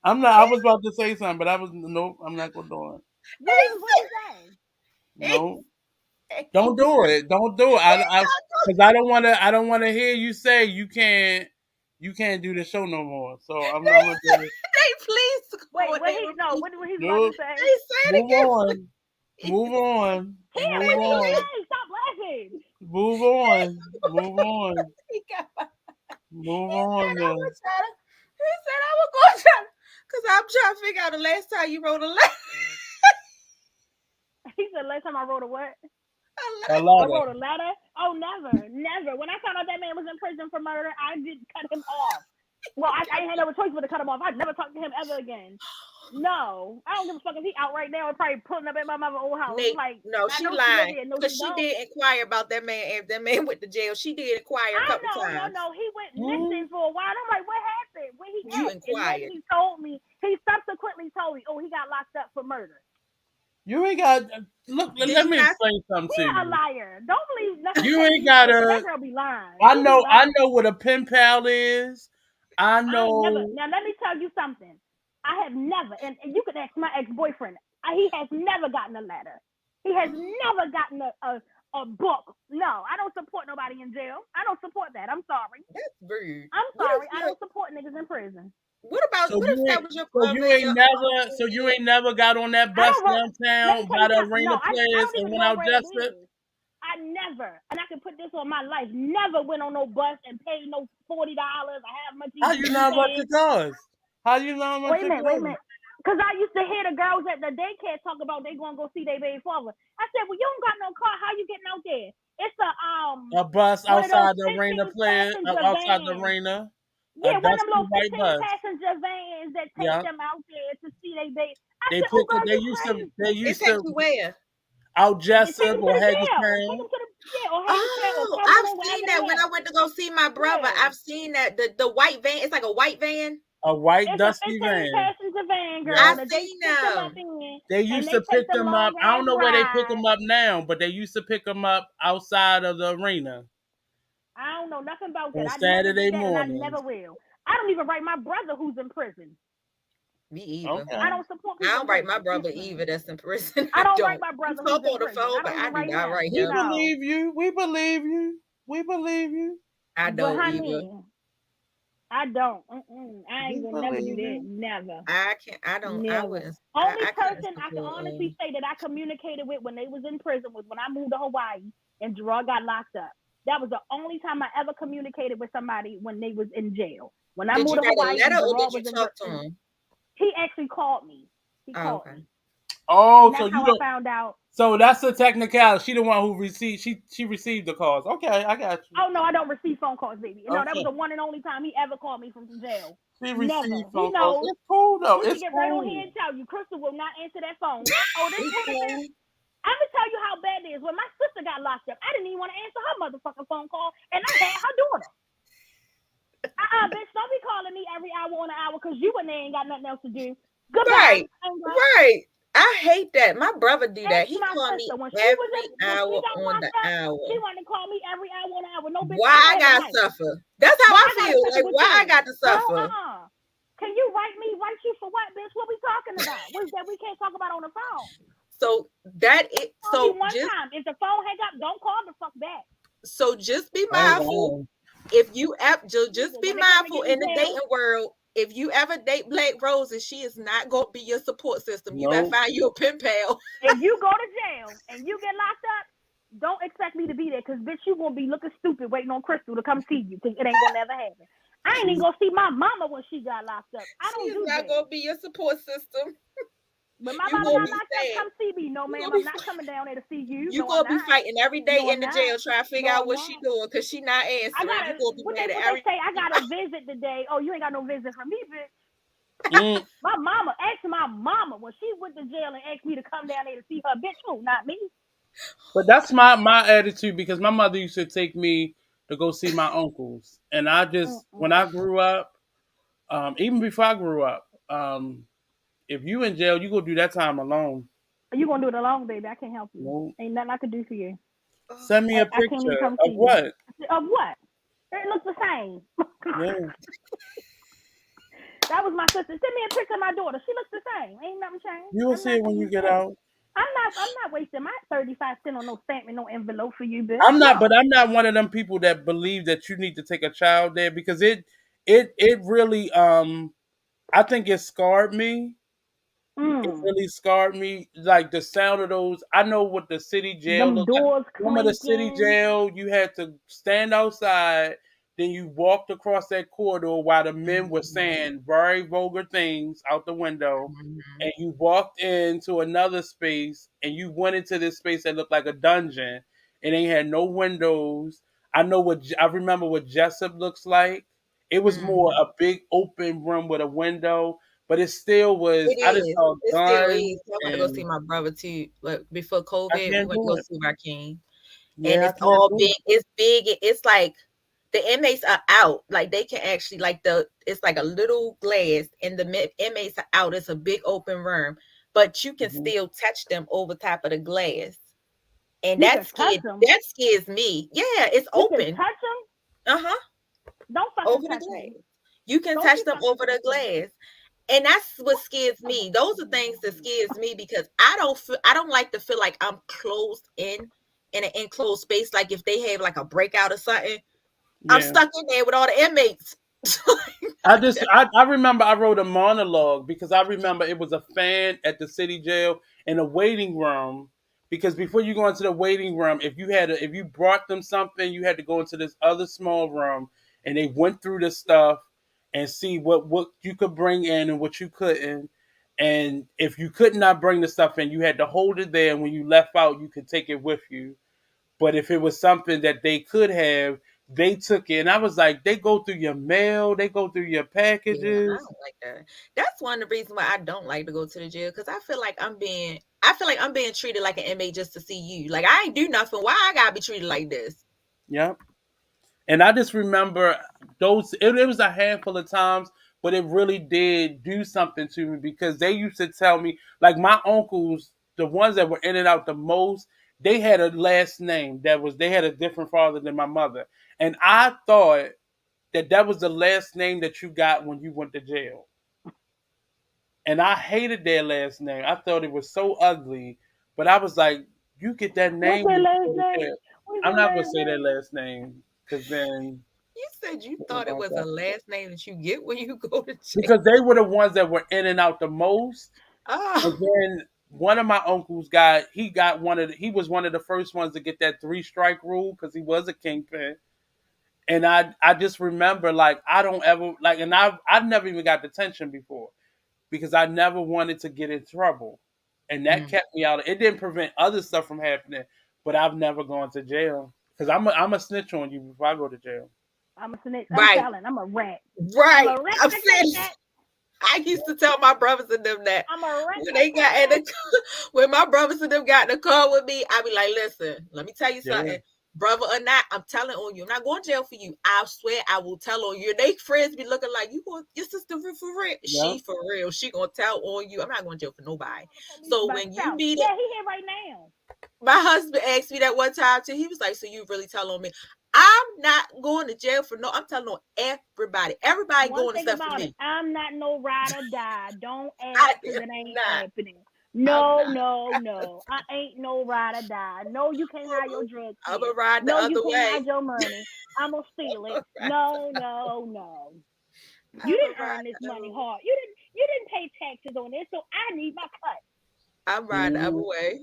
I'm not. I was about to say something, but I was nope. I'm not gonna do it. What he say? No, He don't do it. Don't do it. Because I don't want to. I don't want to hear you say you can't. You can't do the show no more. So I'm not gonna do it. They please go Wait, what ahead he with no, me. what he's about to Nope. say? They said it Move again. on. Move on. Here, Move what did he on. say? Stop laughing. Move on. Move on. He Move said on, I man. was trying to. He said I was going to try because I'm trying to figure out the last time you wrote a letter. He said last time I wrote a what? A I letter. wrote a letter. Oh, never. When I found out that man was in prison for murder, I did cut him off. Well, I ain't had no choice but to cut him off. I'd never talk to him ever again. No, I don't give a fuck if he out right now and probably pulling up at my mother's old house. Nate, Like, no, I she know she live lying. here. No, Because she she don't. did inquire about that man. If that man went to jail, she did inquire a I couple times. no. He went Mm. missing for a while. I'm like, what happened? Where he You at? And then inquired. he told me. He subsequently told me, oh, he got locked up for murder. You ain't got look. Did Let you me not? explain something to He a you. liar. Don't believe nothing You Casey ain't say, because that gotta. girl be lying. I She be know. I lying. know what a pen pal is. I I ain't never. know. Now let me tell you something. I have never, and you can ask my ex-boyfriend. He has never gotten a letter. He has never gotten a book. No, I don't support nobody in jail. I don't support that. I'm sorry. That's rude. I'm What if sorry. I your, don't support niggas in prison. what about, So what if you that ain't. was your So brother you and ain't your never. uncle? So you ain't never got on that I bus don't roll. Let me downtown tell by you the something. arena No, I place don't and even went know out where it Jessup. is. I never, and I can put this on my life, never went on no bus and paid no $40. I have much How these you know these how much days. it costs? How you know how much Wait a it minute, wait a costs? minute. Because I used to hear the girls at the daycare talk about they going to go see their baby father. I said, well, you don't got no car. How you getting out there? It's A bus one of those outside the arena 15 player, passenger outside the vans. arena, a Yeah, one of them dusty little white 15 bus. passenger vans that take Yeah, them out there to see their baby. I they said, oh, pick up. girl, you crazy. They It used takes to you where? out Take Jessup them to or the jail. Take Hagerstown. them to the, yeah, or Hagerstown or Oh, I've Cumberland, seen wherever they that when I at. went to go see my brother. Yeah. I've seen that the white van. It's like a white van. A white It's a dusty 15 van. passenger van, girl, Yeah, I've that they seen pick them up them. in, they and used they to take pick them them up. long I ass don't know where they pick them rides. up now, but they used to pick them up outside of the arena I don't know nothing about that. on I never Saturday did that, and I mornings. never will. I don't even write my brother who's in prison. Me either. I Okay. don't support I people in don't write my prison. brother Mm-mm. either. That's in prison. I I don't write don't. my We brother who's talk in on the prison. phone, I but don't I even do write not him. write We him. No. believe you. We believe you. We believe you. I But don't either. honey, I don't. I ain't We gonna never do believe that. you. Never. I can't. I don't. I Never. wouldn't. Only I couldn't person I can support. honestly say that I communicated with when they was in prison was when I moved to Hawaii and Gerard got locked up. That was the only time I ever communicated with somebody when they was in jail. When I Did moved you to write a Hawaii and letter or Gerard did you was in, talk to him? he actually called me. He Oh, called okay. me, Oh, and so that's you how I don't. found out. So that's the technicality. She the one who received. She received the calls. Okay, I got you. Oh no, I don't receive phone calls, baby. No, that was Okay. the one and only time he ever called me from jail. She received Never. He phone calls. knows. It's cool though. He can It's get right on here cool. and tell you, Crystal will not answer that phone. Oh, this It's who this is? cool. I'm gonna tell you how bad it is. When my sister got locked up, I didn't even want to answer her motherfucking phone call, and I had her daughter. Bitch, don't be calling me every hour on an hour because you and they ain't got nothing else to do. Goodbye. Right. Right. I hate that. My brother do that. Ask He my call me sister when every she hour got on the locked up, hour. she wanted to call me every hour on an hour. No, bitch, Why I I have a gotta life. suffer? That's how Why I I gotta feel. suffer Like with why I you? got to Girl, suffer? Can you write you for what, bitch? What we talking about? What's that we can't talk about on the phone? So that it. Call me one time. If the phone hang up, don't call the fuck back. So just be Oh mindful. wow. If you just be When they come and mindful get me in the jail, dating world. If you ever date BlackRoses, she is not gonna be your support system. You better Nope. find you a pen pal. if you go to jail and you get locked up, don't expect me to be there because bitch, you gonna be looking stupid waiting on Crystal to come see you because it ain't gonna never happen. I ain't even She's gonna see my mama when she got locked up. I She don't is do not gonna jail. be your support system. When my You mama gonna got be locked up, sad. come see me. No, You ma'am, gonna I'm be not coming down there to see you. you No, I'm gonna be not. fighting every day No, in I'm the not. jail trying to figure No, out I'm what she not. doing because she not I answering. You gotta gonna be what mad at they every. say. I got a visit today. Oh, you ain't got no visit from me, bitch. mm. My mama asked my mama when she went to jail and asked me to come down there to see her. Bitch, who? Not me. But that's my attitude because my mother used to take me to go see my uncles, and I just when Mm-mm. I grew up, even before I grew up, if you in jail, you go do that time alone. You gonna do it alone, baby? I can't help you. No, Ain't nothing I could do for you. Oh, send me a I can't even picture come of see you. what? Of what? It looks the same. Yeah, That was my sister. Send me a picture of my daughter. She looks the same. Ain't nothing changed. you will I'm see not it when giving you you get shit. out. I'm not wasting my 35 cents on no stamp and no envelope for you, bitch. I'm not, but No. I'm not one of them people that believe that you need to take a child there because it really I think it scarred me. It Mm. really scarred me. Like the sound of those. I know what the city jail Them looked like. doors Remember the city clinking. jail? You had to stand outside then you walked across that corridor while the men were Mhm. saying very vulgar things out the window, Mhm. and you walked into another space, and you went into this space that looked like a dungeon, and they had no windows. I remember what Jessup looks like. It was more Mhm. a big open room with a window, but it still was. It I just is. saw It still guns, is. I went to go see and my brother too. Like before I COVID, we can't went to do go it. see Rakim. And Yeah, I it's can't all do big. it. It's big. It's like the inmates are out. Like they can actually like it's like a little glass and the inmates are out. It's a big open room, but you can Mhm. still touch them over top of the glass. And You can touch them. that scares me. Yeah, it's You can open. touch them. Uh-huh. Don't fucking Over the touch me. glass. You can Don't touch you them fucking over the touch me. glass. And that's what scares me. Those are things that scares me because I don't like to feel like I'm closed in an enclosed space. Like if they have like a breakout or something, I'm Yeah. stuck in there with all the inmates. I remember I wrote a monologue because I remember it was a fan at the city jail in a waiting room, because before you go into the waiting room, if you brought them something, you had to go into this other small room, and they went through the stuff and see what you could bring in and what you couldn't. And if you could not bring the stuff in, you had to hold it there, and when you left out, you could take it with you. But if it was something that they could have, they took it. And I was like, they go through your mail, they go through your Yeah, I packages. don't like that. That's one of the reasons why I don't like to go to the jail because I feel like I'm being treated like an inmate just to see you. Like I ain't do nothing. Why I gotta be treated like this? Yep. And I just remember it was a handful of times, but it really did do something to me because they used to tell me, like my uncles, the ones that were in and out the most, they had a last name they had a different father than my mother. And I thought that was the last name that you got when you went to jail. And I hated their last name. I thought it was so ugly. But I was like, you get that What's name their when you last go to name? jail. What's I'm their not gonna last say their name? last name because then You said you people thought it gonna was a go. last name that you get when you go to jail. Because they were the ones that were in and out the most. And Oh, then one of my uncles he was one of the first ones to get that 3 strike rule because he was a kingpin. And I just remember, like, I don't ever like, and I've never even got detention before because I never wanted to get in trouble, and that mm. kept me out. It didn't prevent other stuff from happening, but I've never gone to jail because I'm a snitch on you before I go to jail. I'm a snitch. I'm Right, telling. I'm a rat. I'm right. a rat I'm to take saying that. I used to tell my brothers and them that I'm a rat when to they got take in that. the when my brothers and them got in the car with me, I be like, listen, let me tell you Yeah, something. Brother or not, I'm telling on you. I'm not going to jail for you. I swear I will tell on you. They friends be looking like you going your sister for real. yeah. She for real. She gonna tell on you. I'm not going to jail for nobody. For me, So when you myself. need it, Yeah, he here right now. my husband asked me that one time too. He was like, so you really tell on me? I'm not going to jail for no. I'm telling on everybody. Everybody One going thing except for about it, me. I'm not no ride or die. Don't I ask because am it ain't not. happening. I'm No, not. no, no. I ain't no ride or die. No, you can't hide your drugs I'm gonna here. ride the No, you other can't way. hide your money. I'm gonna steal it. No, no, no. You I'm gonna didn't ride earn this the money other way. hard. You didn't pay taxes on this, so I need my cut. I'm riding the other Mhm. way.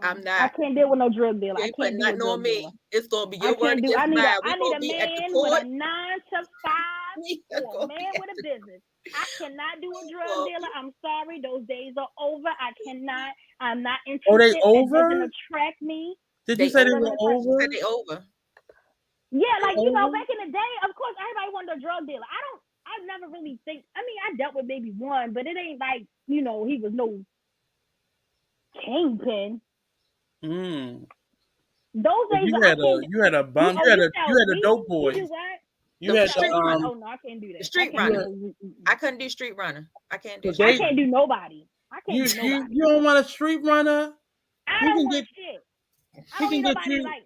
I'm I not. can't deal with no drug dealer. You I ain't can't putting do a nothing on drug dealer. me. It's gonna be I your word can't do. against mine. I We need gonna a be at the man with court. a 9 to 5 We are or a gonna be man at with a the business. I cannot do a we drug gonna dealer. be. I'm sorry, those days are over. I cannot. I'm not Oh, they interested. It doesn't over? attract me. Did you They say It they over. were doesn't attract She me. said over? they over. Yeah, They like over? back in the day, of course, everybody wanted a drug dealer. I don't. I never really think. I mean, I dealt with maybe one, but it ain't like he was no kingpin. Mm. Those But days, I can't. you had a You bum. oh, you You sell had a weed? dope You do boy. what? You The You had sell the street weed? Oh no, I can't do the that. I street can't you do runner. had, no. I couldn't do street runner. I can't do cause I street they can't runner. do nobody. I can't do nobody. you don't want a street runner. I He don't can want get shit. I he don't can need get nobody you. like.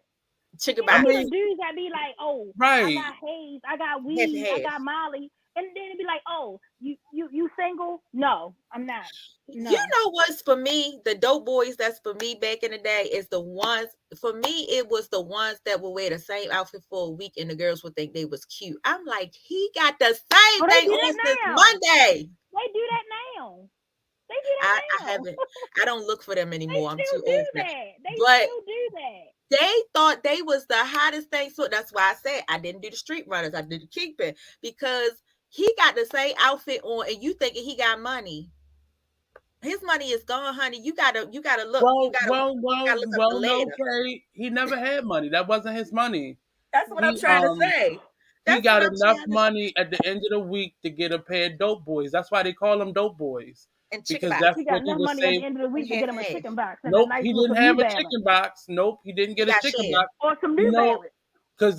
Chicken I I be box. the mean, dudes that be like, oh, I right? got haze, I got Half and weed, I half. got Molly, and then it be like, oh, you single? No, I'm not. You No. know what's for me? The dope boys that's for me back in the day is the ones for me, it was the ones that would wear the same outfit for a week and the girls would think they was cute. I'm like, he got the same Oh, they thing do on that since now. Monday. They do that now. They do that I now. haven't I don't look for them They anymore. I'm still too do old for that. that. They But still do that. they thought they was the hottest thing. So that's why I said I didn't do the street runners. I did the kingpin because he got the same outfit on, and you thinking he got money. His money is gone, honey. You gotta look. You gotta look up the No, ladder. Kay. He never had money. That wasn't his money. That's what I'm He trying to say. he That's what got I'm enough trying to say. money at the end of the week to get a pair of dope boys. That's why they call them dope boys And chicken because box that's He got what he enough was money at the saving. end of the and week to half get and him a half. chicken box and a Nope, nice he didn't little New have a Balance chicken box. Nope, he didn't He get a got chicken shit. box. or some You New know, Balance. because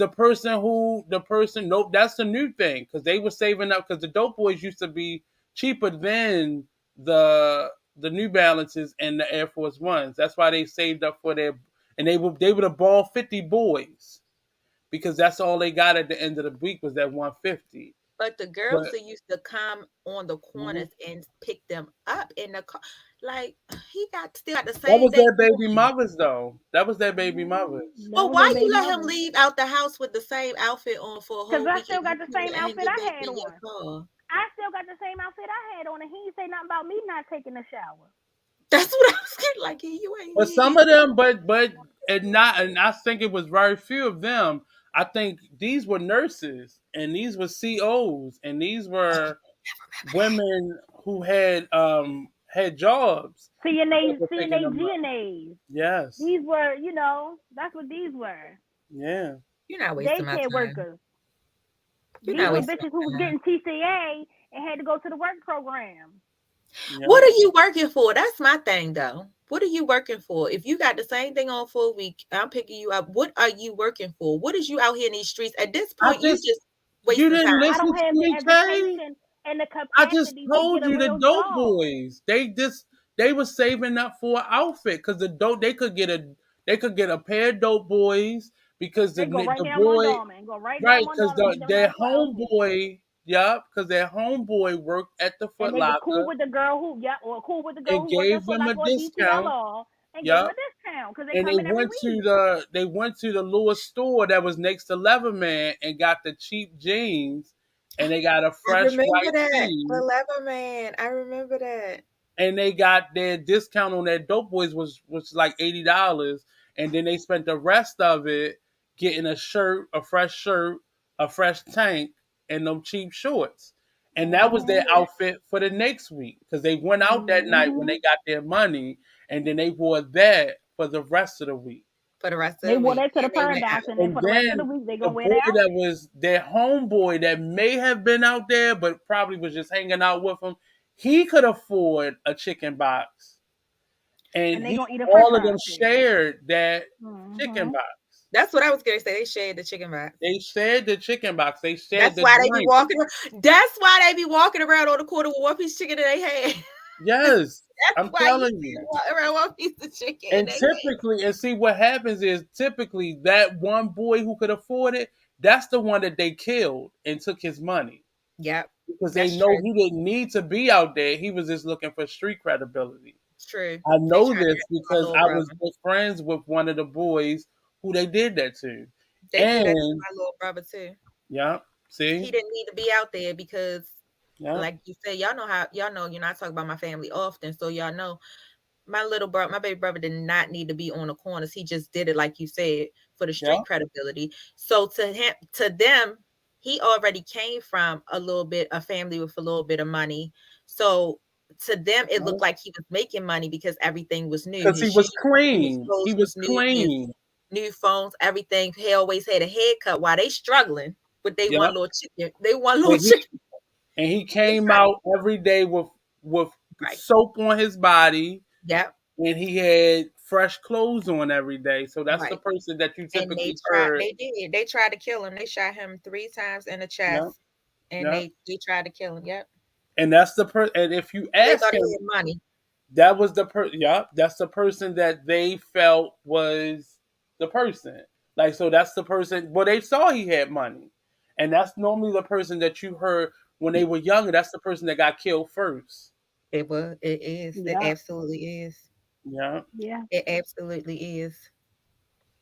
nope, that's the new thing. Because they were saving up. Because the dope boys used to be cheaper than the New Balances and the Air Force Ones. That's why they saved up for their, and they would have ball 50 boys because that's all they got at the end of the week was that 150. But the girls But that used to come on the mhm. corners and pick them up in the car, like he got still got the That same was thing their baby on. mothers, though. That was their baby mothers. But Never why been baby you let him mother. leave out the house with the same outfit on for a Cause whole I week and still you got the can't same let him outfit get I back had in your on. car? I still got the same outfit I had on, and he ain't say nothing about me not taking a shower. That's what I was getting like. You ain't But some he. of them, and I think it was very few of them. I think these were nurses and these were COs and these were women who had jobs that were picking CNA, them up. GNAs. Yes. These were, that's what these were. Yeah. You're not wasting my Daycare time. workers. You're These not were Yeah. wasting bitches who was my time. getting TCA and had to go to the work program. What Yeah. are you working for? That's my thing, though. What are you working for? If you got the same thing on for a week, I'm picking you up. What are you working for? What is you out here in these streets? At this I point, you just just You wasting didn't I time. listen don't to have the me, Kay. education and the I just capacity to get told a you the real dope job. boys. They were saving up for an outfit because the dope they could get a pair of dope boys because They go right the down boy Mondawmin, go right right down because Mondawmin and get them a their nice little outfit. homeboy because their homeboy worked at the Foot And they was cool Locker with the girl who, yeah, or cool with the girl and who worked at gave Foot them a Locker or discount. DTLR and gave them Yup. a discount because they And come in every week. they went to the little store that was next to Leatherman and got the cheap jeans and they got a I fresh remember white that. The tee Leather Man. I remember that. and they got their discount on their dope boys was like $80, and then they spent the rest of it getting shirt, a fresh tank, and them cheap shorts. And that was their Mhm. Yeah. outfit for the next week because they went out that night when Mhm. they got their money, and then they wore that for the rest of the week. For the rest of They the wore week. that to the And they went paradise, out. and then And for the rest of the then week they the gonna wear boy that that outfit, was their homeboy that may have been out there but probably was just hanging out with them, he could afford a chicken box and and they he gonna eat a French all of them fry too. shared that chicken Mhm. box. That's what I was gonna say. They shared the chicken box. They shared the chicken box. They shared That's the why they be drink. walking. That's why they be walking around on the corner with one piece of chicken in their hand. Yes, That's I'm why you telling see them you. walking around with one piece of chicken in And their hand. typically, and see what happens is typically that one boy who could afford it, that's the one that they killed and took his money Yep, because they that's know true. he didn't need to be out there. He was just looking for street credibility. It's true. I They know tried to this catch my because little I was brother. good friends with one of the boys who they did that to. They do that to And my little brother too. yeah, He see, didn't need to be out there because, yeah, like you said, y'all know how y'all know. I talk about my family often, so y'all know my little brother, my baby brother, did not need to be on the corners. He just did it, like you said, for the yeah, street credibility. So to them, he already came from a little bit a family with a little bit of money. So to them, it looked like he was making money because everything was new. because His shoes, his he clothes was was new, his clean. new phones, everything. He always had a haircut while they struggling with they one Yep, little chicken. They one little and he chicken. and he They came tried to out every day with right. soap on his body, Yep. and he had fresh clothes on every day. So that's the Right. person that you And typically heard. they tried to kill him. They shot him 3 times in the Yep, chest, and yep. they tried to kill him. Yep. And that's the and if you They ask thought he him, had money. that was yeah, that's the person that they felt was the person. Like so that's the person well they saw he had money. And that's normally the person that you heard when they were younger. That's the person that got killed first. It was. It is. It Yeah, absolutely is. Yeah. yeah. It absolutely is.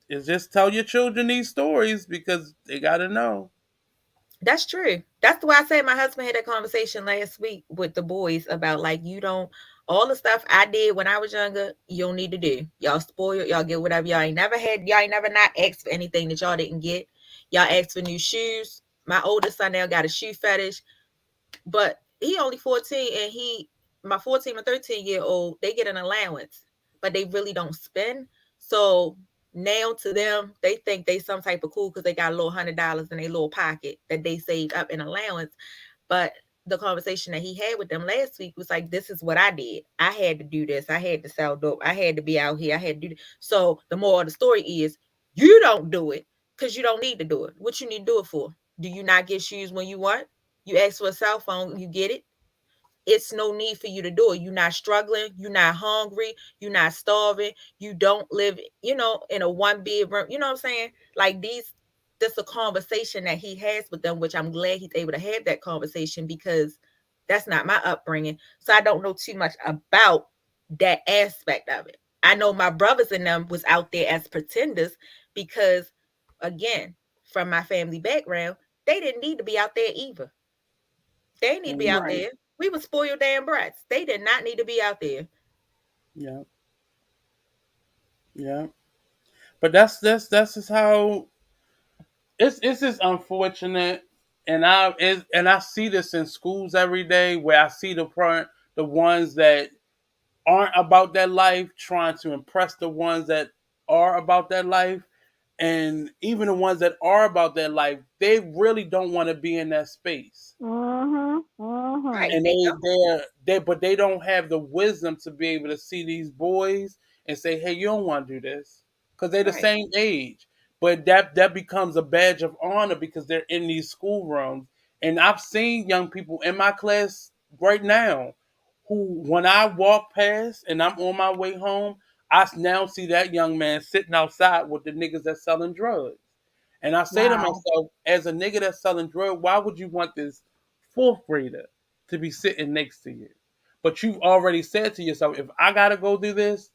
It's just tell your children these stories because they gotta know. That's true. That's why I said my husband had a conversation last week with the boys about like you don't all the stuff I did when I was younger, you don't need to do. Y'all spoiled. Y'all get whatever. Y'all ain't never had. Y'all ain't never not asked for anything that y'all didn't get. Y'all asked for new shoes. My oldest son now got a shoe fetish, but he only 14, and my 14 or 13-year old, they get an allowance, but they really don't spend. So now to them, they think they some type of cool because they got a little $100 in their little pocket that they saved up in allowance. But the conversation that he had with them last week was like, this is what I did. I had to do this. I had to sell dope. I had to be out here. I had to do this. So the moral of the story is you don't do it because you don't need to do it. What you need to do it for? Do you not get shoes when you want? You ask for a cell phone, you get it. It's no need for you to do it. You're not struggling. You're not hungry. You're not starving. You don't live, in a one bedroom. You know what I'm saying? Like that's a conversation that he has with them, which I'm glad he's able to have that conversation because that's not my upbringing. So I don't know too much about that aspect of it. I know my brothers and them was out there as pretenders because, again, from my family background, they didn't need to be out there either. They need to be Mhm. out Right. there. We were spoiled damn brats. They did not need to be out there. Yeah, yeah. But that's just how it's just unfortunate, and I see this in schools every day where I see the ones that aren't about that life trying to impress the ones that are about that life, and even the ones that are about that life, they really don't want to be in that space. Mhm. Mhm. Right. And They don't. but they don't have the wisdom to be able to see these boys and say, hey, you don't want to do this, because they're the Right. same age. But that becomes a badge of honor because they're in these schoolrooms. And I've seen young people in my class right now who, when I walk past and I'm on my way home, I now see that young man sitting outside with the niggas that's selling drugs. And I say to Wow. myself, as a nigga that's selling drugs, why would you want this fourth grader to be sitting next to you? But you've already said to yourself, if I gotta go do this,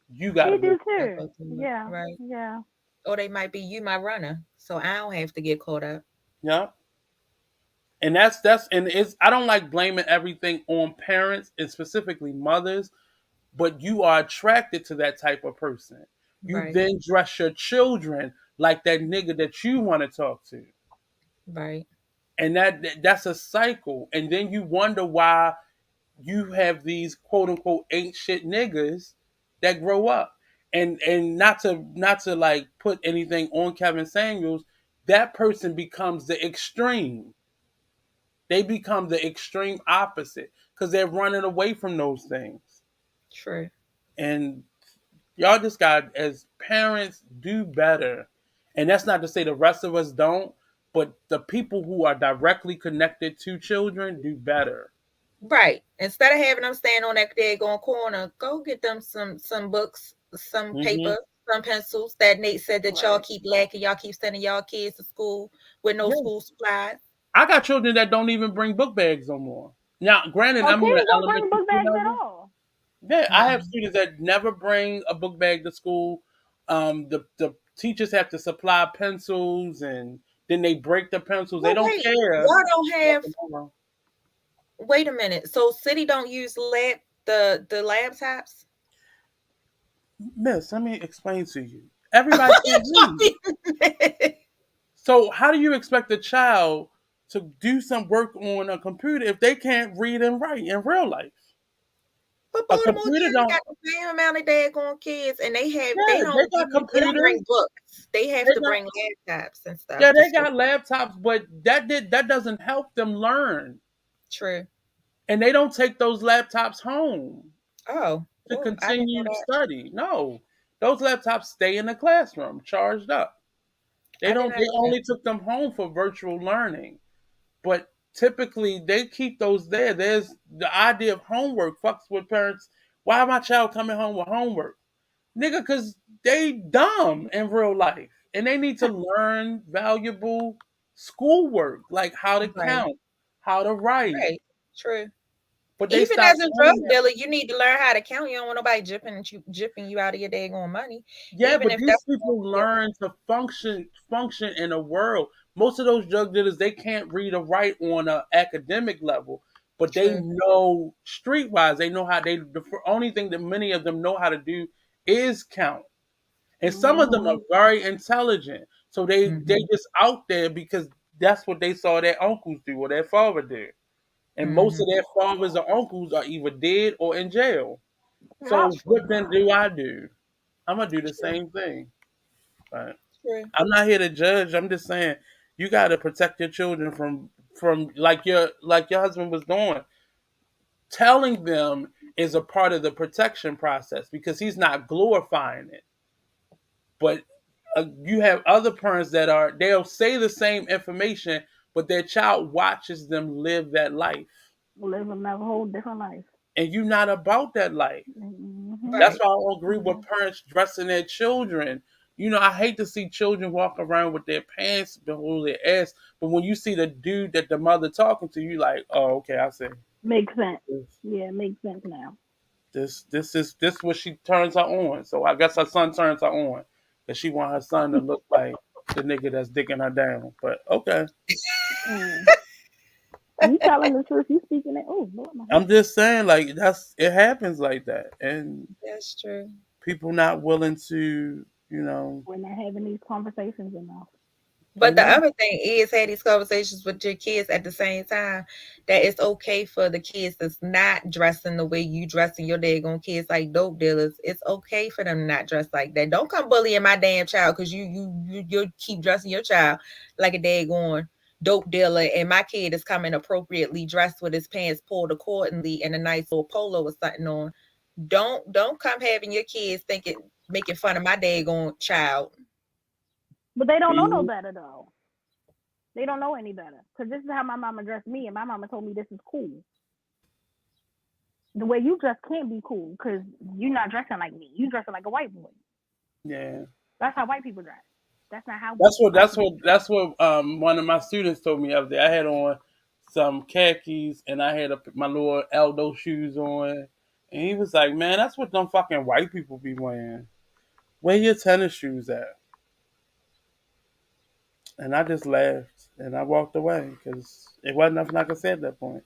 you He gotta go. do Gotta too. go through it. Yeah. Right. Yeah. Or they might be you, my runner. So I don't have to get caught up. Yeah. And that's I don't like blaming everything on parents and specifically mothers, but you are attracted to that type of person. You Right. then dress your children like that nigga that you want to talk to. Right. And that's a cycle. And then you wonder why you have these quote unquote ain't shit niggas that grow up. And not to like put anything on Kevin Samuels, that person becomes the extreme. They become the extreme opposite because they're running away from those things. True. And y'all just got, as parents, do better. And that's not to say the rest of us don't, but the people who are directly connected to children do better. Right. Instead of having them stand on that daggone corner, go get them some books, some Hmm. paper, some pencils that Nate said that y'all Right. keep lacking. Y'all keep sending y'all kids to school with no Yeah. school supplies. I got children that don't even bring book bags no more. Now, granted, Oh, I'm on an kids don't bring elementary book school bags at level. all. Yeah, I have Mm-mm. students that never bring a book bag to school. The teachers have to supply pencils, and then they break the pencils. They Well, don't wait. care. Y'all don't have. Wait a minute. So city don't use the laptops? Miss, let me explain to you. Everybody can't read. So how do you expect a child to do some work on a computer if they can't read and write in real life? But A Baltimore computer County don't. got the same amount of daggone kids, and they Yeah, they don't got they don't bring computers. books. They have They to got bring laptops and Yeah, stuff to they school. got laptops, but that doesn't help them learn, True. and they don't take those laptops home Oh, to oh, I didn't know continue that. study. No, those laptops stay in the classroom charged up. They I did don't. not They know that. only took them home for virtual learning, but typically they keep those there. There's the idea of homework fucks with parents. Why my child coming home with homework, nigga? Because they dumb in real life, and they need to learn valuable schoolwork like how to Right, count, how to write. right. True. But they Even stop as a drug doing that. dealer, you need to learn how to count. You don't want nobody jipping you out of your daggone money. Yeah, Even but if these that's people learn to function in a world. Most of those drug dealers, they can't read or write on an academic level. but they True. know streetwise. They know how the only thing that many of them know how to do is count. And some of them are Mm-hmm. very intelligent. So they Mm-hmm. just out there because that's what they saw their uncles do or their father do. And most Mm-hmm. of their fathers or uncles are either dead or in jail. Yep. So what True. then do I do? I'm gonna do the True. same thing. Right? True. I'm not here to judge. I'm just saying you got to protect your children from like your husband was doing. Telling them is a part of the protection process because he's not glorifying it. But you have other parents that they'll say the same information, but their child watches them live that life, Living a whole different life. and you're not about that life. Mm-hmm. That's Right. why I don't agree with Mm-hmm. parents dressing their children. I hate to see children walk around with their pants below their ass, but when you see the dude that the mother talking to, you like, oh, okay, I see. Makes sense. This, Yeah, makes sense now. this what she turns her on. So I guess her son turns her on, cause she want her son to look like the nigga that's digging her down. But okay, Mm. You telling the truth. You speaking it. Oh, Lord, my I'm head. just saying, like it happens like that, and That's true. people not willing to, you know, We're not having these conversations enough. But the amen. other thing is have these conversations with your kids at the same time. That it's okay for the kids that's not dressing the way you dressing your daggone kids like dope dealers. It's okay for them to not dress like that. Don't come bullying my damn child because you keep dressing your child like a daggone dope dealer, and my kid is coming appropriately dressed with his pants pulled accordingly and a nice little polo or something on. Don't come having your kids thinking making fun of my daggone child. But they don't know no You- better though. They don't know any better. Because this is how my mama dressed me, and my mama told me this is cool. The way you dress can't be cool because you're not dressing like me. You dressing like a white boy. Yeah. That's how white people dress. That's not how That's what black that's people what dress. that's what one of my students told me the other day. I had on some khakis and I had my little Aldo shoes on, and he was like, "Man, that's what them fucking white people be wearing. Where your tennis shoes at?" And I just laughed and I walked away because it wasn't nothing I could say at that point.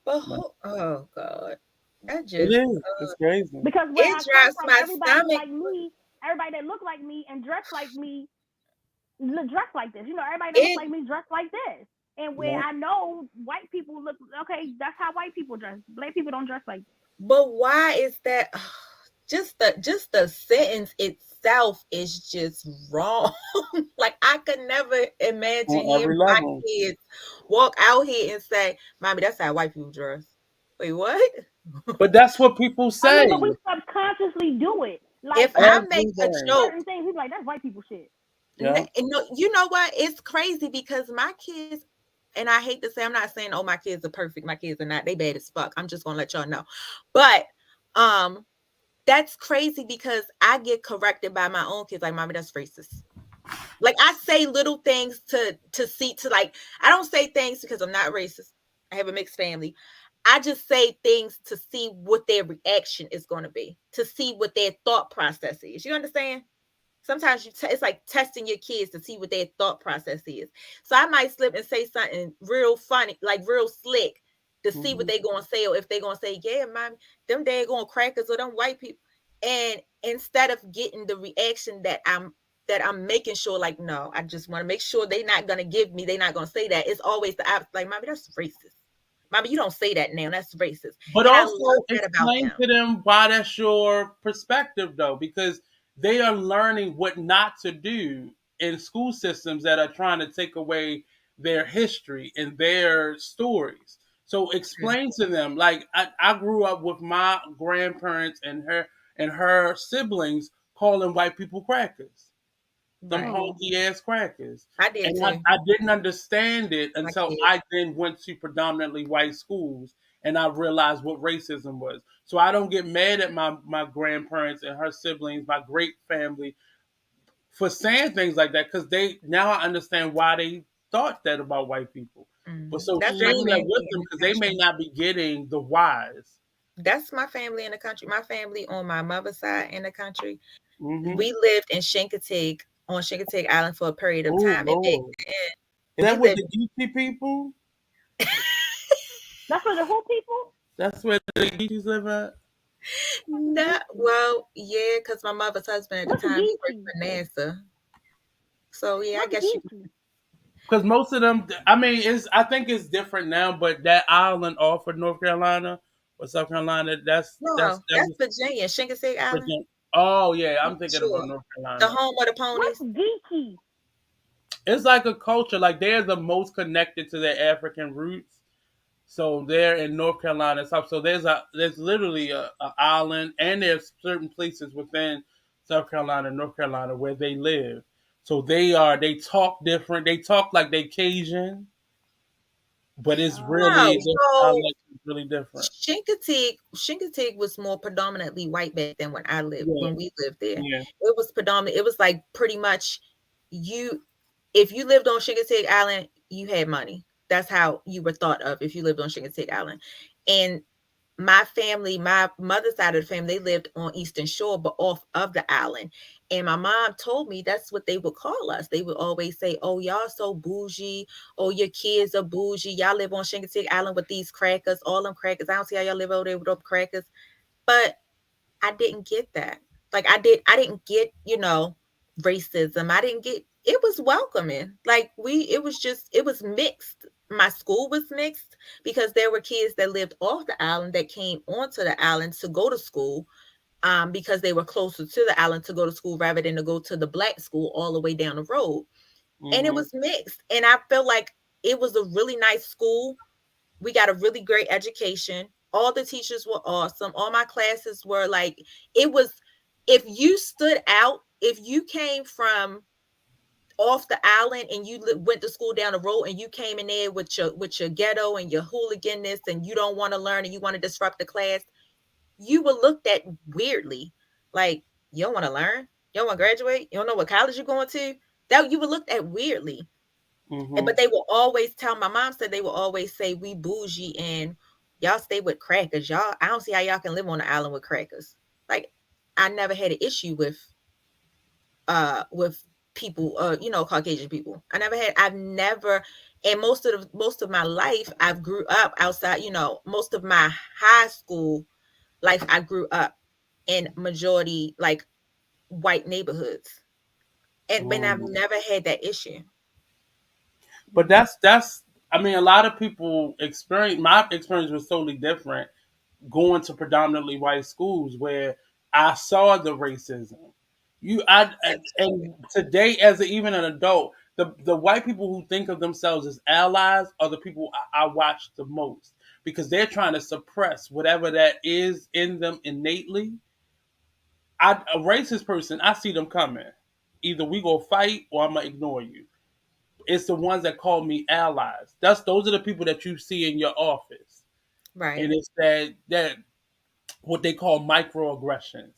But But oh God, that it just is. It's crazy. Because where it I come drops from, my everybody stomach. like me, everybody that look like me and dress like me, dress like this. You know, everybody that look It like me dress like this. And where Yeah. I know white people look okay, that's how white people dress. Black people don't dress like but why is that? Just the sentence itself is just wrong. Like I could never imagine On hearing every my level. kids walk out here and say, "Mommy, that's how white people dress." Wait, what? But that's what people I say mean, but we subconsciously do it. If Like I make every a day. joke, certain things, he's like, that's white people shit. Yeah. no, you know what? It's crazy because my kids, and I hate to say, I'm not saying, oh, my kids are perfect. My kids are not. They bad as fuck. I'm just gonna let y'all know. But um, that's crazy because I get corrected by my own kids. Like, mommy, that's racist. Like I say little things to see to like. I don't say things because I'm not racist. I have a mixed family. I just say things to see what their reaction is going to be, to see what their thought process is. You understand? Sometimes it's like testing your kids to see what their thought process is. So I might slip and say something real funny, like real slick, to see what Hmm. they gonna say, or if they gonna say, "Yeah, mommy, them daggone crackers or them white people," and instead of getting the reaction that I'm making sure, like, no, I just want to make sure they're not gonna give me, they're not gonna say that. It's always the opposite, like, mommy, that's racist. Mommy, you don't say that now. That's racist, But and I also love that about explain them. to them why that's your perspective, though, because they are learning what not to do in school systems that are trying to take away their history and their stories. So explain to them, like I grew up with my grandparents and her siblings calling white people crackers, some Right, Mm. honky ass crackers. I did And too. I didn't understand it My until kids. I then went to predominantly white schools and I realized what racism was. So I don't get mad at my grandparents and her siblings, my great family, for saying things like that because they now I understand why they thought that about white people. But so That's my sharing that with family Mm. in them the because they may country. not be getting the whys. That's my family in the country. My family on my mother's side in the country. Mm-hmm. We lived in Shinkatig on Shinkatig Island for a period of Oh time. And Lord. Is we that with lived the Geechee people? That's where the who people? That's where the Geechees live at. What's the No, Geechee? well, yeah, because my mother's husband at the What's time he worked Geechee? for NASA. So yeah, I What's guess you. Geechee? Because most of them, I mean, I think it's different now. But that island off of North Carolina or South Carolina, No, that that's was Virginia, Shingasig Island. Virginia. Oh yeah, I'm I'm thinking about sure. North The Carolina. home of the What's ponies. Geechee? It's like a culture. Like they're the most connected to their African roots. So they're in North Carolina. So there's literally a island, and there's certain places within South Carolina and North Carolina where they live. So they talk different. They talk like they Cajun, but it's Oh, No, really their so dialect is really different. Chincoteague was more predominantly white back then Yeah, when we lived there. yeah. It was predominant. It was like pretty much you if you lived on Chincoteague Island, you had money. That's how you were thought of if you lived on Chincoteague Island. And my family, my mother's side of the family, they lived on Eastern Shore, but off of the island. And my mom told me that's what they would call us. They would always say, "Oh, y'all so bougie. Oh, your kids are bougie. Y'all live on Shingatig Island with these crackers, all them crackers. I don't see how y'all live over there with them crackers." But I didn't get that. Like I didn't get, racism. I didn't get it was welcoming. Like it was mixed. My school was mixed because there were kids that lived off the island that came onto the island to go to school because they were closer to the island to go to school rather than to go to the black school all the way down the road. And it Hmm. was mixed. And I felt like it was a really nice school. We got a really great education. All the teachers were awesome. All my classes were like, it was, if you stood out, if you came from off the island and you went to school down the road and you came in there with your ghetto and your hooliganness and you don't want to learn and you want to disrupt the class, you were looked at weirdly. Like, you don't want to learn? You don't want to graduate? You don't know what college you're going to? That you were looked at weirdly. Hmm. But they will always tell my mom said they will always say we bougie and y'all stay with crackers. Y'all, I don't see how y'all can live on the island with crackers. Like, I never had an issue with people, Caucasian people. I've never, and most of my life I've grew up outside, most of my high school life I grew up in majority like white neighborhoods. And when I've Hmm. never had that issue. But that's. I mean, a lot of people experience. My experience was totally different going to predominantly white schools where I saw the racism. And today, even an adult, the white people who think of themselves as allies are the people I watch the most because they're trying to suppress whatever that is in them innately. A racist person, I see them coming. Either we go fight or I'm gonna ignore you. It's the ones that call me allies. Those are the people that you see in your office, Right. and it's that what they call microaggressions,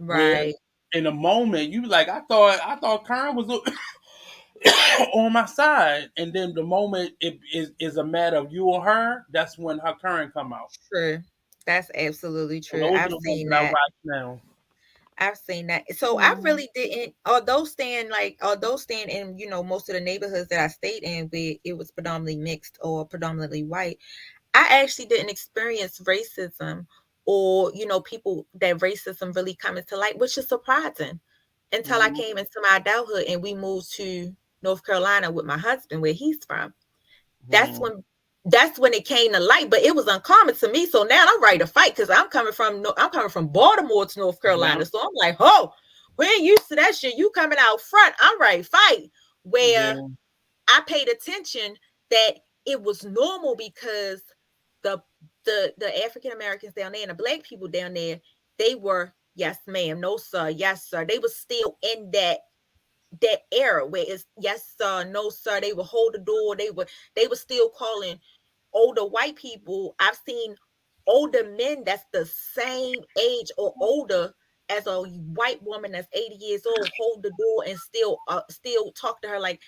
where Right. in a moment you be like, I thought Karen was on my side, and then the moment it is a matter of you or her, that's when her current come out. True. That's absolutely So true. those are the ones that I watch now. I've seen that. So I mm, really didn't, although staying in, most of the neighborhoods that I stayed in where it was predominantly mixed or predominantly white, I actually didn't experience racism or, people that racism really come into light, which is surprising until I Hmm. came into my adulthood and we moved to North Carolina with my husband, where he's from. That's Hmm. when that's when it came to light, but it was uncommon to me. So now I'm ready to fight because I'm coming from Baltimore to North Yeah, Carolina. So I'm like, oh, we ain't used to that shit. You coming out front? I'm ready to fight. Where yeah. I paid attention that it was normal because the the African Americans down there and the black people down there, they were yes ma'am, no sir, yes sir. They were still in that era where it's yes sir, no sir. They would hold the door. They were still calling older white people. I've seen older men that's the same age or older as a white woman that's 80 years old hold the door and still talk to her like,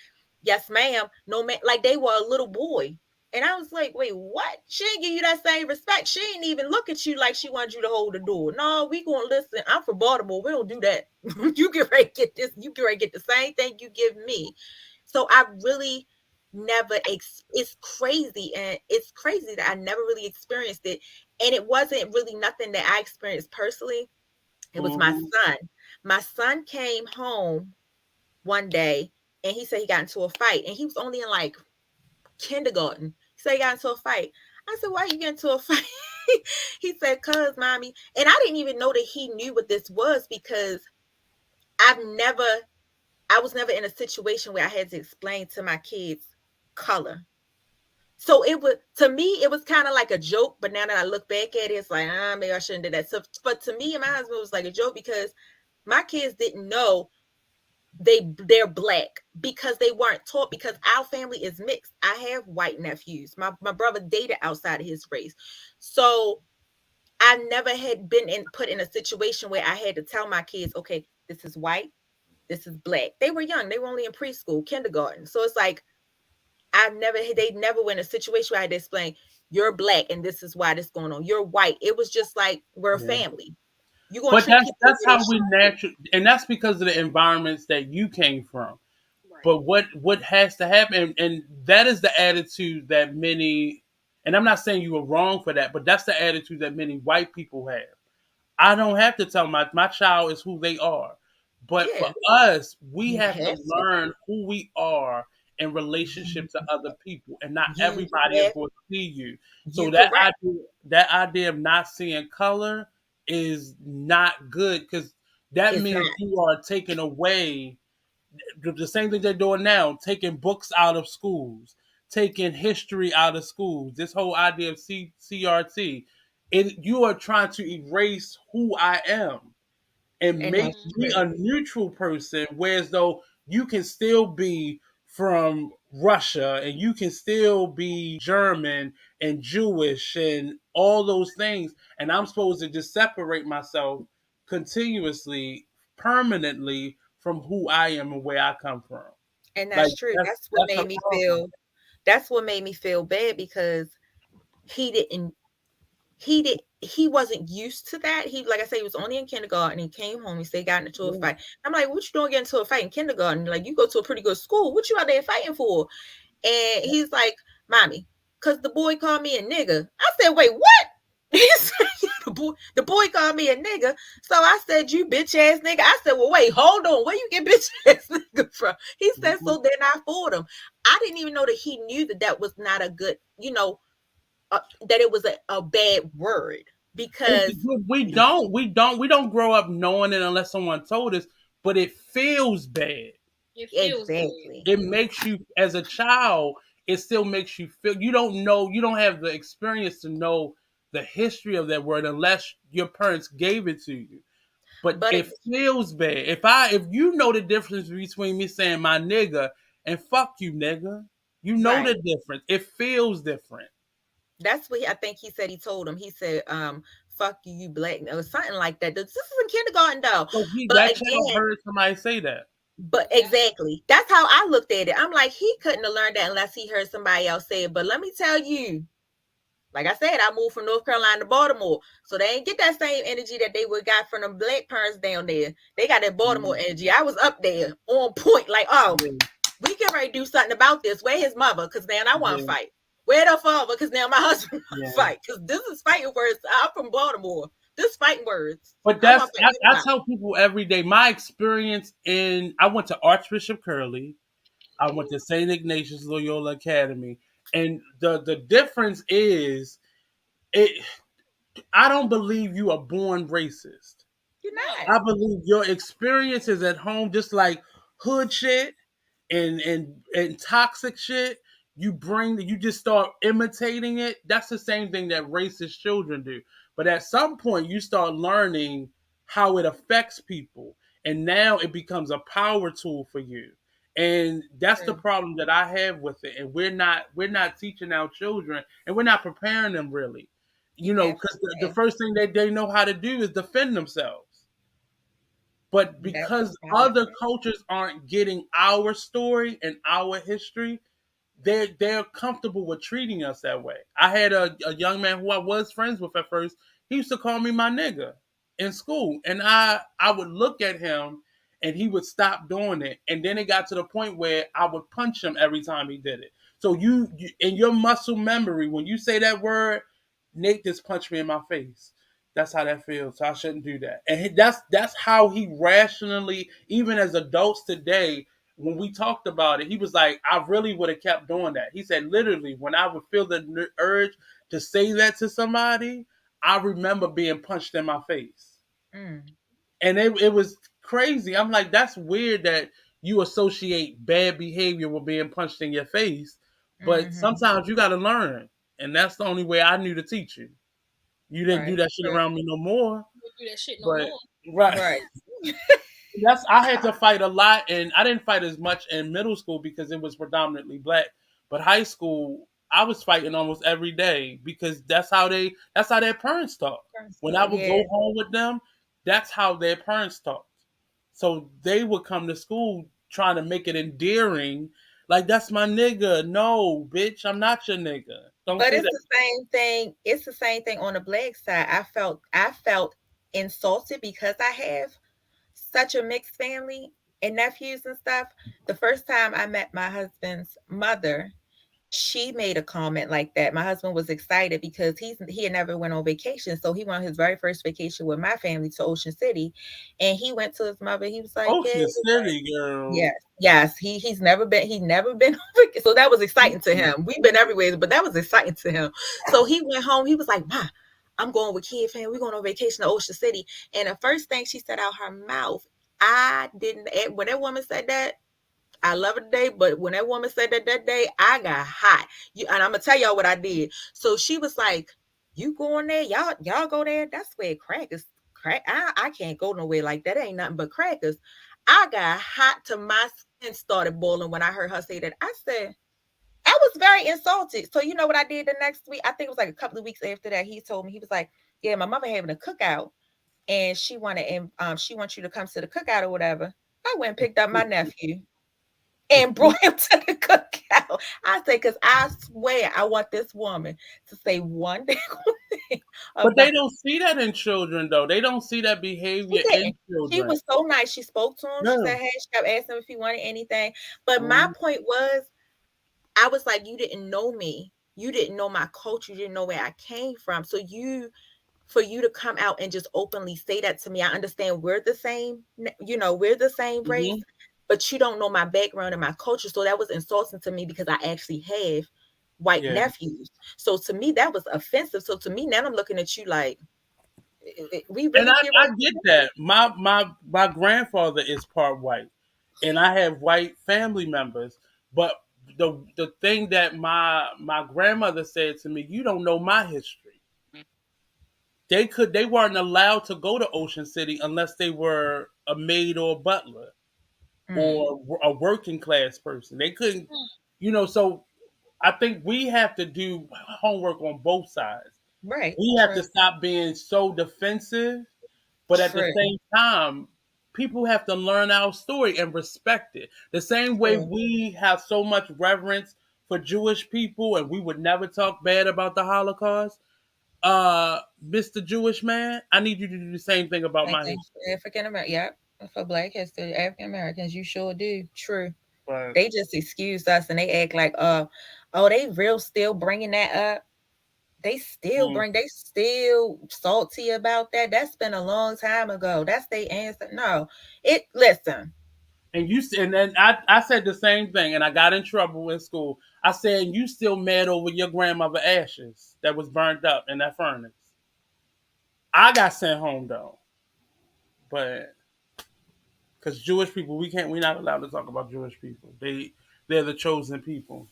yes, ma'am, no man, like they were a little boy. And I was like, wait, what? She didn't give you that same respect. She didn't even look at you like she wanted you to hold the door. No, we gonna listen. I'm from Baltimore. We don't do that. You get ready to get this. You get ready to get the same thing you give me. So I really it's crazy, and it's crazy that I never really experienced it. And it wasn't really nothing that I experienced personally. It was my Mm-hmm. son. My son came home one day and he said he got into a fight, and he was only in like kindergarten. He said he got into a fight. I said, why you get into a fight? He said, cuz mommy. And I didn't even know that he knew what this was, because I've never I was never in a situation where I had to explain to my kids color. So it was, to me, it was kind of like a joke. But now that I look back at it, it's like, maybe I shouldn't do that. So, but to me and my husband, it was like a joke, because my kids didn't know they're black, because they weren't taught, because our family is mixed. I have white nephews. My brother dated outside of his race. So I never had been put in a situation where I had to tell my kids, okay, this is white, this is black. They were young. They were only in preschool, kindergarten. So it's like, they never were in a situation where I had to explain, you're black and this is why this going on. You're white. It was just like, we're a Yeah. family. You're going to But treat people the that's way they how we treat you. naturally, and that's because of the environments that you came from. Right. But what has to happen, and that is the attitude that many, and I'm not saying you were wrong for that, but that's the attitude that many white people have. I don't have to tell my child is who they are. But for Yeah, us, we you have to have to. learn who we are in You, relationship to other people, and not you everybody is have, going to see you. So you correct. that idea of not seeing color is not good, because that It's not. means you are taking away the same thing they're doing now, taking books out of schools, taking history out of schools. This whole idea of CRT, you are trying to erase who I am and And make that's Mm-hmm. me true. a neutral person, whereas though you can still be from Russia and you can still be German and Jewish and all those things, and I'm supposed to just separate myself continuously, permanently from who I am and where I come from. And Like that's true. that's a problem. That's what made me feel bad, because he didn't he wasn't used to that. He, like I said, he was only in kindergarten. He came home. He said he got into a Yeah. fight. I'm like, what you doing getting into a fight in kindergarten? Like, you go to a pretty good school. What you out there fighting for? And he's like, mommy, because the boy called me a nigga. I said, wait, what? He said, the boy called me a nigga. So I said, you bitch ass nigga. I said, well, wait, hold on. Where you get bitch ass nigga from? He said, Mhm. so then I fought him. I didn't even know that he knew that that was not a good, that it was a bad word, because We don't grow up knowing it unless someone told us, but it feels bad. It feels bad. exactly. It makes you, as a child, it still makes you feel, you don't know, you don't have the experience to know the history of that word unless your parents gave it to you. But But it feels bad. If you know the difference between me saying my nigga and fuck you nigga, you know right. the difference. It feels different. That's what I think he said. He told him. He said, "Fuck you, you black," or something like that. This is in kindergarten though. So But that child again, heard somebody say that. but Yeah. exactly, that's how I looked at it. I'm like, he couldn't have learned that unless he heard somebody else say it. But let me tell you, like I said, I moved from North Carolina to Baltimore, so they ain't get that same energy that they would got from the black parents down there. They got that Baltimore Mhm. energy. I was up there on point, like, oh, Yeah, we can already do something about this. Where his mother? Because now I want to yeah, fight. Where the father? Because now my husband want to yeah. fight. Because this is fighting words. I'm from Baltimore. This fighting words. But I want to fight I everybody. tell people every day my experience I went to Archbishop Curley, I went to St. Ignatius Loyola Academy, and the difference is it. I don't believe you are born racist. You're not. No. I believe your experiences at home, just like hood shit and toxic shit, you just start imitating it. That's the same thing that racist children do. But at some point, you start learning how it affects people, and now it becomes a power tool for you. And that's the True. problem that I have with it. And we're not teaching our children, and we're not preparing them really. You Because absolutely the have. first thing that they know how to do is defend themselves. But That's because how it other is. cultures aren't getting our story and our history, they're comfortable with treating us that way. I had a young man who I was friends with at first. He used to call me my nigga in school, and I would look at him, and he would stop doing it. And then it got to the point where I would punch him every time he did it. So you in your muscle memory, when you say that word, Nate just punched me in my face. That's how that feels. So I shouldn't do that. And that's how he rationally, even as adults today, when we talked about it, he was like, I really would have kept doing that. He said, literally, when I would feel the urge to say that to somebody, I remember being punched in my face. Mm. And it was crazy. I'm like, that's weird that you associate bad behavior with being punched in your face. But Mm-hmm. sometimes you got to learn. And that's the only way I knew to teach you. You didn't do Right. that shit Right. around me no more. Don't do that shit no But, more. right. Right. That's I had to fight a lot, and I didn't fight as much in middle school because it was predominantly black. But high school, I was fighting almost every day because that's how their parents talk. When I would Yeah. go home with them, that's how their parents talked. So they would come to school trying to make it endearing, like that's my nigga. No, bitch, I'm not your nigga. Don't But say it's that. the same thing. It's the same thing on the black side. I felt insulted because I have such a mixed family and nephews and stuff. The first time I met my husband's mother, she made a comment like that. My husband was excited because he had never went on vacation, so he went on his very first vacation with my family to Ocean City, and he went to his mother. He was like, "Yeah, Ocean City, girl. yes, yes." He's never been so that was exciting to him. We've been everywhere, but that was exciting to him. So he went home. He was like, "Ma, I'm going with kid fam. We're going on vacation to Ocean City." And the first thing she said out her mouth, I didn't. When that woman said that, I love her today, but when that woman said that day, I got hot. And I'm gonna tell y'all what I did. So she was like, "You going there? Y'all go there? That's where crackers crack. I can't go nowhere like that. Ain't nothing but crackers." I got hot to my skin started boiling when I heard her say that. I said, I was very insulted. So you know what I did the next week? I think it was like a couple of weeks after that. He told me, he was like, "Yeah, my mother having a cookout, and she wants you to come to the cookout or whatever." I went and picked up my nephew and brought him to the cookout. I say, because I swear I want this woman to say one thing But they about. don't see that in children, though. They don't see that She behavior in didn't. She children. was so nice. She spoke to him. She No. said, "Hey," she kept asking him if he wanted anything. But my Mm-hmm. point was, I was like, you didn't know me. You didn't know my culture. You didn't know where I came from. So for you to come out and just openly say that to me, I understand we're the same, we're the same race, Mm-hmm. but you don't know my background and my culture. So that was insulting to me because I actually have white Yeah. nephews. So to me, that was offensive. So to me, now I'm looking at you like, we And really get I ready get to that. My grandfather is part white, and I have white family members. But the thing that my grandmother said to me, you don't know my history. They weren't allowed to go to Ocean City unless they were a maid or a butler Mm, or a working class person. They couldn't, Mm. so I think we have to do homework on both sides. right. We have to True. stop being so defensive, but at the True. same time, people have to learn our story and respect it. The same way True. we have so much reverence for Jewish people and we would never talk bad about the Holocaust. Mr. Jewish man, I need you to do the same thing about Same my thing history. for African American. Yep. For Black history, African Americans, you sure do. True. But They just excuse us and they act like, oh, they real still bringing that up. mm. They still salty about that. That's been a long time ago. That's their answer. No, listen. And then I said the same thing and I got in trouble in school. I said, you still mad over your grandmother ashes that was burned up in that furnace. I got sent home though. But because Jewish people, we're not allowed to talk about Jewish people. They're the chosen people.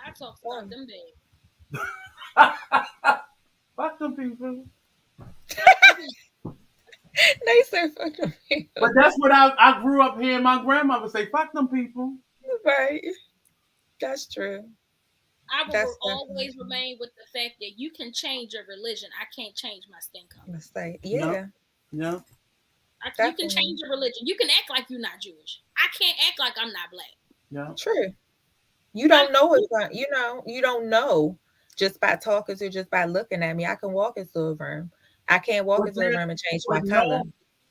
I talked about Oh, them days. Fuck them people. Fuck them people. they said fuck them But people. that's what I grew up hearing my grandmother say. Fuck them people. Right. That's true. I will That's definitely always true. remain with the fact that you can change your religion. I can't change my skin color. Let's say, Yeah, yeah, yeah. You can definitely change your religion. You can act like you're not Jewish. I can't act like I'm not black. Yeah. true. You I, don't know you don't know just by talking to just by looking at me. I can walk into a room. I can't walk But into a there, room and change my but color.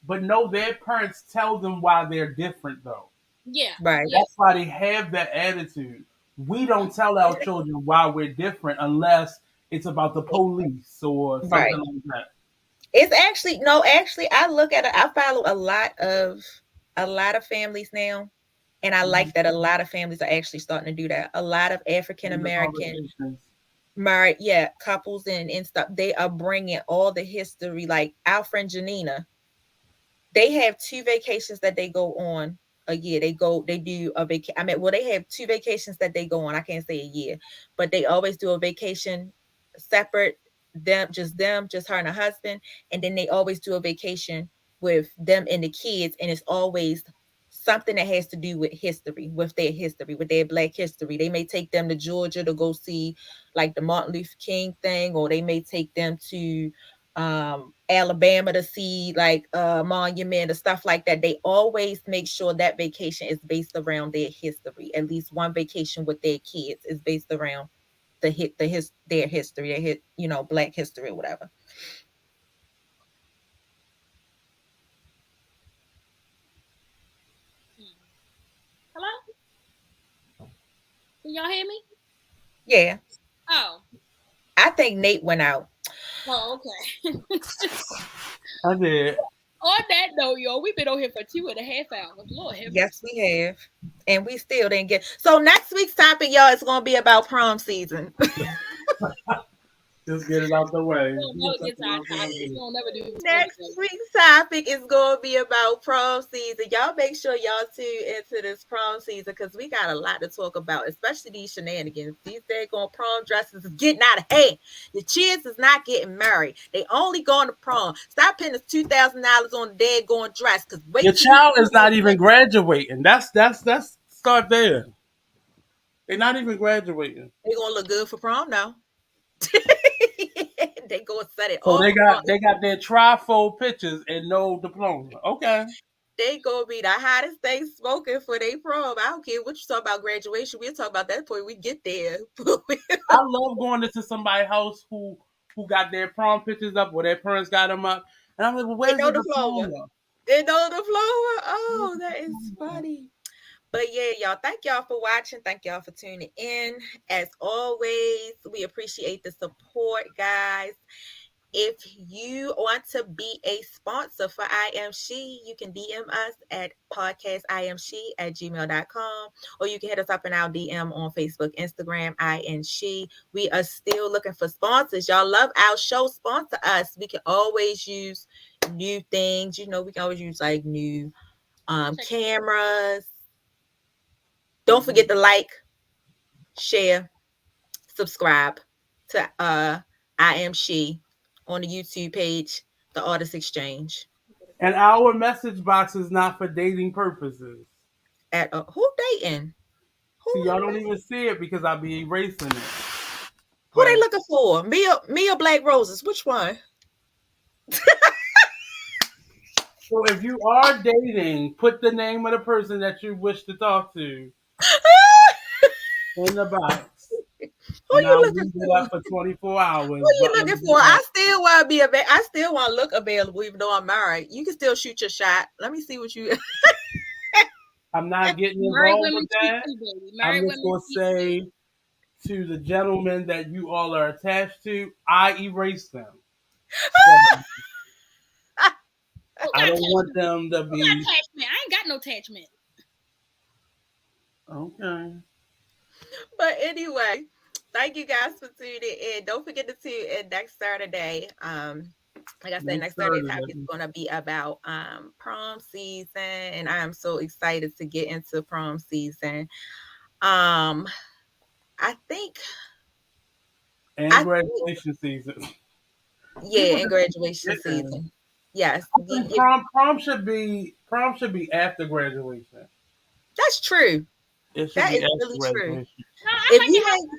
but no, their parents tell them why they're different though. Yeah, Right. yeah. That's why they have that attitude. We don't tell our children why we're different unless it's about the police or something Right. like that. It's actually no, actually I look at it, I follow a lot of families now. And I Mhm. like that a lot of families are actually starting to do that. A lot of African In the American conversations. married, yeah, couples and stuff, they are bringing all the history. Like our friend Janina, they have two vacations that they go on a year. They do a vacation. I mean, well, they have two vacations that they go on. I can't say a year, but they always do a vacation separate, just her and her husband, and then they always do a vacation with them and the kids, and it's always something that has to do with history, with their Black history. They may take them to Georgia to go see like the Martin Luther King thing, or they may take them to Alabama to see like monument or stuff like that. They always make sure that vacation is based around their history. At least one vacation with their kids is based around their history, Black history or whatever. Hmm. Hello? Can y'all hear me? Yeah, Oh. I think Nate went out. Oh, okay. I did. On that note, y'all, we've been on here for 2.5 hours. Lord have Yes, mercy. we have. And we still didn't get. So next week's topic, y'all, is going to be about prom season. Just get it out the way. We'll never get to our topics. We'll never do prom Next season. week's topic is going to be about prom season. Y'all make sure y'all tune into this prom season because we got a lot to talk about, especially these shenanigans. These daggone prom dresses is getting out of hand. Your kids is not getting married. They only going to prom. Stop paying us $2,000 on the daggone dress because Your wait till you child is not even graduating. That's start there. They're not even graduating. they going to look good for prom now. They going to set it So all they for prom. got they got their trifold pictures and no diploma. Okay. They gonna be the hottest thing smoking for their prom. I don't care what you talk about graduation. We'll talk about that before we get there. I love going into somebody's house who got their prom pictures up or their parents got them up. And I'm like, well, They where's know the the flower. diploma? They know the flower. Where's Oh, the that is diploma? funny. But yeah, y'all, thank y'all for watching. Thank y'all for tuning in. As always, we appreciate the support, guys. If you want to be a sponsor for I Am She, you can DM us at PodcastIAmShe@gmail.com, or you can hit us up in our DM on Facebook, Instagram, I Am She. We are still looking for sponsors. Y'all love our show. Sponsor us. We can always use new things. We can always use like new cameras. Don't forget to like, share, subscribe to I Am She on the YouTube page, the Artist Exchange. And our message box is not for dating purposes. At who dating? See, y'all don't Who even see it because I be erasing it. who they But looking for? Me or BlackRoses? Which one? so if you are dating, put the name of the person that you wish to talk to in the box. Who And you I'll looking leave it for? up for 24 hours. Who you But looking for? I still want to be I still want to look available, even though I'm married. You can still shoot your shot. Let me see what you. I'm not getting Married involved women with speak that. too, baby. I'm Married just women going to speak too. say to the gentlemen that you all are attached to, I erase them. So Who I got don't want attachment? them to Who got be attachment? I ain't got no attachment. okay. But anyway, thank you guys for tuning in. Don't forget to tune in next Saturday. Like I said, Next next Saturday topic is Saturday. going to be about prom season, and I am so excited to get into prom season. Um, I think, And I think, graduation season. yeah, People and just graduation forgetting. season. Yes, I think prom should be after graduation. that's true. It should That be is after really true. graduation. No, I If like you to have ain't,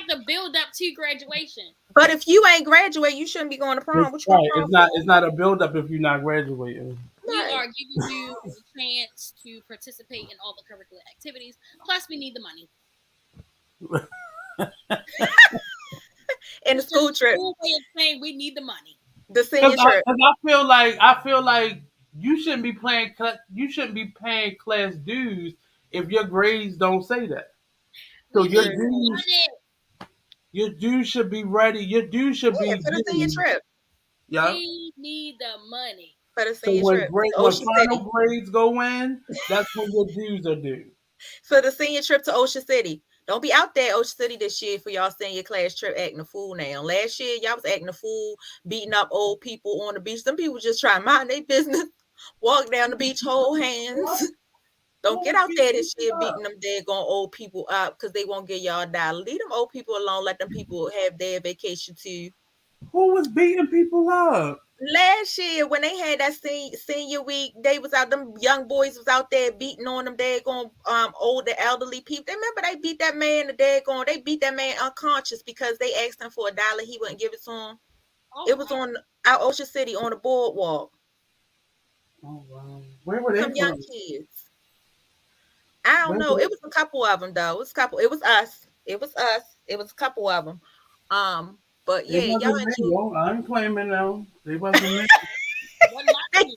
like the build up to graduation. but if you ain't graduate, you shouldn't be going to prom. It's What you going to right. prom It's not. for? It's not a build up if you're not graduating. We Right. are giving you a chance to participate in all the curricular activities. Plus, we need the money. And the It's just school a trip, cool way of saying we need the money. the Because senior I, trip. 'cause I feel like You shouldn't be paying. You shouldn't be paying class dues if your grades don't say that. So We need the money. your dues should be ready. Your dues should Yeah, be for the senior due. trip. Yeah. We need the money. For the So senior trip to when Ocean final City. grades go in, that's when your dues are due. For the senior trip to Ocean City. Don't be out there, Ocean City, this year for y'all senior class trip acting a fool now. Last year, y'all was acting a fool, beating up old people on the beach. Some people just try to mind their business, walk down the beach, hold hands. Don't Who get was out there beating this year people beating up? them daggone old people up because they won't get y'all a dollar. Leave them old people alone. Let them people have their vacation too. Who was beating people up? Last year when they had that senior week, they was out. Them young boys was out there beating on them. Daggone older elderly people. They remember they beat that man. They beat that man unconscious because they asked him for a dollar. He wouldn't give it to him. Oh It was wow. on out Ocean City on the boardwalk. Oh wow. Where were they Some young from? kids. I don't Where know. were It was a couple of them though. It was a couple. It was us. It was us. It was a couple of them. But they yeah, y'all wasn't me. enjoy. Yo, I ain't claiming them. They wasn't me. What my cheering?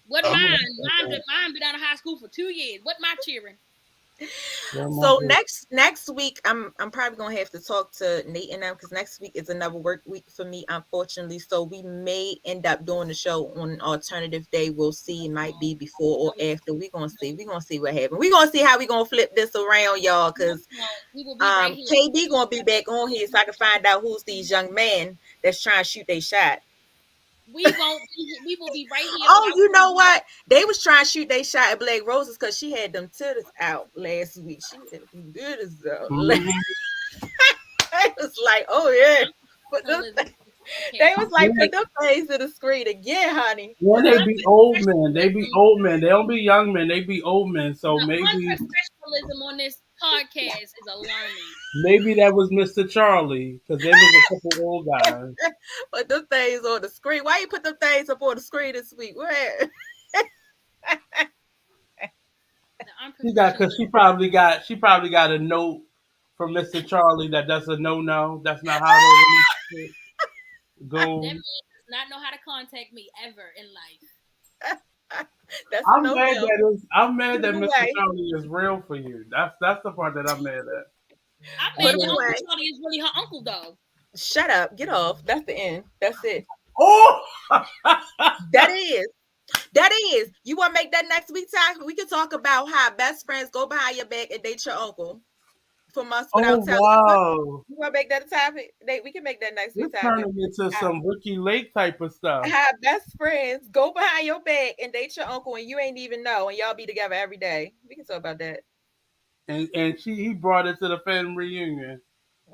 What I'm gonna mine? Mine been out of high school for 2 years. What my cheering? wear my So boots. next week I'm probably gonna have to talk to Nate and them because next week is another work week for me, unfortunately. So we may end up doing the show on an alternative day. We'll see. It might be before or No, after. We're gonna see. We're gonna see what happens. We're gonna see how we gonna flip this around, y'all, no, because no. We will be right here. KD gonna be back on here so I can find out who's these young men that's trying to shoot their shot. We won't be. We will be right here. But Oh, I you will know be. what? They was trying to shoot they shot at BlackRoses because she had them titties out last week. She had them titties out. Mhm. I was like, oh yeah. Put So them, listen, they okay. was like, Yeah, put them things to the screen again, honey. yeah, Put they them. be old men. They be Unprofessionalism. old men. They don't be young men. They be old men. So The maybe unprofessionalism on this podcast is alarming. maybe that was Mr. Charlie because there was a couple old guys. Put them things on the screen. Why you put them things up on the screen this week? Where? The She got because unprofessionalism. she probably got a note from Mr. Charlie that that's a no no. That's not how that relationship That goes. man does not know how to contact me ever in life. That's a no no. I'm mad Put that it Mr. away. Charlie is real for you. That's the part that I'm mad at. I'm Put mad them that I'm Uncle away. Charlie is really her uncle though. Shut up. Get off. That's the end. That's it. oh That is. That is. You want to make that next week time? We can talk about how best friends go behind your back and date your uncle from us oh without telling. wow. You want to make that a topic? We can make that next This week topic. turning into some Ricky Lake type of stuff. How best friends go behind your back and date your uncle and you ain't even know and y'all be together every day. We can talk about that. And he brought it to the family reunion.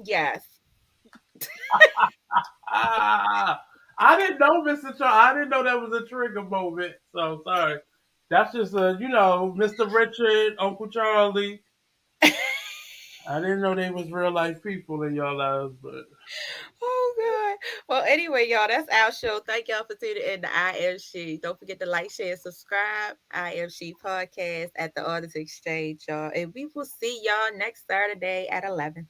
Yes. Ah, I didn't know Mr. Charlie. I didn't know that was a trigger moment. So sorry. That's just a Mr. Richard, Uncle Charlie. I didn't know they was real life people in your lives, but Oh God. Well, anyway, y'all, that's our show. Thank y'all for tuning in to I Am She. Don't forget to like, share, subscribe. I Am She Podcast at the Artist Exchange, y'all. And we will see y'all next Saturday at 11.